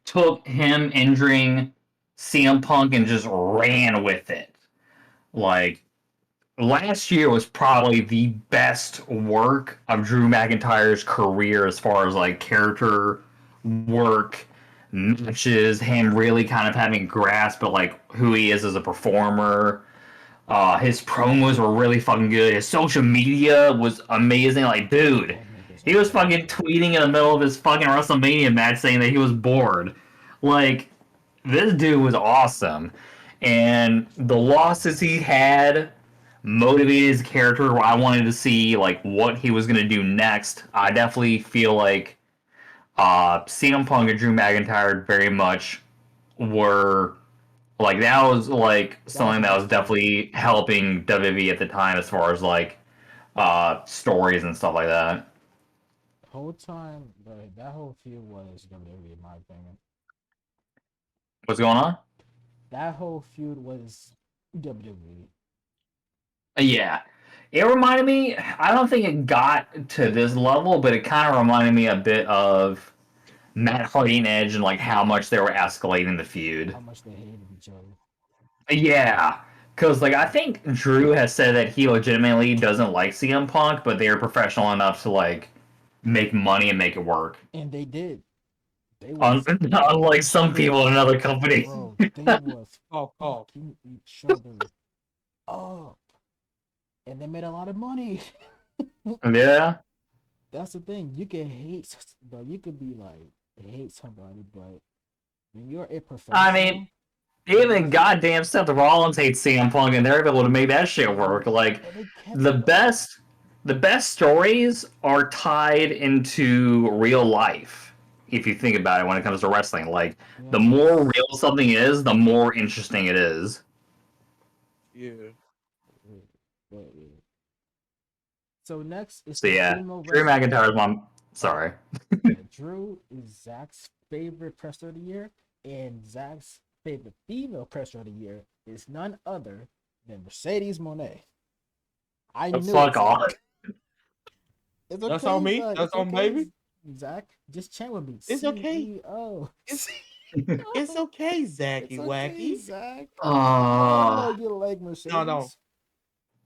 took him injuring CM Punk and just ran with it. Like last year was probably the best work of Drew McIntyre's career as far as like character work, matches, him really kind of having grasp of like who he is as a performer. His promos were really fucking good. His social media was amazing. Like, dude, That nigga's he was always fucking good. tweeting in the middle of his fucking WrestleMania match saying that he was bored. Like, this dude was awesome. And the losses he had motivated his character where I wanted to see like what he was gonna do next. I definitely feel like CM Punk and Drew McIntyre very much were like that was like That was something the that was best feud. definitely helping WWE at the time as far as like stories and stuff like that. Whole time, that whole feud was WWE in my opinion. What's going on? That whole feud was WWE. Yeah. It reminded me, I don't think it got to this level, but it kind of reminded me a bit of Matt Hardy and Edge and like how much they were escalating the feud. How much they hated each other. Yeah. Because like I think Drew has said that he legitimately doesn't like CM Punk, but they are professional enough to like make money and make it work. And they did. They was Unlike some they people in was another company. bro, they was Oh, fucking each other up, and they made a lot of money. Yeah. That's the thing. You can hate, but you could be like hate somebody, but when you're a I mean, professional, even you goddamn Seth Rollins hates CM Punk, and they're able to make that shit work. Like and they kept the it up. best, the best stories are tied into real life. If you think about it, when it comes to wrestling, like the more Yes. real something is, the more interesting it is. yeah. But, so next is So the yeah, female Drew wrestler. McIntyre's mom. Oh, Sorry. yeah, Drew is Zach's favorite wrestler of the year, and Zach's favorite female wrestler of the year is none other than Mercedes Monet. I knew it, Fuck Zach. off. It's That's on okay, me. Zach. That's It's on okay, baby. Zach. Just chant with me. It's okay. CEO. It's it's okay, It's Zacky okay, Wacky. Zach. We all know Uh, you like No, no, Mercedes.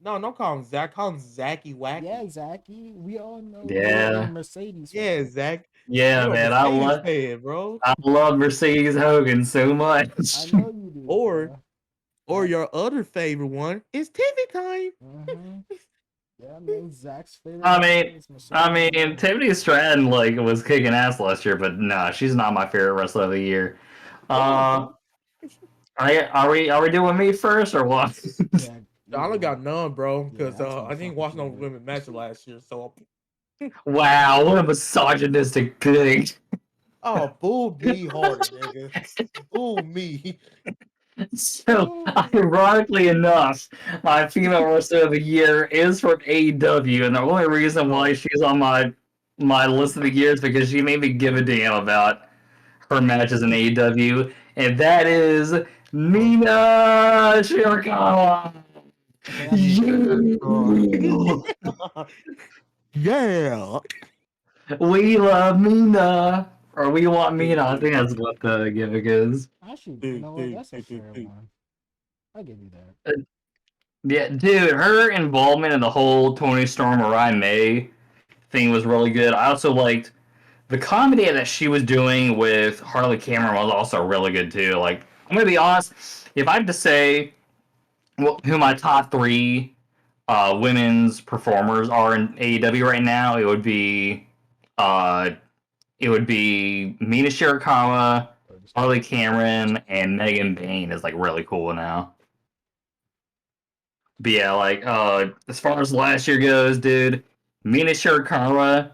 no. Don't call him Zach. Call him Zacky Yeah, Wacky. Zachy. We all know you're a yeah, Mercedes Yeah, fan. Zach. yeah, You're a man. Mercedes fan, bro. I love Mercedes Hogan so I much. know you do, Or bro. or your other favorite one is TV time. Mm-hmm. Yeah, man. Zach's favorite I wrestler mean, is Mercedes Monet. Tiffany Stratton like was kicking ass last year, but nah, she's not my favorite wrestler of the year. Okay, Uh, okay. are we doing me first or what? Yeah, I you're only got going. none, bro, Yeah, because Zach's gonna I didn't fuck with watch you no good. women match last year. So, Wow, what a misogynistic thing. oh, boo me harder, nigga. Boo me. So, ironically enough, my female wrestler of the year is from AEW, and the only reason why Oh, she's on my list of the year is because she made me give a damn about her matches in AEW, and that is okay. Mina Shirakawa. Okay, that means Oh. You. Yeah. We love Mina, or we want Dude, Mina. I dude, think that's what the gimmick is. actually, you dude, know what? dude, That's a dude, dude, fair dude. one. I'll give you that. Yeah, dude, her involvement in the whole Tony Storm Orion May thing was really good. I also liked the comedy that she was doing with Harley Cameron was also really good too. Like, I'm gonna be honest, if I had to say who my top three women's performers are in AEW right now, uh, it would be Mina Shirakawa, Or just Harley Cameron, and Megan Bayne is like really cool now. But yeah, like as far as last year goes, dude, Mina Shirakawa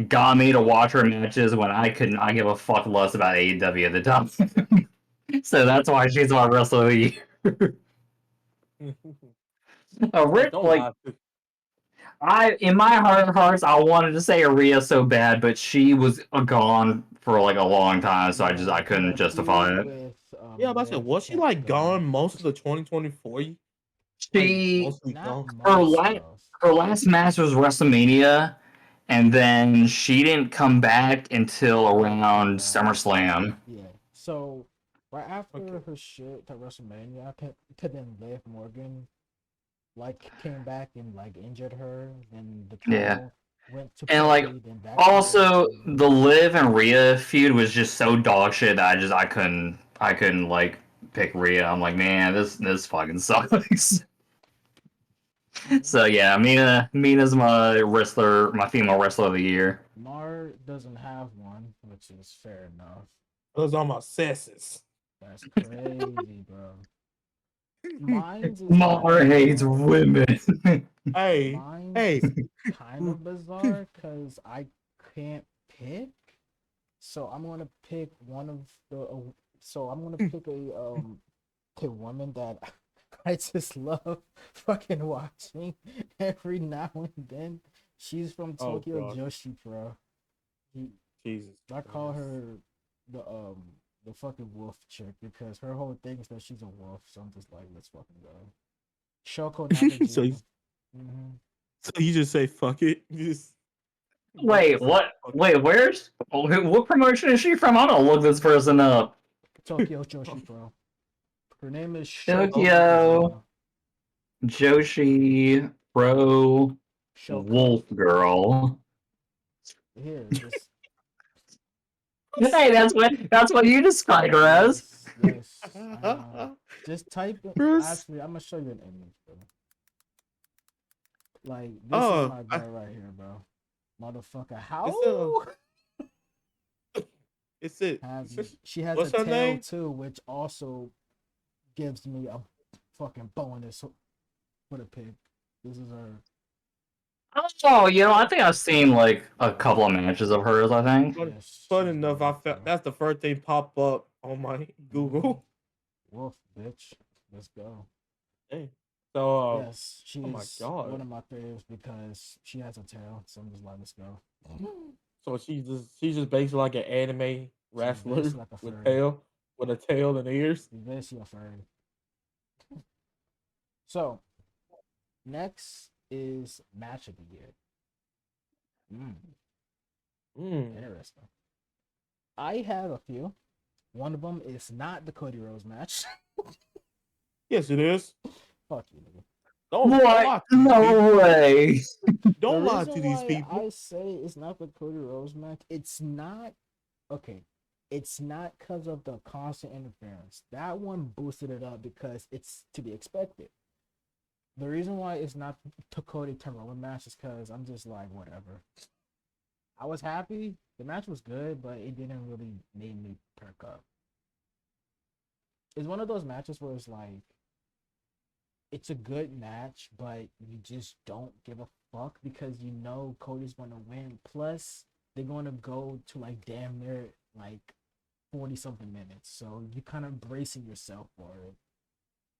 got me to watch her matches when I could not give a fuck less about AEW at the time. So that's why she's my wrestler of the year. Oh, don't Like lie. in my heart of hearts, I wanted to say Aaliyah so bad, but she was gone for like a long time, so yeah, I couldn't her justify feud it. with Yeah, I'm about to say, Liv was she kept like going. gone most of the 2024? Like She mostly Not gone. her most last of. her last match was WrestleMania, and then she didn't come back until around Yeah, SummerSlam. yeah. So right Okay. after her shit at WrestleMania, then Liv Morgan like came back and like injured her, and the Yeah. title went to And like Becky, then back to also Liv. the Liv and Rhea feud was just so dog shit that I couldn't like pick Rhea. I'm like, man, this fucking sucks. Mhm. So yeah, Mina's my female wrestler of the year. Mar doesn't have one, which is fair enough. Those are my sesses. That's crazy, bro. Mine's is kind Mar of hates bizarre. women. Hey, Mine's hey. is kind of bizarre because I can't pick. So I'm gonna pick one of the. So I'm gonna pick a woman that I just love fucking watching every now and then. She's from Oh Tokyo god, Joshi Pro. He, Jesus I call Christ. her the um the fucking wolf chick because her whole thing is that she's a wolf. So I'm just like, let's fucking go. Shoko so, Nakajima. Mm-hmm. so you just say fuck it. You Wait, just say what? fuck Wait, what promotion is she from? I'm gonna look this person up. Tokyo Joshi Pro. Her name is Shoko Tokyo Nakajima. Joshi Pro Shoko. Wolf Girl. Here, it. just Hey, that's what you described her as. Yes, yes, I know. Just type it. Bruce. Actually, I'm gonna show you an image, bro. Like this is Oh, my girl right here, bro. Motherfucker, how it's it's it. have you? She has a What's her tail name? too, which also gives me a fucking bonus for the pig. This is her. Oh, I think I've seen like a couple of matches of hers. I think. Funny, Yes, fun she's enough, I dope, felt bro. that's the first thing pop up on my Google. Wolf, bitch. Let's go. Hey. So, Yes, she oh my is one god. of my favorites because she has a tail. So I'm just like, let's go. So she's just basically like an anime She's wrestler basically like a with furry. tail with a tail and ears. She's basically a furry. So next is match of the year. Mm, Mm. interesting. I have a few. One of them is not the Cody Rhodes match. Yes, it is. Fuck you, nigga. Don't What? lie to these people. No way. The Don't lie to reason these why people. I say it's not the Cody Rhodes match, it's not okay. It's not because of the constant interference. That one boosted it up because it's to be expected. The reason why it's not the Cody Roman match is because I'm just like whatever. I was happy. The match was good, but it didn't really make me perk up. It's one of those matches where it's like it's a good match, but you just don't give a fuck because you know Cody's gonna win. Plus, they're gonna go to like damn near like 40 something minutes. So you kind of bracing yourself for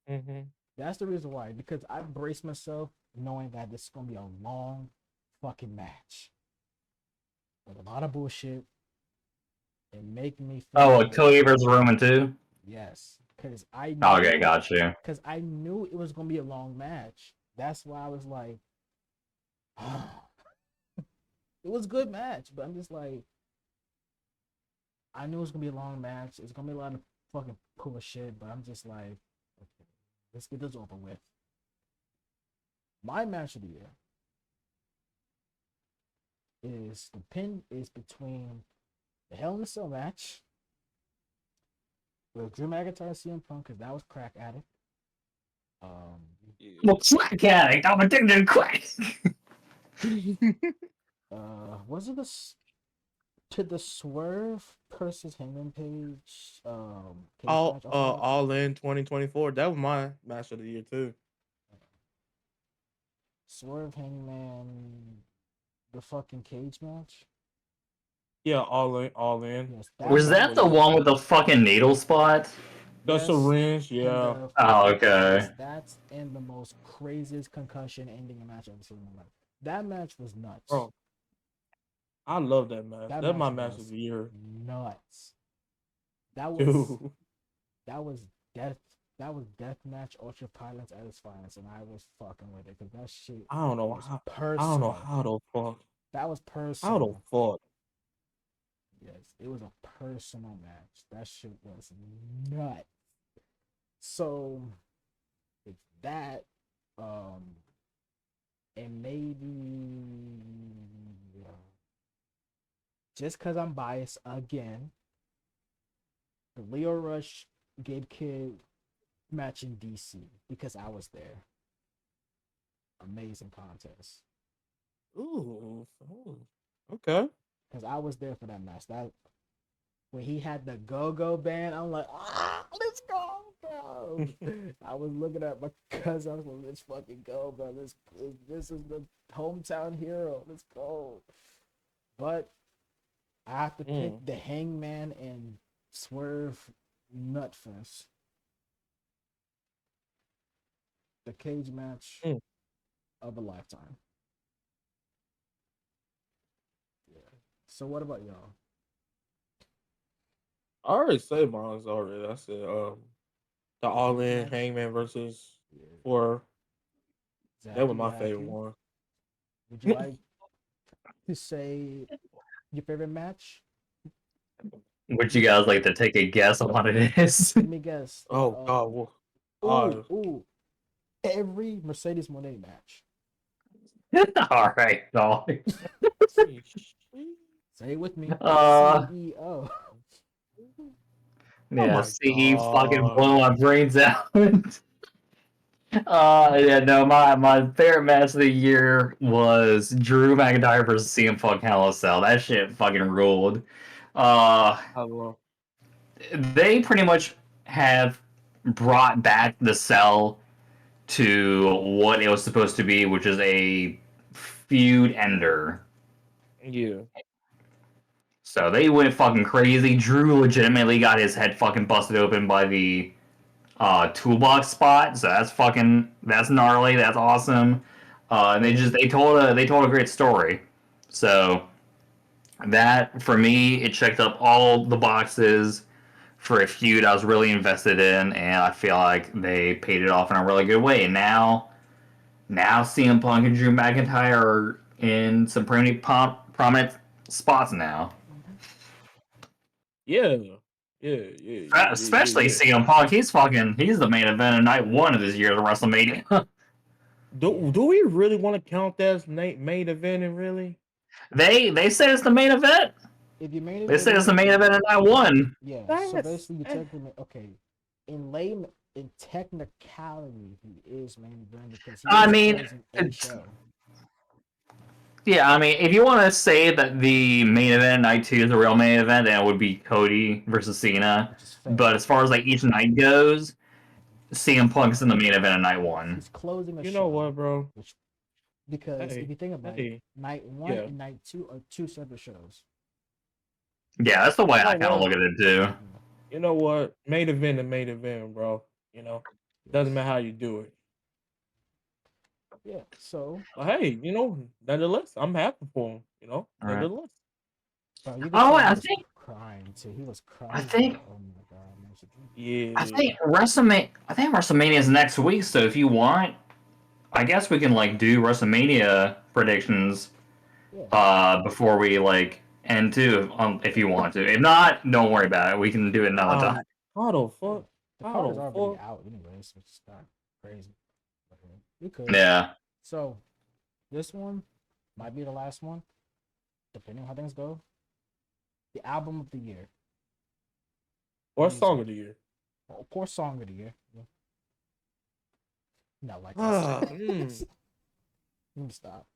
it. Hmm. That's the reason why. Because I braced myself knowing that this is gonna be a long fucking match. With a lot of bullshit and making me feel Oh, like Cody versus Roman too. yes. Cause I Okay, knew got you. because I knew it was gonna be a long match. That's why I was like, it was a good match, but I'm just like, I knew it was gonna be a long match. It's gonna be a lot of fucking cool shit, but I'm just like, okay, let's get this over with. My match of the year is the pin is between the Hell in a Cell match with Drew McIntyre and CM Punk because that was crack addict. Um, Yeah. Well, crack addict. I'm addicted to crack. was it to the Swerve versus Hangman Page cage all match? I uh forgot. all in 2024. That was my match of the year too. Swerve Hangman, the fucking cage match. Yeah, all in Yes, that Was that the 2024. match. one with the fucking needle spot? The Yes, syringe, and yeah. the Oh, fucking okay. yes, that's in the most craziest concussion ending a match I've ever seen in my life. That match was nuts. Bro, I love that match. That That's my match match of was the year nuts. That was too. that was death. That was death match ultra violence at its finest, and I was fucking with it because that shit I don't know was how. I don't know personal. how the fuck. That was How the personal. fuck. Yes, it was a personal match. That shit was nuts. So it's that, um, and maybe just because I'm biased again, the Leo Rush Gabe Kid match in DC because I was there. Amazing contest Ooh. Okay. because I was there for that match. That when he had the go-go band, I'm like, let's go, bro. I was looking at my cousin. I was like, let's fucking go, bro. This is the hometown hero. Let's go. But I have to pick Mm, the Hangman and Swerve Nutfest, the cage match mm. of a lifetime. Yeah. So what about y'all? I already said mine's already. I said the The all cage in match? Hangman versus Yeah. or that was Zachy, my favorite Zachy. one. Would you like to say your favorite match? Would you guys like to take a guess on what it is? Let me guess. Oh God. Ooh, Uh, ooh. Every Mercedes Monet match. All right, dog. let me see. Say it with me. Uh, CEO. Oh yeah, my see, fucking god. blew my brains out. Yeah, no, my favorite match of the year was Drew McIntyre versus CM Punk Hell in a Cell. That shit fucking ruled. Uh, I love. they pretty much have brought back the Cell to what it was supposed to be, which is a feud ender. Yeah. So they went fucking crazy. Drew legitimately got his head fucking busted open by the toolbox spot. So that's gnarly. That's awesome. And they told a great story. So that for me, it checked up all the boxes for a feud I was really invested in, and I feel like they paid it off in a really good way. And now CM Punk and Drew McIntyre are in some pretty prominent spots now. Yeah. Especially Yeah. CM Punk, he's the main event of night one of this year's WrestleMania. Do we really want to count that as main event? And really? They said it's the main event. If you made They it, said it's the main event of night one. yeah. So That's basically, you technically okay. In technicality, he is main event because he I is mean, closing a show, yeah, I mean, if you want to say that the main event night two is the real main event, then it would be Cody versus Cena. which is fair. But as far as like each night goes, CM Punk's in the main event of night one. He's closing a You know show, what, bro? which because if Hey, you think about it, hey, night one yeah. and night two are two separate shows. Yeah, that's the way You know I kind of what? look at it too. You know what? Main event and main event, bro. You know, doesn't Yes. matter how you do it. Yeah. So, But hey, nonetheless, I'm happy for him. All right. Nonetheless. bro, you could Oh, tell wait, he I was think crying too. He was I crying. He's like, think "Oh my god, man, should you-" I Yeah. think WrestleMania is next week. So if you want, I guess we can like do WrestleMania predictions Yeah. before we like end too, if you want to. If not, don't worry about it. We can do it another Um, time. how the Yeah. fuck? The How card is the already fuck? out, anyways, which is not crazy. But, we could. Yeah. So, this one might be the last one, depending on how things go. The album of the year. Or Music. song of the year? Well, of course, song of the year. Yeah. Not like us. Ah, Let me stop.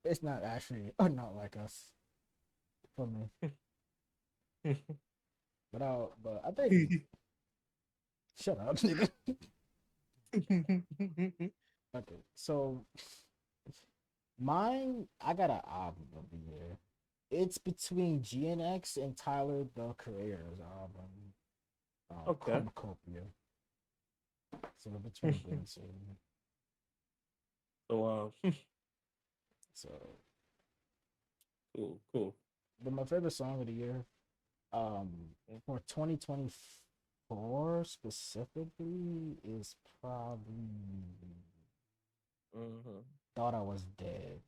It's not actually not like us for me. But I think shut up, nigga. Okay, so mine, I got an album of the year. It's between GNX and Tyler the Creator's album, Okay. Cornucopia. So between them two. So, So, cool. but my favorite song of the year, um, for 2024 specifically, is probably Mm-hmm. "Thought I Was Dead"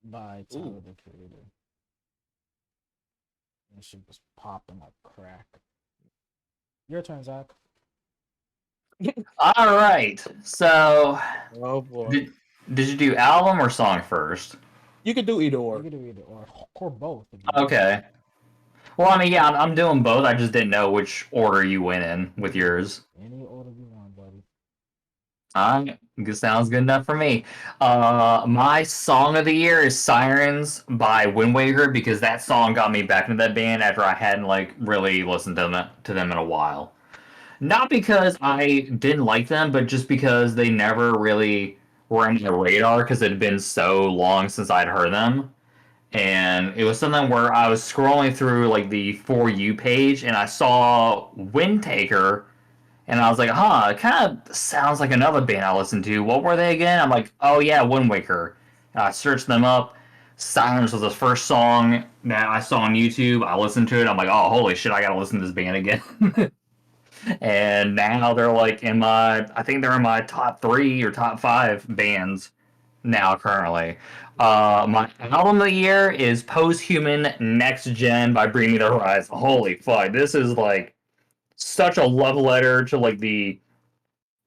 by Tyler Ooh. the Creator. And shit was popping like crack. Your turn, Zach. All right. So Oh boy. did did you do album or song first? You could do either You or. can do either or both if you want. Okay. Well, I mean, yeah, I'm doing both. I just didn't know which order you went in with yours. Any order you want, buddy. Sounds good enough for me. My song of the year is "Sirens" by Wind Waker because that song got me back into that band after I hadn't like really listened to them in a while. Not because I didn't like them, but just because they never really were on my radar because it had been so long since I'd heard them. And it was something where I was scrolling through like the For You page and I saw Windtaker and I was like, huh, it kind of sounds like another band I listened to. What were they again? I'm like, oh yeah, Wind Waker. And I searched them up. Silence was the first song that I saw on YouTube. I listened to it. I'm like, oh, holy shit, I gotta listen to this band again. And now they're like I think they're in my top three or top five bands now currently. My album of the year is Posthuman Next Gen by Bring Me the Horizon. Holy fuck, this is like such a love letter to like the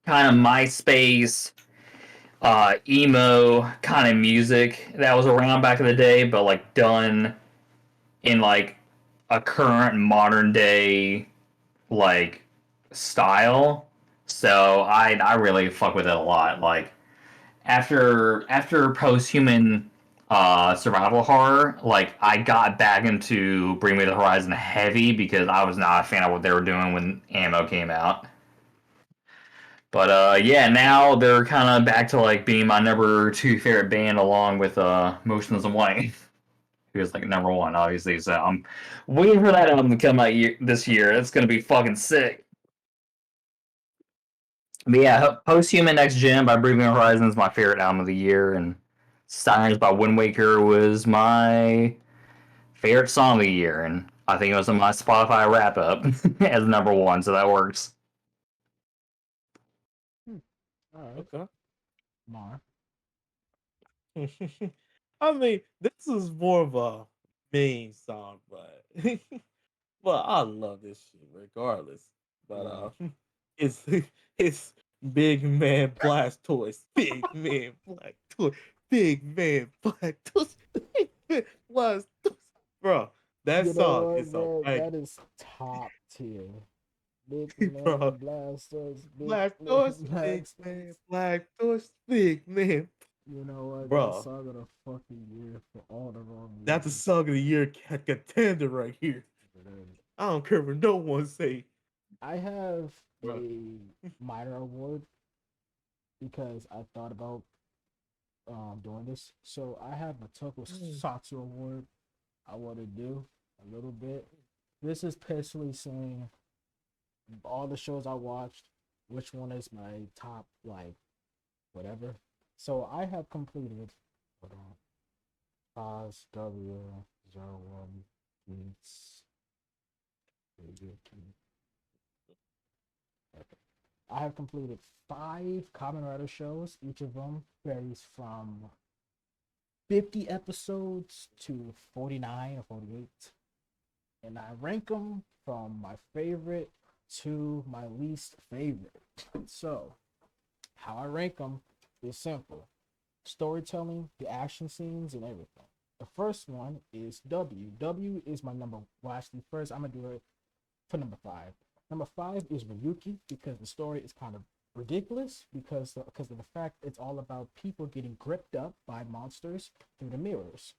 kind of MySpace emo kind of music that was around back in the day, but like done in like a current modern day like style. So I really fuck with it a lot. Like after post-human survival horror, like I got back into Bring Me the Horizon heavy because I was not a fan of what they were doing when Ammo came out. But yeah, now they're kind of back to like being my number two favorite band, along with Motionless in White, who is like number one, obviously. So I'm waiting for that album to come out this year. It's gonna be fucking sick. But yeah, Post-Human Next Gen by Bring Me the Horizon is my favorite album of the year, and Sirens by Wind Waker was my favorite song of the year, and I think it was in my Spotify wrap up as number one, so that works. All right, Okay. Mar. I mean, this is more of a main song, but but I love this shit regardless. But Yeah. it's it's Big Man Blast Toys, Big Man Black Toys, Big Man Black Toys, Big Man Blast Toys, bro. That You know song what, is a bro? banger, That is top tier. Big bro. man blasters, big Black man Toys, Big Man blasters. Black Toys, Big Man, You know what? That bro. song of the fucking year for all the wrong That's a reasons. song of the year contender right here. It is. I don't care what no one say, I have bro. a minor award because I thought about doing this. So I have a Tokusatsu award I want to do a little bit. This is basically saying all the shows I watched, which one is my top, like, whatever. So I have completed, hold on, Oz W01 Geeks. Okay. I have completed 5 Kamen Rider shows. Each of them varies from 50 episodes to 49 or 48. And I rank them from my favorite to my least favorite. So, how I rank them is simple: storytelling, the action scenes, and everything. The first one is W. W is my number. Well, actually, first I'm gonna do it for number 5. Number 5 is Ryuki because the story is kind of ridiculous because of the fact it's all about people getting gripped up by monsters through the mirrors.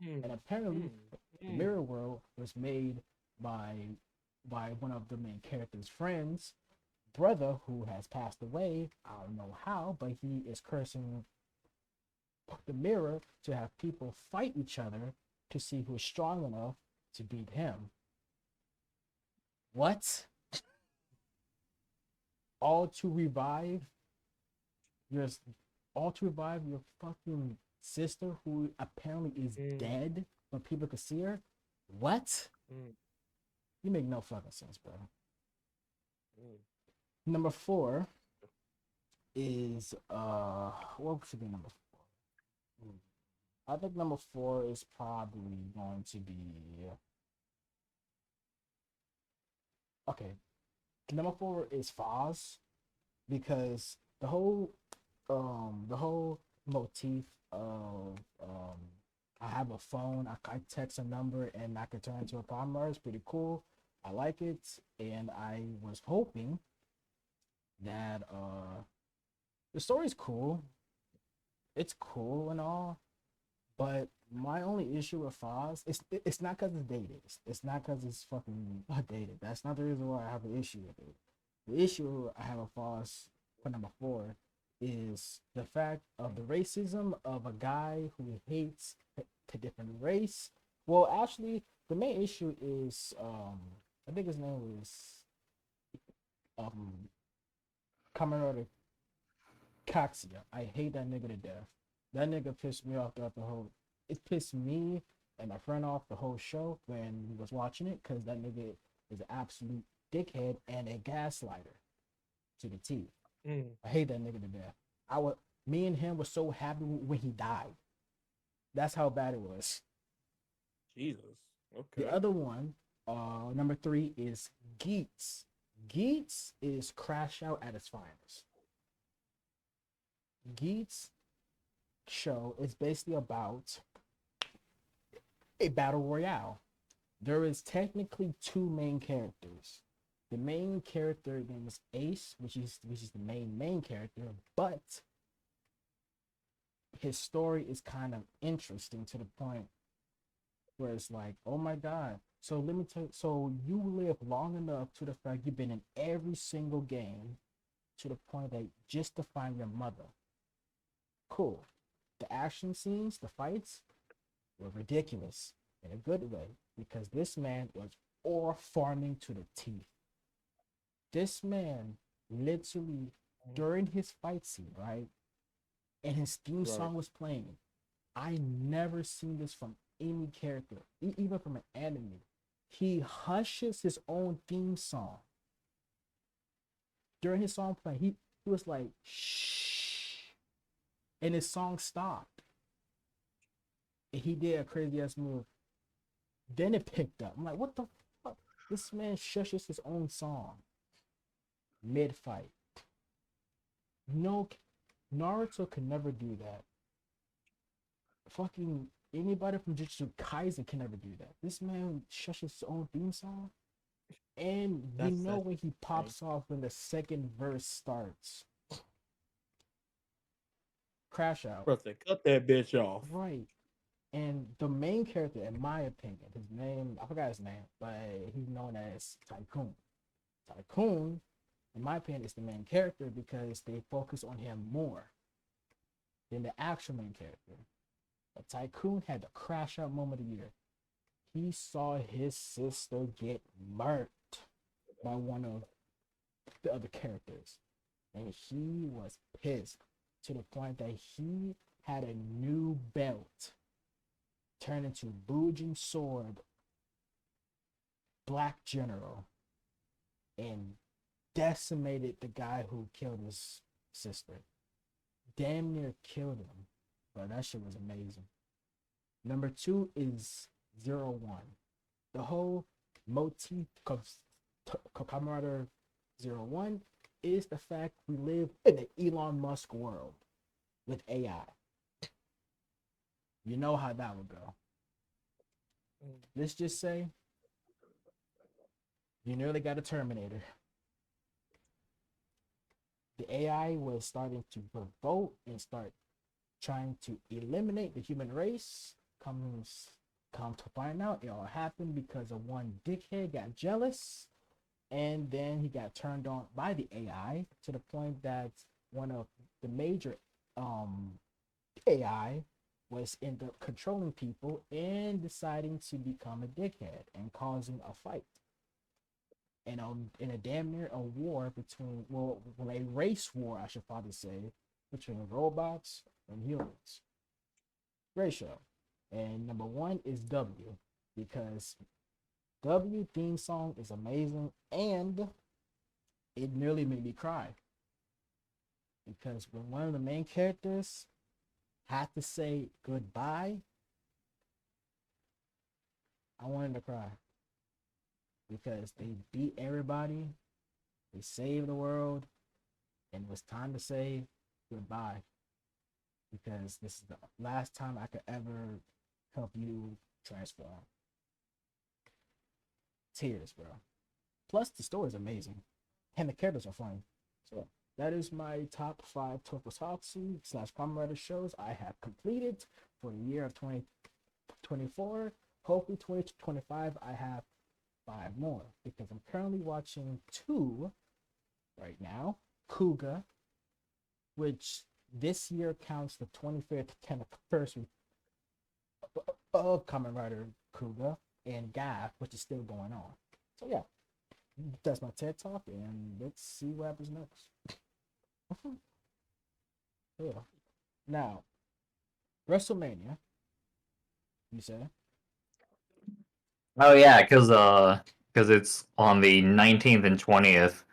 Mm, And apparently, mm, the mm, mirror world was made by one of the main character's friends, brother, who has passed away. I don't know how, but he is cursing the mirror to have people fight each other to see who is strong enough to beat him. What? All to revive your all to revive your fucking sister who apparently is mm, dead, but people could see her? What? mm, You make no fucking sense, bro. mm. Number 4 is what should be number 4? I think number 4 is probably going to be okay. Number 4 is Foz because the whole motif of I have a phone, I text a number and I can turn into a commerce is pretty cool. I like it, and I was hoping that the story's cool. It's cool and all, but my only issue with Foz, it's not because it's dated. It's not because it's fucking dated. That's not the reason why I have an issue with it. The issue I have with Foz for number 4 is the fact of the racism of a guy who hates a different race. Well, actually, the main issue is I think his name was um Kamen Kaxia. I hate that nigga to death. That nigga pissed me off throughout the whole. It pissed me and my friend off the whole show when we was watching it because that nigga is an absolute dickhead and a gaslighter to the T. Mm. I hate that nigga to death. I would. Me and him were so happy when he died. That's how bad it was. Jesus. The Okay. other one, number 3 is Geets. Geets is Crash Out at its finest. Geet's show is basically about a battle royale. There is technically two main characters. The main character name is Ace, which is the main character, but his story is kind of interesting to the point where it's like, oh my god. So let me tell you, so you live long enough to the fact you've been in every single game to the point that just to find your mother. Cool. The action scenes, the fights were ridiculous in a good way because this man was ore farming to the teeth. This man literally during his fight scene, right? And his theme Right. song was playing. I never seen this from any character, even from an anime. He hushes his own theme song during his song playing. He was like shh, and his song stopped. And he did a crazy ass move. Then it picked up. I'm like, what the fuck? This man shushes his own song mid fight. No, Naruto could never do that. Fucking anybody from Jujutsu Kaisen can never do that. This man shushes his own theme song, and you know That's when he insane. pops off when the second verse starts, crash out. Bro, say, cut that bitch off. Right. And the main character, in my opinion, his name, I forgot his name, but he's known as Tycoon. Tycoon, in my opinion, is the main character because they focus on him more than the actual main character. But Tycoon had the crash out moment of the year. He saw his sister get murked by one of the other characters. And he was pissed to the point that he had a new belt turn into Bujin Sword Black General and decimated the guy who killed his sister. Damn near killed him. But that shit was amazing. Number two is 01. The whole motif of Kamen 01 is the fact we live in an Elon Musk world with AI. You know how that would go. Let's just say you nearly got a Terminator. The AI was starting to revolt and start trying to eliminate the human race. Come to find out, it all happened because of one dickhead got jealous, and then he got turned on by the AI to the point that one of the major AI was end up controlling people and deciding to become a dickhead and causing a fight and in a damn near a war between a race war I should probably say between robots and humans. Great show. And number one is W because W theme song is amazing and it nearly made me cry because when one of the main characters had to say goodbye, I wanted to cry because they beat everybody, they saved the world, and it was time to say goodbye because this is the last time I could ever help you transform. Tears, bro. Plus, the story is amazing, and the characters are funny. So that is my top five tokusatsu slash Kamen Rider shows I have completed for the year of 2024. Hopefully, 2025 I have five more because I'm currently watching two right now. Kuga, which this year counts the 25th anniversary of Kamen Rider Kuga, and Gaff, which is still going on. So yeah, that's my TED talk, and let's see what happens next. Yeah. Now, WrestleMania, you say? Oh yeah, because it's on the 19th and 20th.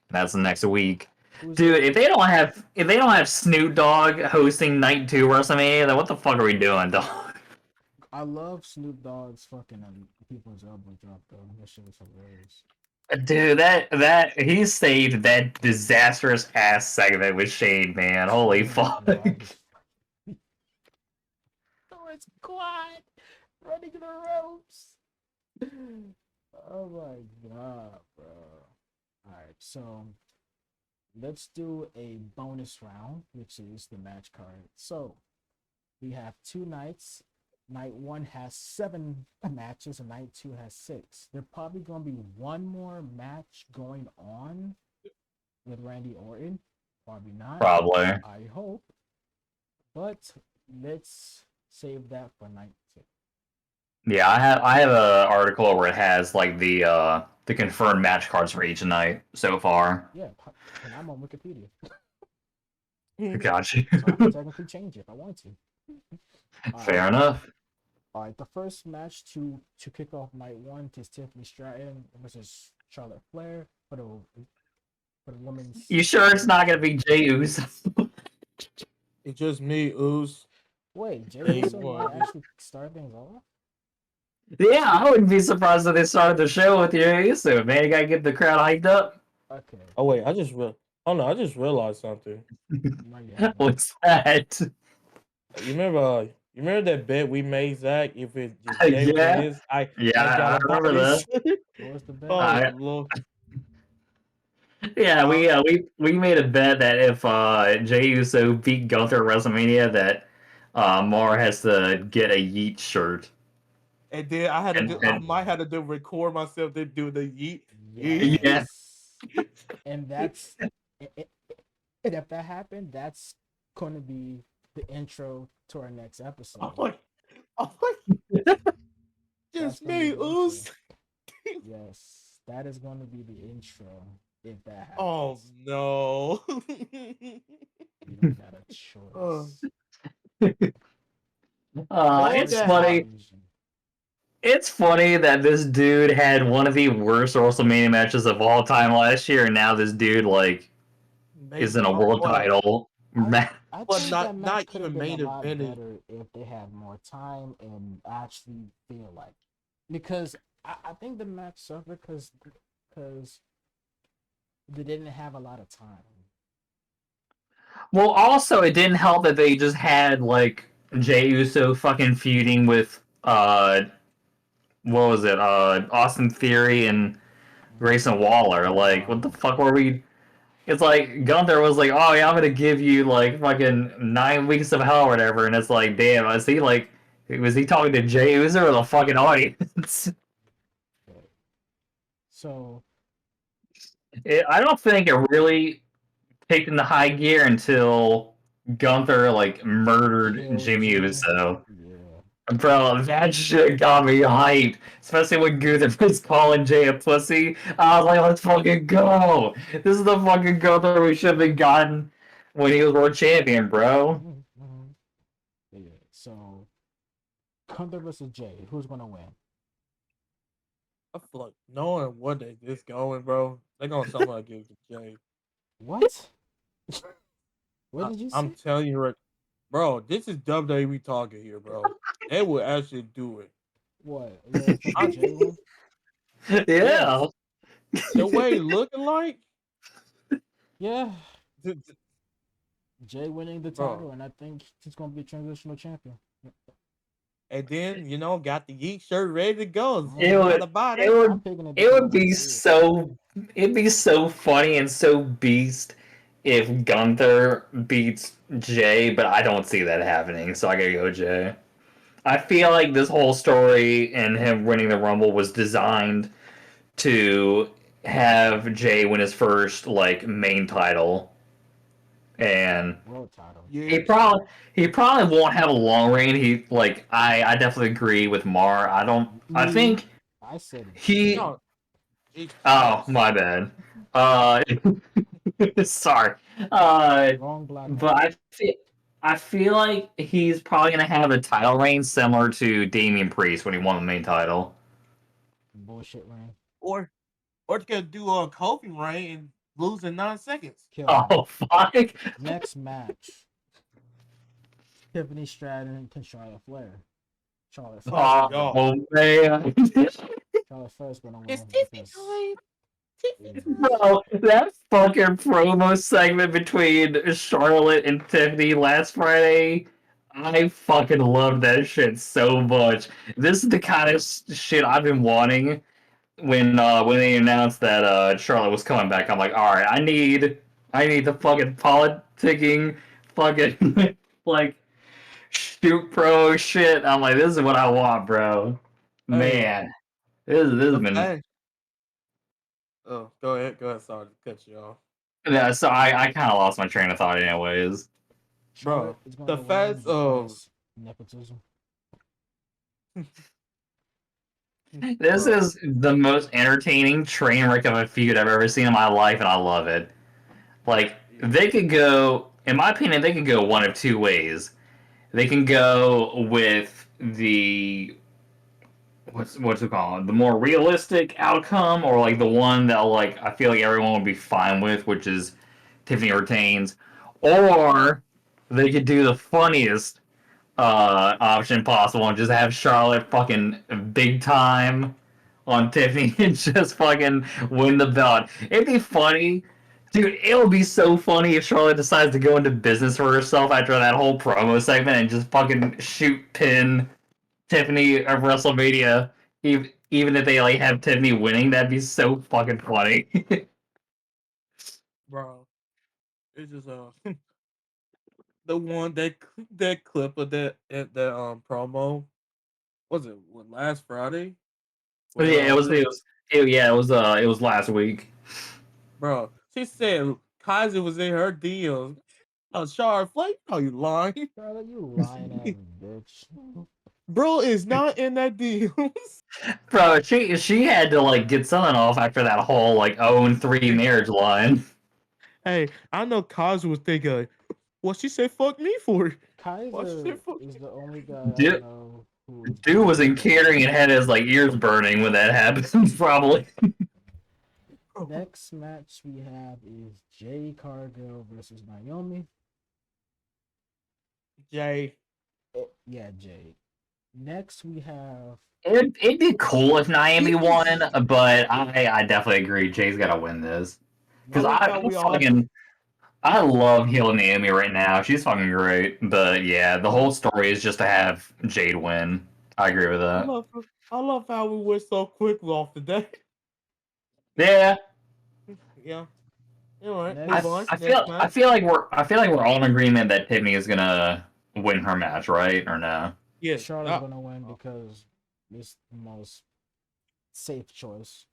That's the next week. Who's Dude, the? if they don't have Snoop Dogg hosting Night 2 WrestleMania, then what the fuck are we doing, dog? I love Snoop Dogg's fucking people's elbow drop though. That shit was hilarious. Dude, that he saved that disastrous ass segment with Shade, man. Holy Oh my fuck. god. Oh, it's quad running the ropes. Oh my god, bro. Alright, so let's do a bonus round, which is the match card. So we have 2 nights. Night one has 7 matches, and night two has 6. There probably gonna be one more match going on with Randy Orton. Probably not. Probably. I hope. But let's save that for night 2. Yeah, I have a article where it has like the confirmed match cards for each night so far. Yeah, and I'm on Wikipedia, Gotcha. so I can technically change it if I want to. All right, Fair enough. all right. The first match to kick off night one is Tiffany Stratton versus Charlotte Flair for the women's. You sure it's not gonna be Jey Uso? It's just me, Ooze. Wait, Jey Day Uso might one. actually start things off. Yeah, I wouldn't be surprised if they started the show with Jey Uso. Man, you gotta get the crowd hyped up. Okay. Oh wait, oh no, I just realized something. No, you haven't. What's that? You remember that bet we made, Zach? If Jay Yeah, wins, I yeah, gotta I buy remember this. that. What was the bet? Oh I, Lord. yeah, Uh, we made a bet that if Jey Uso beat Gunther at WrestleMania, that Mara has to get a Yeet shirt. and then And, I and might have to do record myself to do the yeah, Yes. And and if that happened, that's gonna be the intro to our next I'm episode. like, I'm like, That's just gonna be me, the intro. Ooze. Yes, that is gonna be the intro if that Oh happens. no. You don't got a Oh, choice. knowing it's Choice that is how funny. illusion. It's funny that this dude had one of the worst WrestleMania matches of all time last year, and now this dude like is main in a world well, title match. I well, think that match not could have even been a main lot evented. better if they had more time and actually feel like, because I think the match suffered because they didn't have a lot of time. Well, also it didn't help that they just had like Jey Uso fucking feuding with what was it Austin Theory and Grayson Waller. Like what the Bro, fuck were we? It's like Gunther was like, "Oh yeah, I'm gonna give you like fucking 9 weeks of hell or whatever," and it's like, damn, was he talking to Jey Uso or the fucking audience? okay. So I don't think it really kicked into high gear until Gunther like murdered killed Jimmy Jay. Uso. Yeah. Bro, that shit got me hyped. Especially when Gunther was calling Jay a pussy. I was like, let's fucking go. This is the fucking Gunther we should have been gotten when he was world champion, bro. Mhm. Yeah. So Gunther versus Jay, who's gonna win? I feel like knowing what they just going, bro, they're gonna somehow give it to Jay. What? What did you I'm say? telling you, right, bro, this is WWE talking here, bro. They will actually do it. What? You're thinking I Jay win? Yeah. yes, the way he looking like, Yeah. th- th- Jay winning the bro. title, and I think he's gonna be transitional champion. And then got the Yeet shirt ready to go. Mhm. It Gotta would buy it that. I'm would picking it it because I would want to be see it. so it'd be so funny and so beast if Gunther beats Jay, but I don't see that happening, so I gotta go Jay. I feel like this whole story and him winning the Rumble was designed to have Jay win his first like main title, and World title. he Yes. probably he probably won't have a long reign. He like I definitely agree with Mar. I Me, think I said he. No, it's Oh yes. my bad. Uh, sorry. wrong black But mark. I feel like he's probably gonna have a title reign similar to Damian Priest when he won the main title. Bullshit ring. Or they could do a Kofi reign and lose in 9 seconds. Kill me. Oh fuck! Next match. Tiffany Stratton and Charlotte Flair. Charlotte Flair's Oh gonna win. God. Oh man! Charlotte Flair's gonna It's win Tiffany because time. Jesus. Bro, that fucking promo segment between Charlotte and Tiffany last Friday, I fucking love that shit so much. This is the kind of shit I've been wanting when they announced that Charlotte was coming back. I'm like, all right, I need the fucking politicking, fucking like shoot pro shit. I'm like, this is what I want, bro. Hey, Man, this the has been. fact. Oh, go ahead. Go ahead. Sorry to cut you off, Yeah, so I kind of lost my train of thought, anyways. bro. Charlotte is going The to win facts of, because nepotism. This bro, is the most entertaining train wreck of a feud I've ever seen in my life, and I love it. Like, yeah, they could go, in my opinion, they could go one of two ways. They can go with the what's it called? The more realistic outcome, or like the one that like I feel like everyone would be fine with, which is Tiffany retains, or they could do the funniest option possible and just have Charlotte fucking big time on Tiffany and just fucking win the belt. It'd be funny. Dude, it would be so funny if Charlotte decides to go into business for herself after that whole promo segment and just fucking shoot pin Tiffany at WrestleMania. Even if they like have Tiffany winning, that'd be so fucking funny. bro. It's just the one that clip of that promo was it what last Friday But where yeah, it was last week. bro she said Kaiser was in her deals. Charlotte Flair, oh you lying, Charlotte, you lying ass bitch. bro is not in that deal. Bro, she had to like get something off after that whole like 0-3 marriage line. Hey, I know Kaiser was thinking, what she said fuck me for? What she Kaiser said fuck is me? the only guy I Dude, know who's dude was been in with catering and Tiffany. had his like ears burning when that happened, probably. Next match we have is Jay Cargill versus Naomi. Jay, Yeah, Jay. Next we have It'd be cool if Naomi won, but I definitely agree Jay's gotta win this. I Because love how we all I love heel Naomi right now. She's fucking great. But yeah, the whole story is just to have Jade win. I agree with I that. love I love how we went so quickly off the day. Yeah, Yeah. All right, move I on. next. Next match. I feel like we're all in agreement that Tiffany is gonna win her match, right? Or no? Yes. Charlotte's gonna win because it's the most safe choice.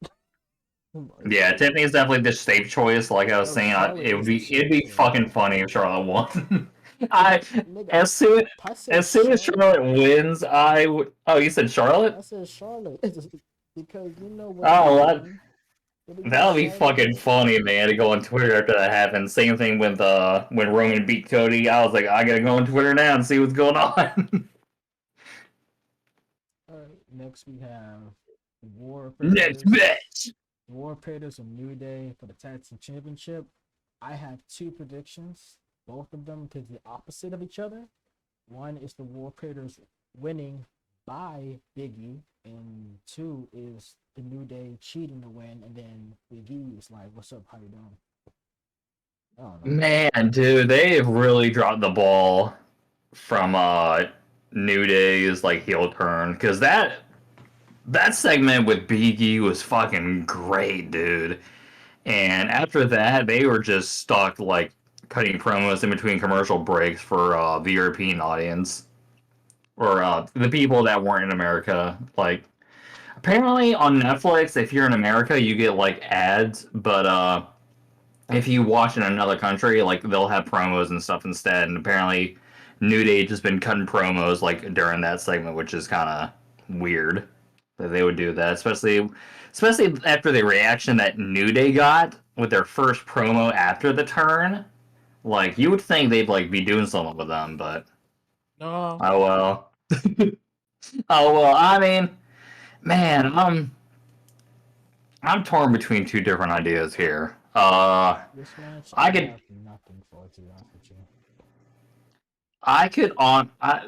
Yeah, Tiffany's definitely the safe choice. Like I was saying, Charlotte is the it'd safe be choice. fucking funny if Charlotte won. I Nigga, as soon I said as Charlotte. Charlotte wins, I would. Oh, you said I Charlotte? said Charlotte because you know what they're Oh, doing. They're doing that'll be Charlotte fucking funny, man. To go on Twitter after that happened. Same thing with when Roman beat Cody. I was like, I gotta go on Twitter now and see what's going on. All right, next we have War Next Raiders. match. War Raiders and New Day for the Tag Team Championship. I have two predictions. Both of them to the opposite of each other. One is the War Raiders winning by Biggie, and two is the New Day cheating to win, and then Big E is like, "What's up? How you doing?" I don't know. Man, dude, they've really dropped the ball from New Day's like heel turn because that segment with Biggie was fucking great, dude. And after that, they were just stuck like cutting promos in between commercial breaks for the European audience or the people that weren't in America. Like apparently on Netflix, if you're in America, you get like ads, but if you watch in another country, like they'll have promos and stuff instead. And apparently, New Day just been cutting promos like during that segment, which is kind of weird that they would do that, especially after the reaction that New Day got with their first promo after the turn. Like you would think they'd like be doing something with them, but No. oh well. Oh well. I mean, man, I'm torn between two different ideas here. This match, I I could have nothing for it, to be honest with you.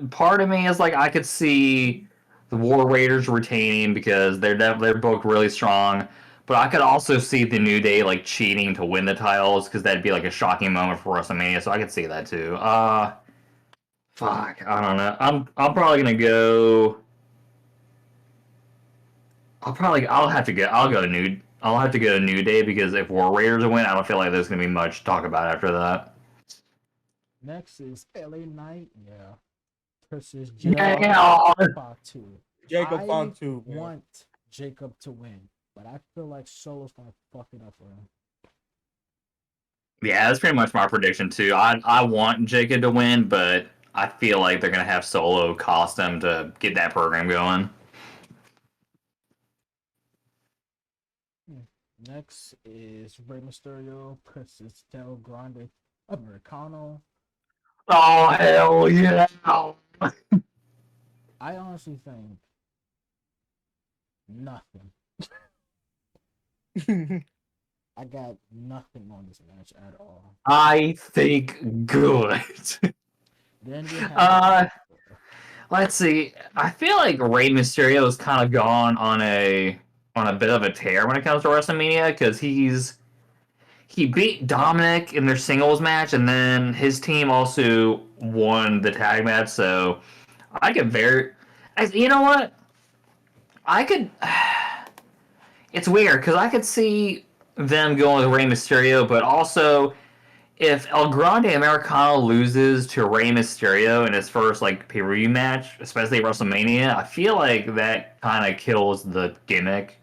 Part of me is like I could see the War Raiders retaining because they're both really strong. But I could also see the New Day like cheating to win the titles because that'd be like a shocking moment for WrestleMania. So I could see that too. Fuck, I don't know. I'm probably gonna go. I'll have to go. I'll have to go to New Day because if War Raiders win, I don't feel like there's gonna be much to talk about after that. Next is LA Knight, yeah, versus Jacob Yeah. Fatu. Jacob I Fontu, man. want Jacob to win, but I feel like Solo's gonna fuck it up for him. Yeah, that's pretty much my prediction too. I want Jacob to win, but I feel like they're gonna have Solo cost them to get that program going. Next is Rey Mysterio versus Del Grande Americano. Oh hell yeah! I honestly think nothing. I got nothing on this match at all. I think good. Then we have uh, let's see. I feel like Rey Mysterio has kind of gone on a bit of a tear when it comes to WrestleMania because he beat Dominic in their singles match, and then his team also won the tag match. So I could you know what? I could. It's weird because I could see them going with Rey Mysterio, but also if El Grande Americano loses to Rey Mysterio in his first like pay-per-view match, especially at WrestleMania, I feel like that kind of kills the gimmick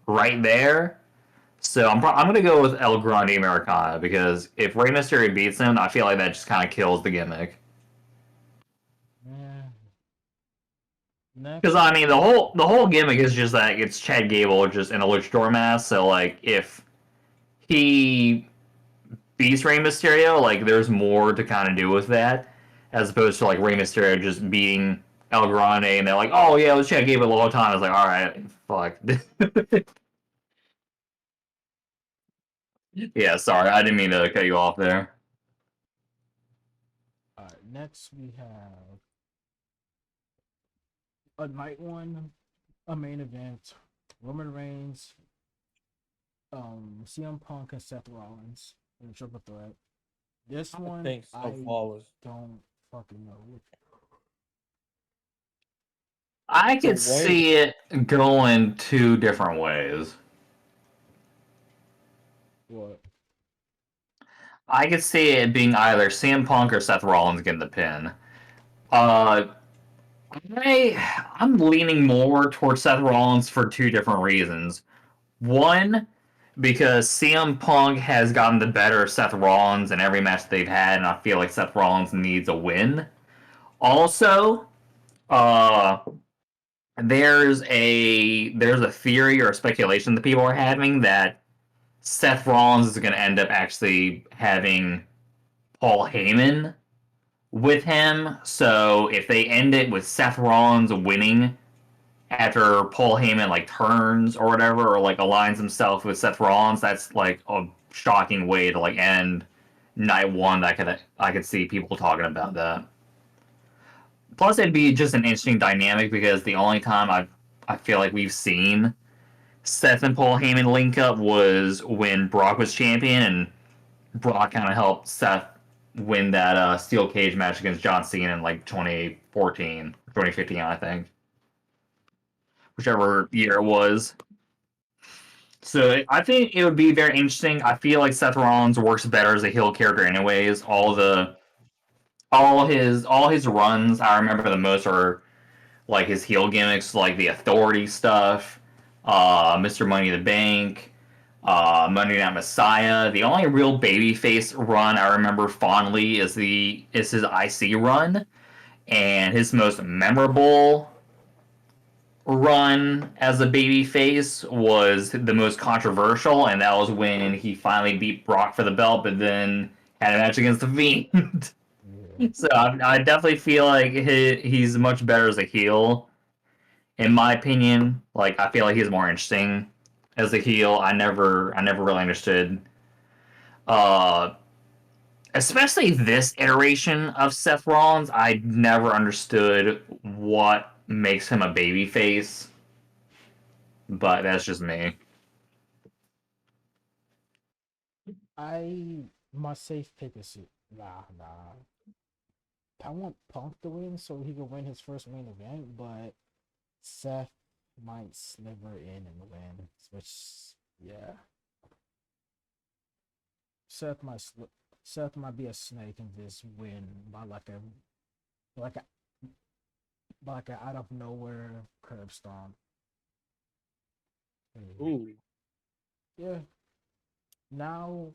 right there. So I'm gonna go with El Grande Americano because if Rey Mysterio beats him, I feel like that just kind of kills the gimmick. yeah. Because Next, I mean the whole gimmick is just that it's Chad Gable just in a luchador mask. So like if he beats Rey Mysterio, like there's more to kind of do with that, as opposed to like Rey Mysterio just beating El Grande and they're like, oh yeah, let's Chad Gable the whole time. I was like, all right, fuck. Yeah, sorry, I didn't mean to cut you off there. next we have a night one, a main event. Roman Reigns, CM Punk and Seth Rollins in a triple threat. This I one think so I flawless. don't fucking know. I The could way see it going two different ways. What? I could see it being either CM Punk or Seth Rollins getting the pin. Uh, I'm leaning more towards Seth Rollins for two different reasons. One, because CM Punk has gotten the better of Seth Rollins in every match they've had, and I feel like Seth Rollins needs a win. Also, uh, there's a theory or a speculation that people are having that Seth Rollins is going to end up actually having Paul Heyman with him. So if they end it with Seth Rollins winning after Paul Heyman like turns or whatever, or like aligns himself with Seth Rollins, that's like a shocking way to like end night one. I could see people talking about that. Plus, it'd be just an interesting dynamic because the only time I feel like we've seen Seth and Paul Heyman link up was when Brock was champion, and Brock kind of helped Seth win that steel cage match against John Cena in like 2014, 2015, I think, whichever year it was. So I think it would be very interesting. I feel like Seth Rollins works better as a heel character, anyways. All his runs I remember the most are like his heel gimmicks, like the Authority stuff, Mr. Money in the Bank, Monday Night Messiah. The only real babyface run I remember fondly is his IC run, and his most memorable run as a babyface was the most controversial, and that was when he finally beat Brock for the belt, but then had a match against the Fiend. Yeah. So I definitely feel like he's much better as a heel, in my opinion. Like I feel like he's more interesting as a heel. I never really understood, uh, especially this iteration of Seth Rollins. I never understood what makes him a babyface, but that's just me. I my safe pick is nah. I want Punk to win so he can win his first main event, but Seth might sliver in the win, which yeah, Seth might Seth might be a snake and just win by like a like a out of nowhere curb stomp. Ooh. Yeah. Now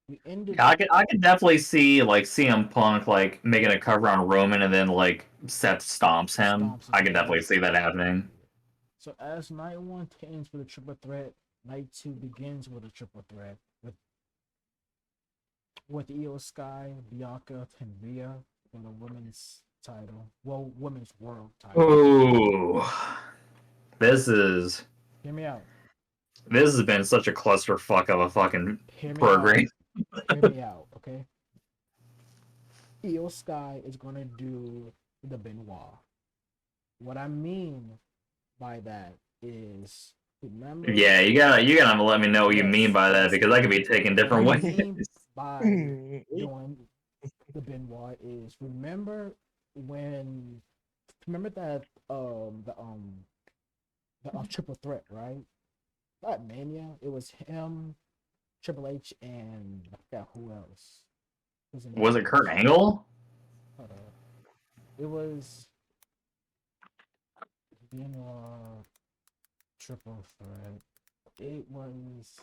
we ended Yeah, I could definitely see like CM Punk like making a cover on Roman and then like Seth stomps him. stomps I him. could definitely see that happening. So as night one ends with a triple threat, night two begins with a triple threat with Io Sky, Bianca, and Rhea for the women's title. Well, women's world title. Ooh, this is Hear me out. this has been such a clusterfuck of a fucking Hear me out. program. Hear me out. Okay. Io Sky is gonna do the Benoit. What I mean by that is remember. You gotta let me know what you mean Yes, by that yes. because that could be taken What I different ways. mean by doing the Benoit is when remember that the triple threat, right? Not Mania. It was him, Triple H, and I forgot who else was in that Was it Kurt match. Angle? Hold up. It was Benoit triple threat. It was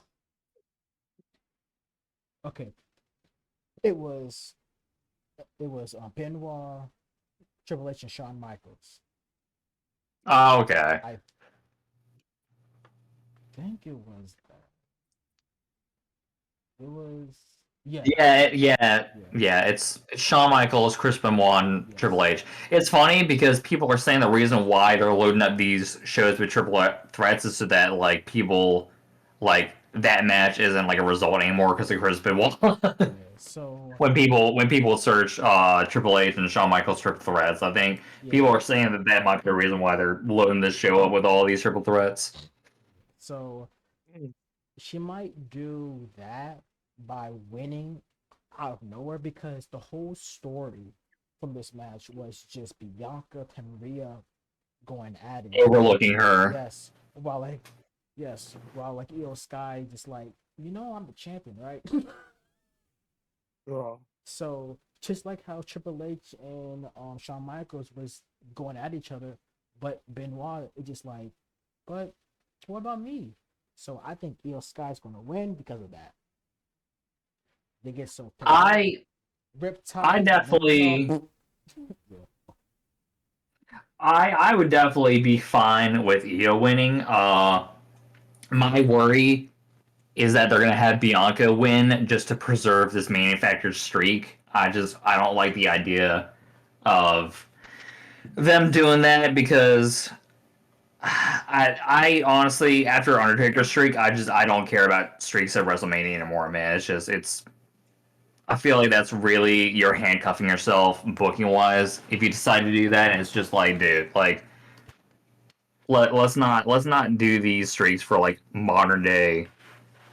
okay. It was Benoit, Triple H, and Shawn Michaels. Oh, okay. I think it was that. It was yes, yeah, Yeah. It's Shawn Michaels, Chris Benoit, and Triple yes, H. It's funny because people are saying the reason why they're loading up these shows with triple threats is so that like people like that match isn't like a result anymore because of Chris Benoit. yeah. So when people search Triple H and Shawn Michaels triple threats, I think people yeah, are saying that that might be the reason why they're loading this show up with all these triple threats. so she might do that by winning out of nowhere because the whole story from this match was just Bianca and Rhea going at it. Overlooking her. Yes, while like Io Sky just like I'm the champion, right? Oh. So just like how Triple H and Shawn Michaels was going at each other, but Benoit is just like, but what about me? So I think Io Sky's gonna win because of that. They get so pathetic. I I Riptide, definitely Riptide. Yeah. I would definitely be fine with Io winning. My worry is that they're gonna have Bianca win just to preserve this manufactured streak. I don't like the idea of them doing that because I honestly after Undertaker streak I don't care about streaks at WrestleMania anymore, man. It's I feel like that's really you're handcuffing yourself booking wise if you decide to do that and it's just like dude like let's not do these streaks for like modern day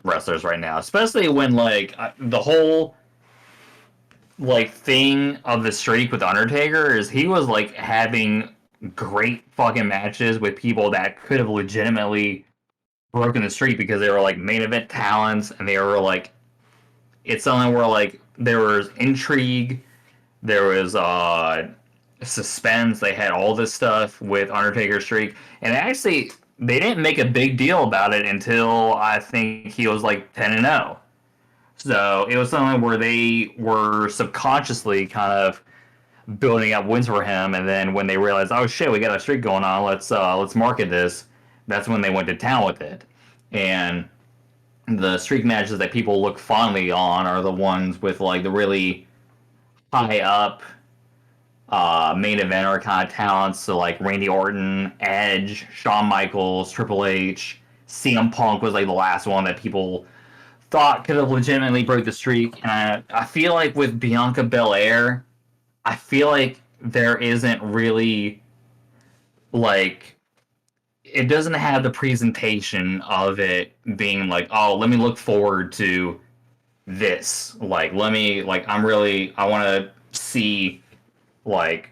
wrestlers right now, especially when like the whole like thing of the streak with Undertaker is he was like having great fucking matches with people that could have legitimately broken the streak because they were like main event talents and they were like it's something where like there was intrigue, there was suspense, they had all this stuff with Undertaker streak and actually they didn't make a big deal about it until I think he was like 10 and 0. So it was something where they were subconsciously kind of building up wins for him, and then when they realized, oh shit, we got a streak going on, let's market this. That's when they went to town with it. And the streak matches that people look fondly on are the ones with like the really high up main eventer kind of talents. So like Randy Orton, Edge, Shawn Michaels, Triple H, CM Punk was like the last one that people thought could have legitimately broke the streak. And I feel like with Bianca Belair, I feel like there isn't really like it doesn't have the presentation of it being like, oh, let me look forward to this. Like, let me, like, I want to see, like,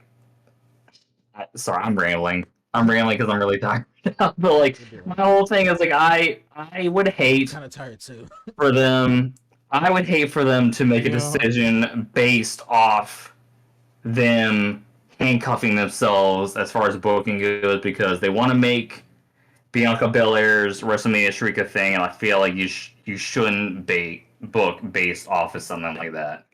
sorry, I'm rambling. I'm rambling because I'm really tired now. But like, You're my doing it. whole thing is like, I would I'm hate kind of tired too. for them. I would hate for them to make a Yeah. decision based off them handcuffing themselves as far as booking goes because they want to make Bianca Belair's WrestleMania streak a thing, and I feel like you shouldn't book based off of something like that.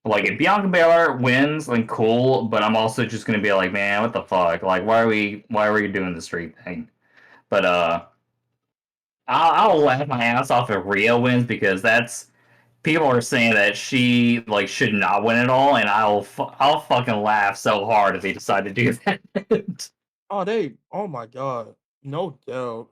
Like if Bianca Belair wins, then cool. But I'm also just gonna be like, man, what the fuck? Like, why are we doing the streak thing? But I'll laugh my ass off if Rhea wins because that's people are saying that she like should not win at all, and I'll fucking laugh so hard if they decide to do that. Oh my god, no doubt,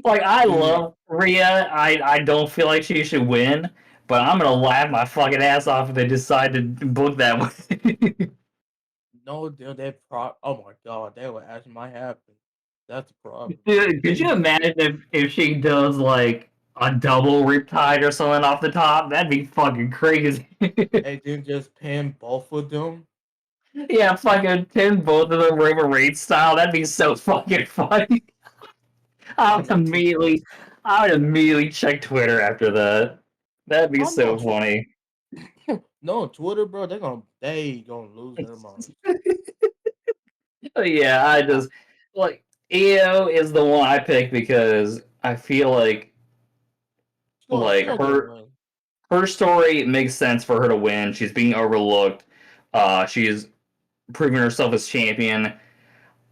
Like I dude. love Rhea. I don't feel like she should win, but I'm gonna laugh my fucking ass off if they decide to book that way. No doubt oh my god, that would actually might happen. That's the problem. Dude, could you imagine if she does like a double riptide or something off the top? That'd be fucking crazy. And then just pin both of them. Yeah, fucking pin both of them Roman Reigns style. That'd be so fucking funny. I That'd would be too immediately, funny. I would immediately check Twitter after that. That'd be Oh no, so funny. no Twitter, bro. They gonna lose their mind. Yeah, I I, just like Io is the one I pick because I feel she like gonna get a win. her story makes sense for her to win. She's being overlooked. She's proven herself as champion.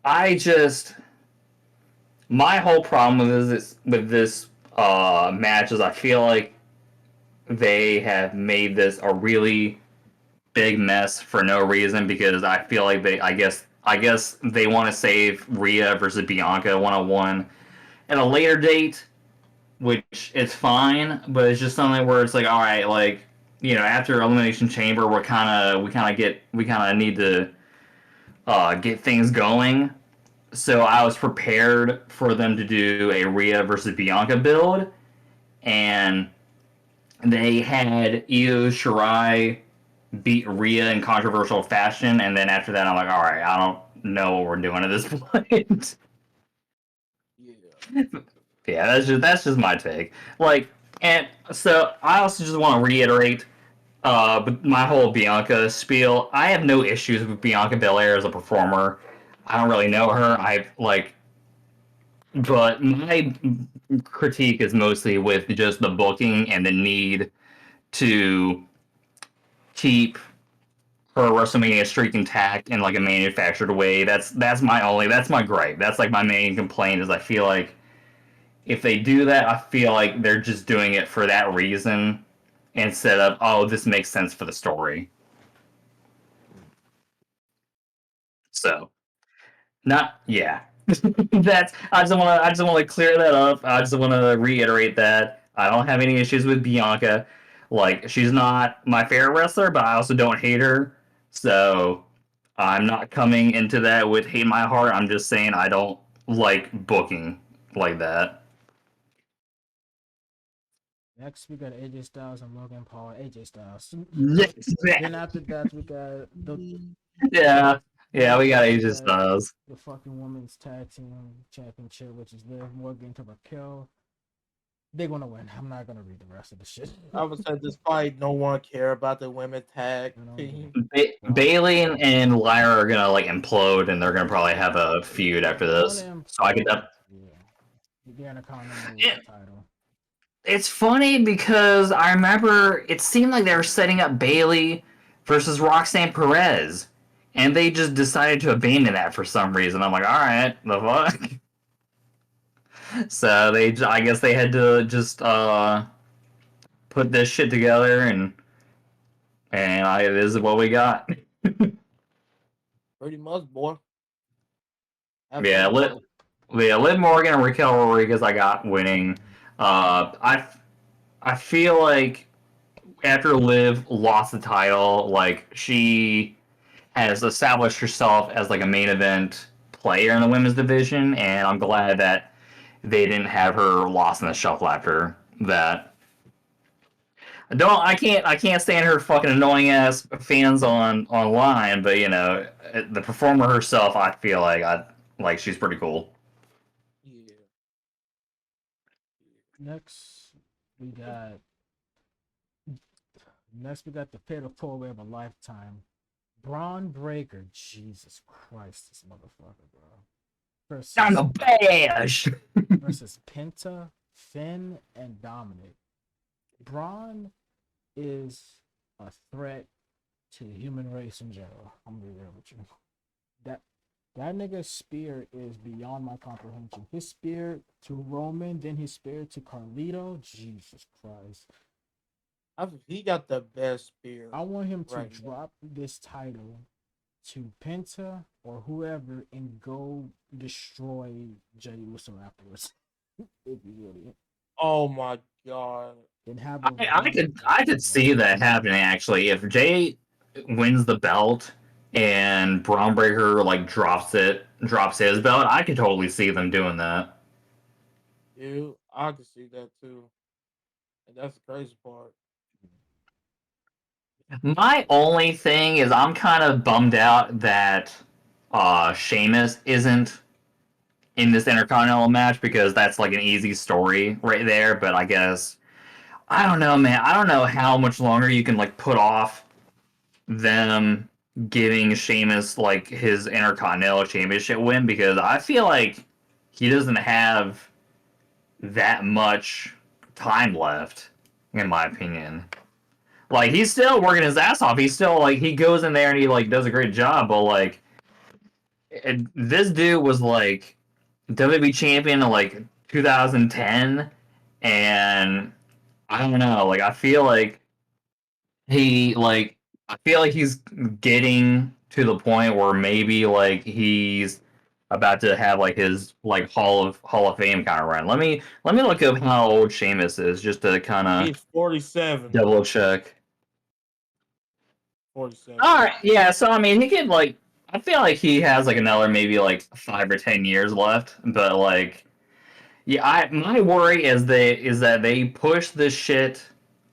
I just my whole problem with this match is I feel like they have made this a really big mess for no reason because I feel like I guess they want to save Rhea versus Bianca 101 at a later date, which is fine, but it's just something where it's like, all right, like after Elimination Chamber, we kind of need to get things going. So I was prepared for them to do a Rhea versus Bianca build, and they had Io Shirai beat Rhea in controversial fashion, and then after that, I'm like, all right, I don't know what we're doing at this point. Yeah. Yeah, that's just my take. Like, and so I also just want to reiterate, my whole Bianca spiel. I have no issues with Bianca Belair as a performer. I don't really know her. But my critique is mostly with just the booking and the need to keep her WrestleMania streak intact in like a manufactured way. That's my gripe. That's like my main complaint is I feel like if they do that, I feel like they're just doing it for that reason instead of this makes sense for the story. So not yeah. That's I just want to clear that up. I just want to reiterate that I don't have any issues with Bianca. Like she's not my favorite wrestler, but I also don't hate her. So I'm not coming into that with hate in my heart. I'm just saying I don't like booking like that. Next, we got AJ Styles and Logan Paul. AJ Styles. Yes. Then after that, we got the. Yeah. Then Yeah, we after got that, we AJ got Styles. the fucking women's tag team championship, which is Liv Morgan to Raquel. They're gonna win. I'm not gonna read the rest of the shit. I would say despite no one care about the women tag You know, team. Bailey and Lyra are gonna like implode, and they're gonna probably have a feud after they're this. gonna So I could. implode. Yeah, they're gonna come in with the title. It's funny because I remember it seemed like they were setting up Bailey versus Roxanne Perez, and they just decided to abandon that for some reason. I'm like, all right, the fuck. So I guess they had to just put this shit together, and this is what we got. Pretty much, boy. Have Yeah, fun. Liv Morgan and Raquel Rodriguez I got winning. I feel like after Liv lost the title, like she has established herself as like a main event player in the women's division, and I'm glad that they didn't have her lost in the shuffle after that. I can't stand her fucking annoying ass fans online, but the performer herself, I feel like she's pretty cool. Yeah. Next, we got next we got the fatal four way of a lifetime. Braun Breaker, Jesus Christ, this motherfucker, bro. I'm the Versus bash. versus Penta, Finn, and Dominic. Braun is a threat to the human race in general. I'm gonna be real with you. That that nigga's spear is beyond my comprehension. His spear to Roman, then his spear to Carlito. Jesus Christ. He got the best spear I want him to right now. drop this title to Penta or whoever and go destroy Jay Uso afterwards. If you really Oh my god. then have a I, I rematch could I after could that. see that happening actually. If Jay wins the belt and Braun Breaker like drops his belt, I could totally see them doing that. I can see that too. And that's the crazy part. My only thing is I'm kind of bummed out that Sheamus isn't in this Intercontinental match because that's like an easy story right there. But I guess I don't know, man. I don't know how much longer you can like put off them giving Sheamus like his Intercontinental Championship win because I feel like he doesn't have that much time left, in my opinion. Like he's still working his ass off. He's still like he goes in there and he like does a great job, but like this dude was like WWE champion in like 2010, and I don't know. Like he like I feel like he's getting to the point where maybe like he's about to have like his like Hall of Fame kind of run. Let me look up how old Sheamus is just to kind of He's 47. double check. 47. All right, yeah. So I mean, he could like. I feel like he has like another maybe like 5 or 10 years left, but like, yeah. My worry is that they push this shit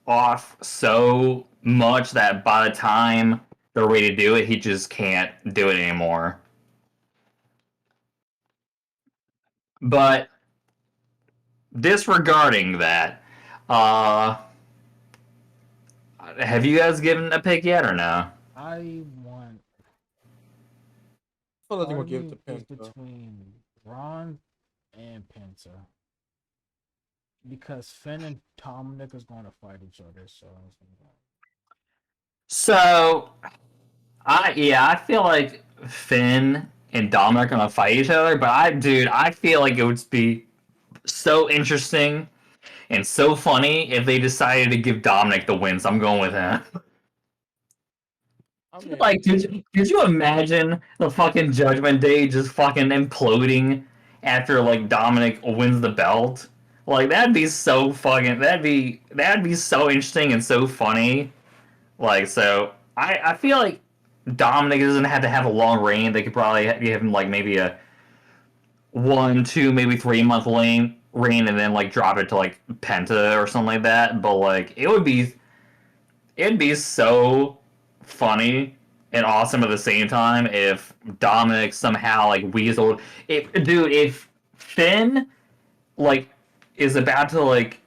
off so much that by the time they're ready to do it, he just can't do it anymore. But disregarding that, uh, have you guys given a pick yet or no? I want I feel like they're part gonna of give it me to is Penta. between Braun and Penta because Finn and Dominic is going to fight each other. So So I feel like Finn and Dominic are gonna fight each other, but I feel like it would be so interesting and so funny if they decided to give Dominic the win. So I'm going with him. I mean, Like, could you imagine the fucking Judgment Day just fucking imploding after like Dominic wins the belt? Like that'd be so interesting and so funny. Like so, I feel like Dominic doesn't have to have a long reign. They could probably give him like maybe a 1, 2, maybe 3 month reign, and then like drop it to like Penta or something like that. But like it'd be so funny and awesome at the same time if Dominic somehow like weaseled. If Finn like is about to like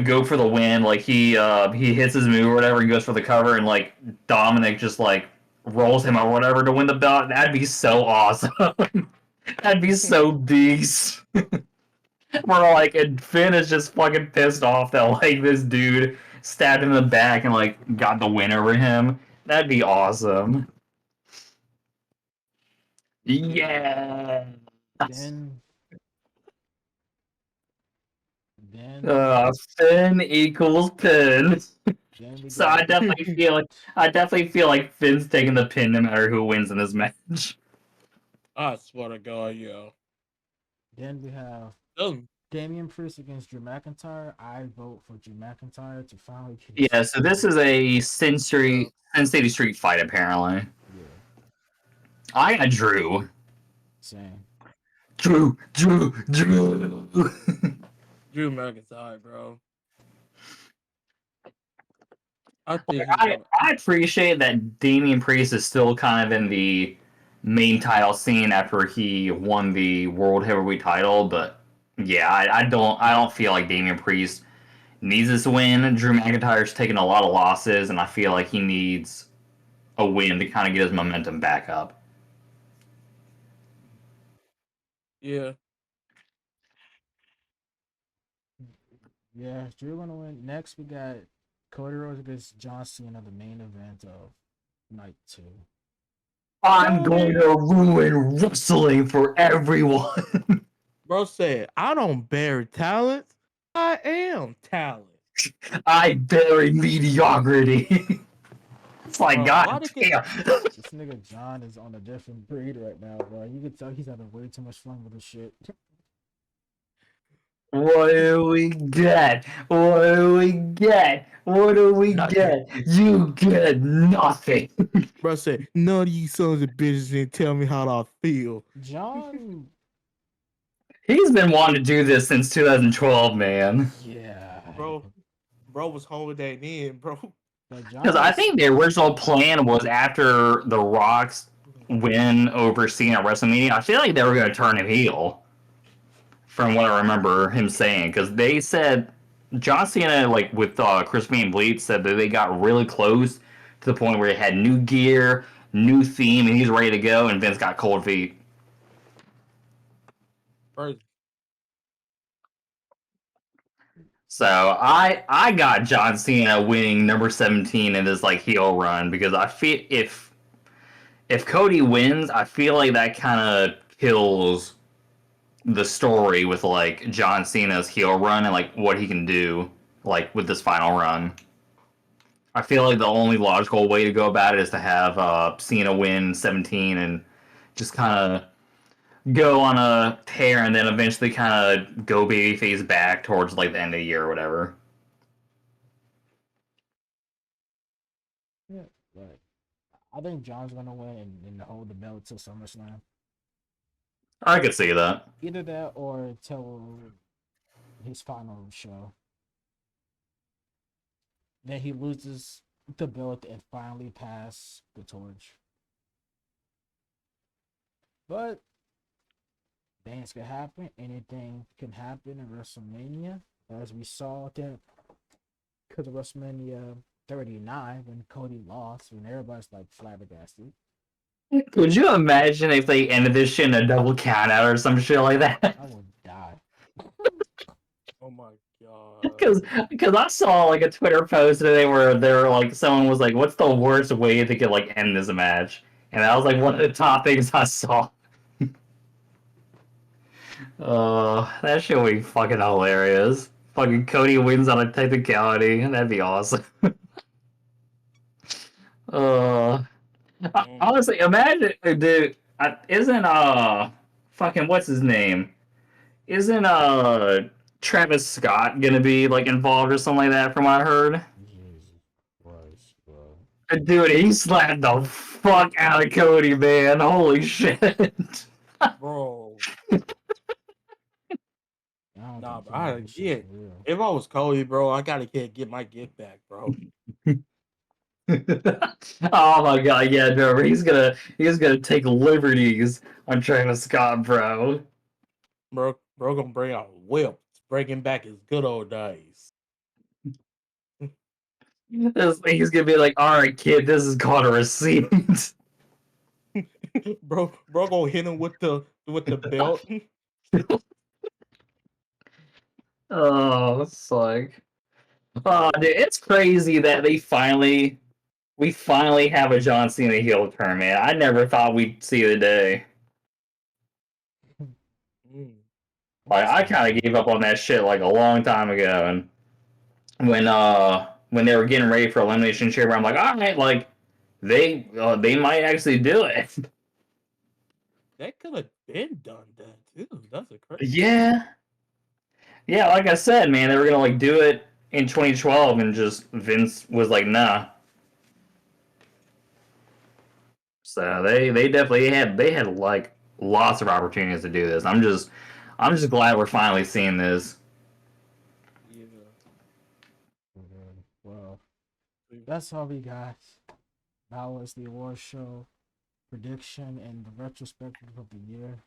go for the win, like he hits his move or whatever, he goes for the cover, and like Dominic just like rolls him or whatever to win the belt. That'd be so awesome. That'd be so beast. Where like and Finn is just fucking pissed off that like this dude stabbed him in the back and like got the win over him. That'd be awesome. Yeah. then then Finn equals pin. then we So got I definitely feel like Finn's taking the pin no matter who wins in this match. I swear to God, yo. then we have Doesn't Damian Priest against Drew McIntyre. I vote for Drew McIntyre to finally get his Yeah, so this title. is a yeah. Sin City Street fight apparently. Yeah, I got Drew. same. Drew. Drew McIntyre, bro. I think Like, he's gonna. I appreciate that Damian Priest is still kind of in the main title scene after he won the World Heavyweight title, but yeah, I don't feel like Damian Priest needs this win. Drew McIntyre's taken a lot of losses, and I feel like he needs a win to kind of get his momentum back up. Yeah. Yeah, Drew gonna win. Next, we got Cody Rhodes against John Cena, the main event of night 2. I'm going to ruin wrestling for everyone. Bro said, I don't bury talent. I am talent. I bury mediocrity. It's like, Bro, why god they get damn. This nigga John is on a different breed right now, bro. You can tell he's having way too much fun with this shit. What do we get? What do we get? What do we nothing? get? You get nothing. Bro said, none of you sons of bitches didn't tell me how I feel. John, He's been wanting to do this since 2012, man. yeah, Bro was holiday in, bro. but Because John I is think the original plan was after The Rock's win over Cena at WrestleMania, I feel like they were going to turn him heel. From what I remember him saying, because they said John Cena, like with Chris Van Vliet, said that they got really close to the point where they had new gear, new theme, and he's ready to go, and Vince got cold feet. Bro, So I got John Cena winning number 17 in this like heel run because I feel if Cody wins, I feel like that kind of kills the story with like John Cena's heel run and like what he can do like with this final run. I feel like the only logical way to go about it is to have Cena win 17 and just kind of go on a tear and then eventually kind of go babyface back towards like the end of the year or whatever. yeah, but I think John's gonna win and hold the belt till SummerSlam. I could see that. Either that or till his final show. Then he loses the belt and finally pass the torch. But things can happen. Anything can happen in WrestleMania, as we saw then. Because of WrestleMania 39 when Cody lost, when everybody's like flabbergasted. Could you imagine if they ended this shit in a double count out or some shit like that? I would die. oh my god. Because I saw like a Twitter post today where they were like someone was like, "What's the worst way they could like end this match?" And that was like one of the top things I saw. That shit would be fucking hilarious. Fucking Cody wins on a technicality. That'd be awesome. uh, honestly, imagine, dude. Isn't fucking what's his name? Isn't Travis Scott gonna be like involved or something like that? From what I heard. Jesus Christ, bro. Dude, he slapped the fuck out of Cody, man. Holy shit. Bro. I don't Nah, think bro, he I meant this shit get. for real. If I was Cody, bro, I gotta get my gift back, bro. Oh my god, yeah, no, he's gonna take liberties on Travis Scott, bro. Bro gonna bring out whips, bringing back his good old days. He's gonna be like, alright, kid, this is called a receipt. bro gonna hit him with the belt. Oh, it's like, oh, dude, it's crazy that we finally have a John Cena heel turn, man. I never thought we'd see the day. Mm. Like, I kind of gave up on that shit like a long time ago, and when they were getting ready for Elimination Chamber, I'm like, all right, like they might actually do it. That could have been done that too. That's a crazy. Yeah, yeah. Like I said, man, they were gonna like do it in 2012, and just Vince was like, nah. So they definitely had like lots of opportunities to do this. I'm just glad we're finally seeing this. Yeah. Well, that's all we got. That was the award show prediction and the retrospective of the year.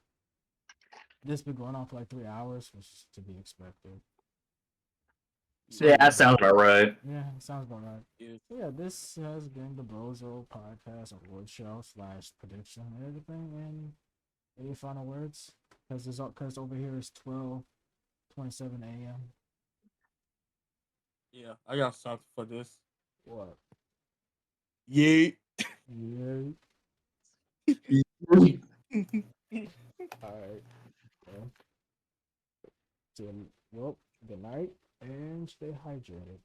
This been going on for like 3 hours, which is to be expected. Yeah, that Sounds sounds about right. Yeah, sounds about right. Yeah. So yeah, this has been the Bozo podcast award show / prediction and everything. And any final words? Because over here is 12:27 a.m. Yeah, I got something for this. What? Yeah. Yeah. All right. Well, well, good night and stay hydrated.